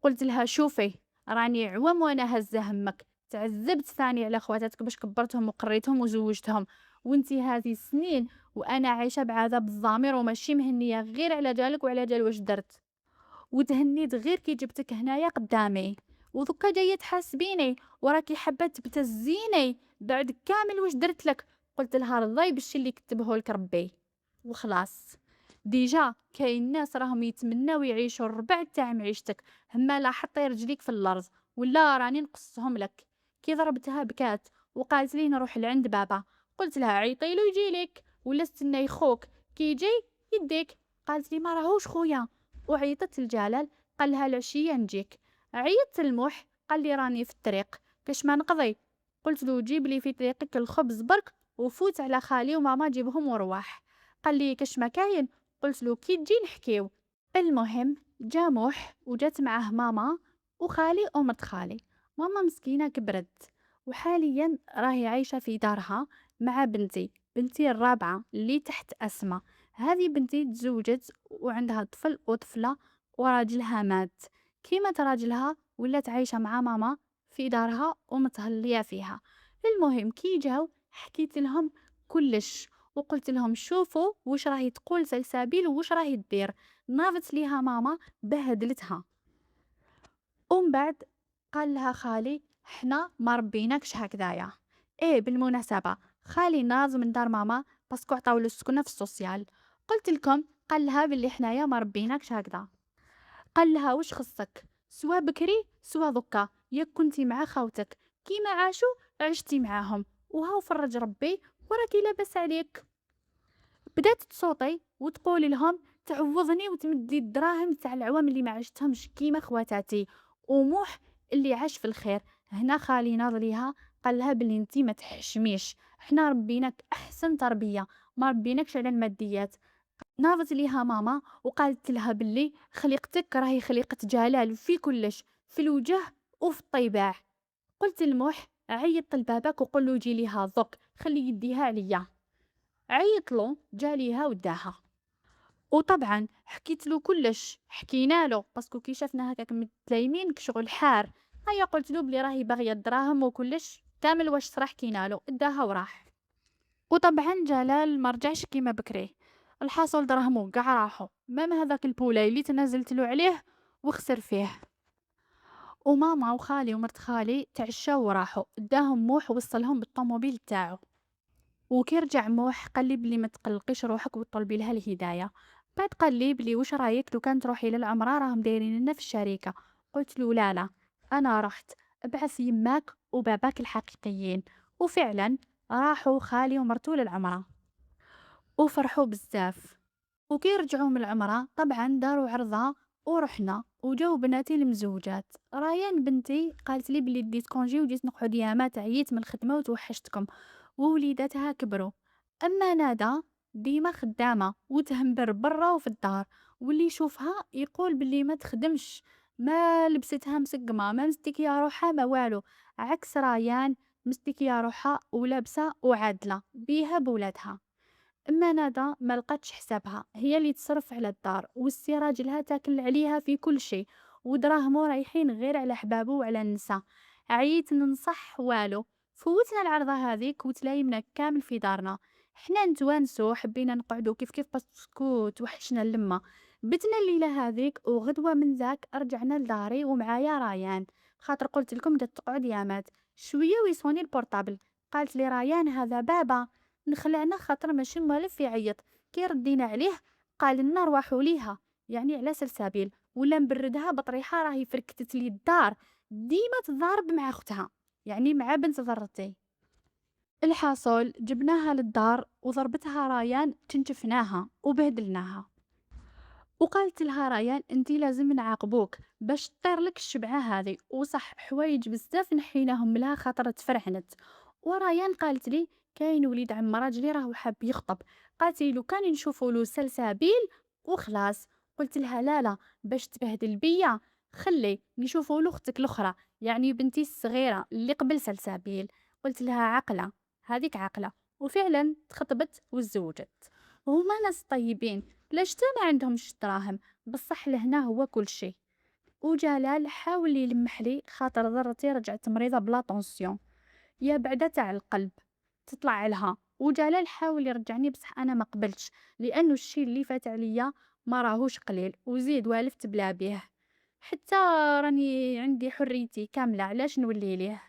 قلت لها شوفي، راني عوام وانا هزة همك، تعذبت ثاني على خواتاتك باش كبرتهم وقريتهم وزوجتهم، وانتي هذه سنين وانا عايشة بعذاب الضمير وماشي مهنية غير على جالك وعلى جال واش درت. وتهنيت غير كي جبتك هنايا قدامي، وذكا جاية تحاسبيني وراكي حابة تبتزيني بعد كامل واش درت لك. قلت لها رضاي بالشي اللي كتبه لك ربي وخلاص. ديجا كاين ناس راهم يتمناو يعيشوا الربع تاع معيشتك، هما لا حطي رجليك في الارض ولا راني نقصهم لك. كي ضربتها بكات وقالت لي نروح لعند بابا. قلت لها عيطيلو يجيلك ولا استناي خوك كي يجي يديك. قالت لي ما راهوش خويا. وعيطت الجلال، قال لها العشية نجيك. عيطت الموح، قال لي راني في الطريق كاش ما نقضي. قلت له جيب لي في طريقك الخبز برك وفوت على خالي وماما جيبهم ورواح. قال لي كاش ما كاين. قلت له كي تجي نحكيو. المهم جا موح وجات معاه ماما وخالي ومرت خالي. ماما مسكينة كبرت وحاليا راهي عايشة في دارها مع بنتي الرابعة اللي تحت أسمى. هذه بنتي تزوجت وعندها طفل وطفلة وراجلها مات. كي مات راجلها ولات عايشة مع ماما في دارها ومتهلية فيها. المهم كي جاو حكيت لهم كلش وقلت لهم شوفوا وش راهي تقول سلسابيل وش راهي تدير. ناضت ليها ماما بهدلتها. ومن بعد قال لها خالي حنا ما ربيناكش هكذايا. ايه بالمناسبة خالي ناض من دار ماما باسكو عطاولو السكنة في السوسيال. قلت لكم قال لها باللي حنايا ما ربيناكش هكذا. قال لها وش خصك، سوا بكري سوا ذكا ياك كنتي مع خاوتك كيما عاشوا عشتي معاهم، وهاو فرج ربي وراكي لاباس عليك. بدات تصوتي وتقول لهم تعوضني وتمدلي الدراهم تاع العوام اللي ما عشتهمش كيما خواتاتي وموح اللي عاش في الخير. هنا خالي ناض ليها قال لها بلي انتي ما تحشميش، حنا ربيناك احسن تربيه، ما ربيناكش على الماديات. ناضت ليها ماما وقالت لها بلي خليقتك راهي خليقه جلال في كلش، في الوجه وفي الطباع. قلت لموح عيط لباباك وقول له يجي ليها ضك خلي يديها عليا. عيطلو جاليها وداها. وطبعا حكيت له كلش، حكينا له باسكو كي شافنا هكاك متلايمين كشغل حار. هيا قلت له بلي راهي باغيه الدراهم وكلش كامل واش صرا حكينا له اداها وراح. وطبعا جلال ما رجعش كيما بكري، الحاصل دراهمو كاع راحوا، مام هذاك البولاي اللي تنازلت له عليه وخسر فيه. وماما وخالي ومرت خالي تعشاو وراحوا، اداهم موح ووصلهم بالطوموبيل تاعو. وكي رجع موح قال لي بلي ما تقلقيش روحك وطلبي لها الهدايه. بعد قال لي بلي واش رايك لو كان تروحي للعمره راهم دايرين لنا في الشركه. قلت له لا لا، انا رحت، ابعث يماك وباباك الحقيقيين. وفعلا راحوا خالي ومرتو للعمره وفرحوا بزاف. وكي رجعوا من العمره طبعا داروا عرضه ورحنا وجاو بناتي المزوجات. ريان بنتي قالت لي بلي ديت كونجي وجيت نقعد يامات عييت من الخدمه وتوحشتكم، ووليداتها كبروا. اما نادا ديما خدامه وتهمبر برا وفي الدار، واللي يشوفها يقول بلي ما تخدمش، ما لبستها مسقمه، ما مستكيه روحها، ما والو. عكس ريان مستكيه روحها ولابسه وعادله بيها بولادها. اما ندى ما لقاتش حسابها، هي اللي تصرف على الدار والسي راجلها تاكل عليها في كل شيء، ودراهمو رايحين غير على حبابه وعلى النساء. عييت ننصح والو. فوتنا العرضه هذيك وتلايمنا كامل في دارنا. حنا نتوانسو حبينا نقعدو كيف باسكو توحشنا اللمه. بتنا الليلة هذيك وغدوة من ذاك رجعنا لداري ومعايا ريان، خاطر قلت لكم بدات تقعد يامات شوية ويصوني البورطابل. قالت لي ريان هذا بابا. نخلعنا خاطر ماشي موالف يعيط. كي ردينا عليه قال لنا روحوا ليها، يعني على سلسابيل، ولا نبردها بطريحة راهي فركتت لي الدار، ديما تضارب مع اختها، يعني مع بنت ضرتي. الحاصل جبناها للدار وضربتها ريان، تنشفناها وبهدلناها. وقالت لها ريان انتي لازم نعاقبوك باش تطير لك الشبعه هذه، وصح حوايج بزاف نحيناهم لها خاطر تفرعنت. وريان قالت لي كاين وليد عم راجلي راهو حاب يخطب، قالت لي لو كان نشوفوا له سلسابيل وخلاص. قلت لها لا لا، باش تبهدل بيا خلي نشوفوا له اختك الاخرى، يعني بنتي الصغيره اللي قبل سلسابيل. قلت لها عقله، هذيك عقله. وفعلا تخطبت وتزوجت. هما ناس طيبين، لا شتا ما عندهمش دراهم، بصح لهنا هو كل شيء. وجلال حاول يلمح لي خاطر ضرتي رجعت مريضة بلا طونسيون، يا بعدا تاع القلب تطلع لها. وجلال حاول يرجعني بصح انا ما قبلتش، لانه الشيء اللي فات عليا ما راهوش قليل، وزيد والفت بلا بيه. حتى راني عندي حريتي كاملة، علاش نولي ليه؟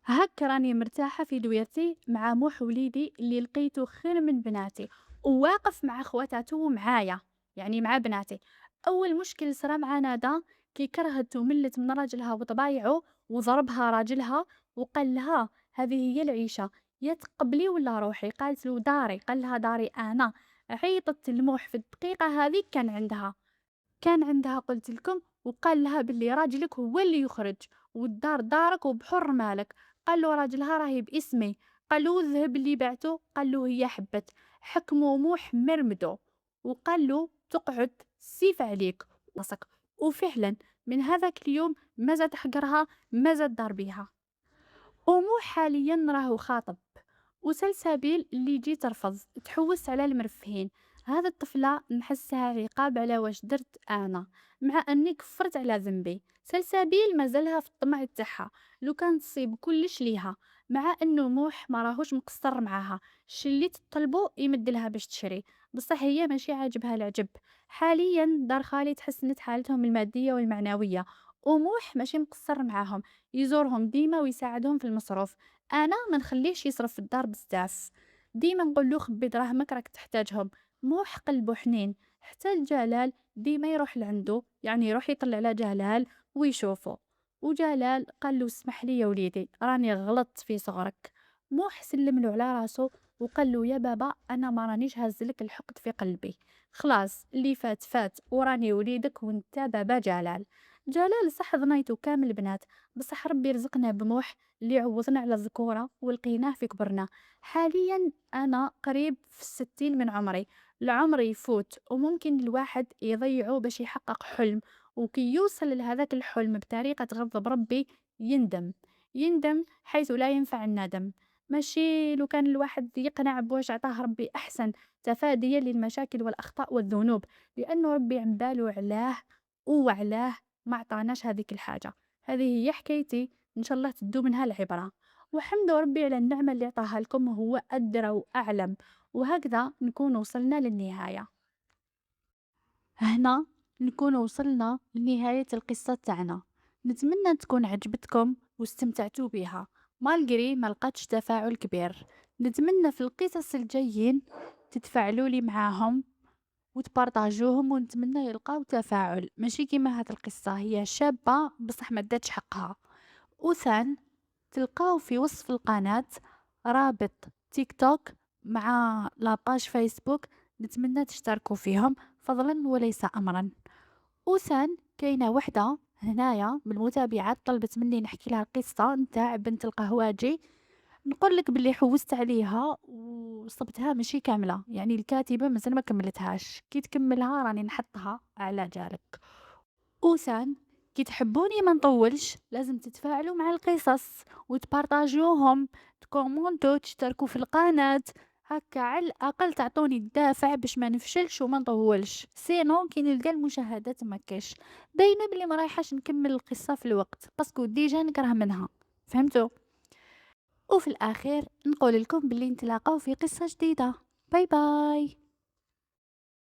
هاك راني مرتاحة في دويرتي مع موح وليدي اللي لقيته خير من بناتي، وواقف مع خواتاتو ومعايا، يعني مع بناتي. أول مشكل صرا مع ندى كي كرهت وملت من راجلها وطبايعه، وضربها راجلها وقال لها هذه هي العيشة، يا تقبلي ولا روحي. قالت له داري، قال لها داري أنا. عيطت الموح في الدقيقة هذه كان عندها قلت لكم، وقال لها باللي راجلك هو اللي يخرج، والدار دارك وبحر مالك. قال له راجلها راهي باسمي. قال له الذهب اللي بعته، قال له هي حبت. حكموا موح مرمدو، وقال له تقعد سيف عليك راسك. وفعلا من هذاك اليوم ما زاد حقرها، ما زاد دار بيها. ومو حاليا راهو خاطب، وسلسبيل اللي جي ترفض تحوس على المرفهين. هذا الطفلة نحسها عقاب على واش درت أنا، مع أني كفرت على ذنبي. سلسبيل مازالها في الطمع تاعها، لو كان تصيب كلش ليها، مع أنه موح ما راهوش مقصر معاها، الشي اللي تطلبو يمدلها باش تشري. بصح هي ماشي عاجبها العجب. حاليا دار خالي تحسنت حالتهم المادية والمعنوية، وموح ماشي مقصر معاهم، يزورهم ديما ويساعدهم في المصروف. انا ما نخليهش يصرف في الدار بزاف، ديما نقول له خبي دراهمك راك تحتاجهم. موح قلبه حنين، حتى الجلال ديما يروح لعنده، يعني يروح يطلع على جلال ويشوفه. وجلال قال له اسمح لي يا وليدي راني غلطت في صغرك. موح سلم له على راسه وقال له يا بابا انا ما رانيش هزلك الحقد في قلبي، خلاص اللي فات فات، وراني وليدك وانت بابا جلال. جلال صح ظنيته كامل بنات، بصح ربي رزقنا بموح اللي عوضنا على الذكورة ولقيناه في كبرنا. حاليا أنا قريب في 60 من عمري، العمر يفوت وممكن الواحد يضيعه باش يحقق حلم، وكي يوصل لهذاك الحلم بطريقة تغضب ربي يندم حيث لا ينفع الندم. ماشي لو كان الواحد يقنع بواش عطاه ربي أحسن، تفاديا للمشاكل والأخطاء والذنوب، لأنه ربي عم بالو علاه وعلاه ما عطاناش هذيك الحاجة. هذه هي حكايتي، إن شاء الله تدو منها العبرة. وحمد ربي على النعمة اللي عطاها لكم، وهو أدرى وأعلم. وهكذا نكون وصلنا للنهاية. هنا نكون وصلنا لنهاية القصة تاعنا. نتمنى تكون عجبتكم واستمتعتوا بها، مالقري ما لقاتش تفاعل كبير. نتمنى في القصص الجايين تتفاعلوا لي معاهم وتبارطاجوهم، ونتمنى يلقاو تفاعل، ماشي كيما هاد القصة هي شابة بصح ما داتش حقها. وثان تلقاو في وصف القناة رابط تيك توك مع لاباج فيسبوك، نتمنى تشتركوا فيهم فضلا وليس أمرا. وثان كاينة وحدة هنايا من المتابعات طلبت مني نحكي لها القصة نتاع بنت القهواجي. نقول لك باللي حوست عليها وصبتها ماشي كاملة، يعني الكاتبة مازال ما كملتهاش، كي تكملها راني نحطها على جالك. وثان كي تحبوني ما نطولش لازم تتفاعلوا مع القصص وتبارطاجوهم، تكومونتو، تشتركوا في القناة، هكا على الأقل تعطوني الدافع باش ما نفشلش وما نطولش، سينو كي نلقى المشاهدات ما كاش، باينه بلي ما رايحاش نكمل القصة في الوقت باسكو ديجا نكره منها، فهمتوا؟ وفي الأخير نقول لكم باللي نتلاقاو في قصة جديدة. باي باي.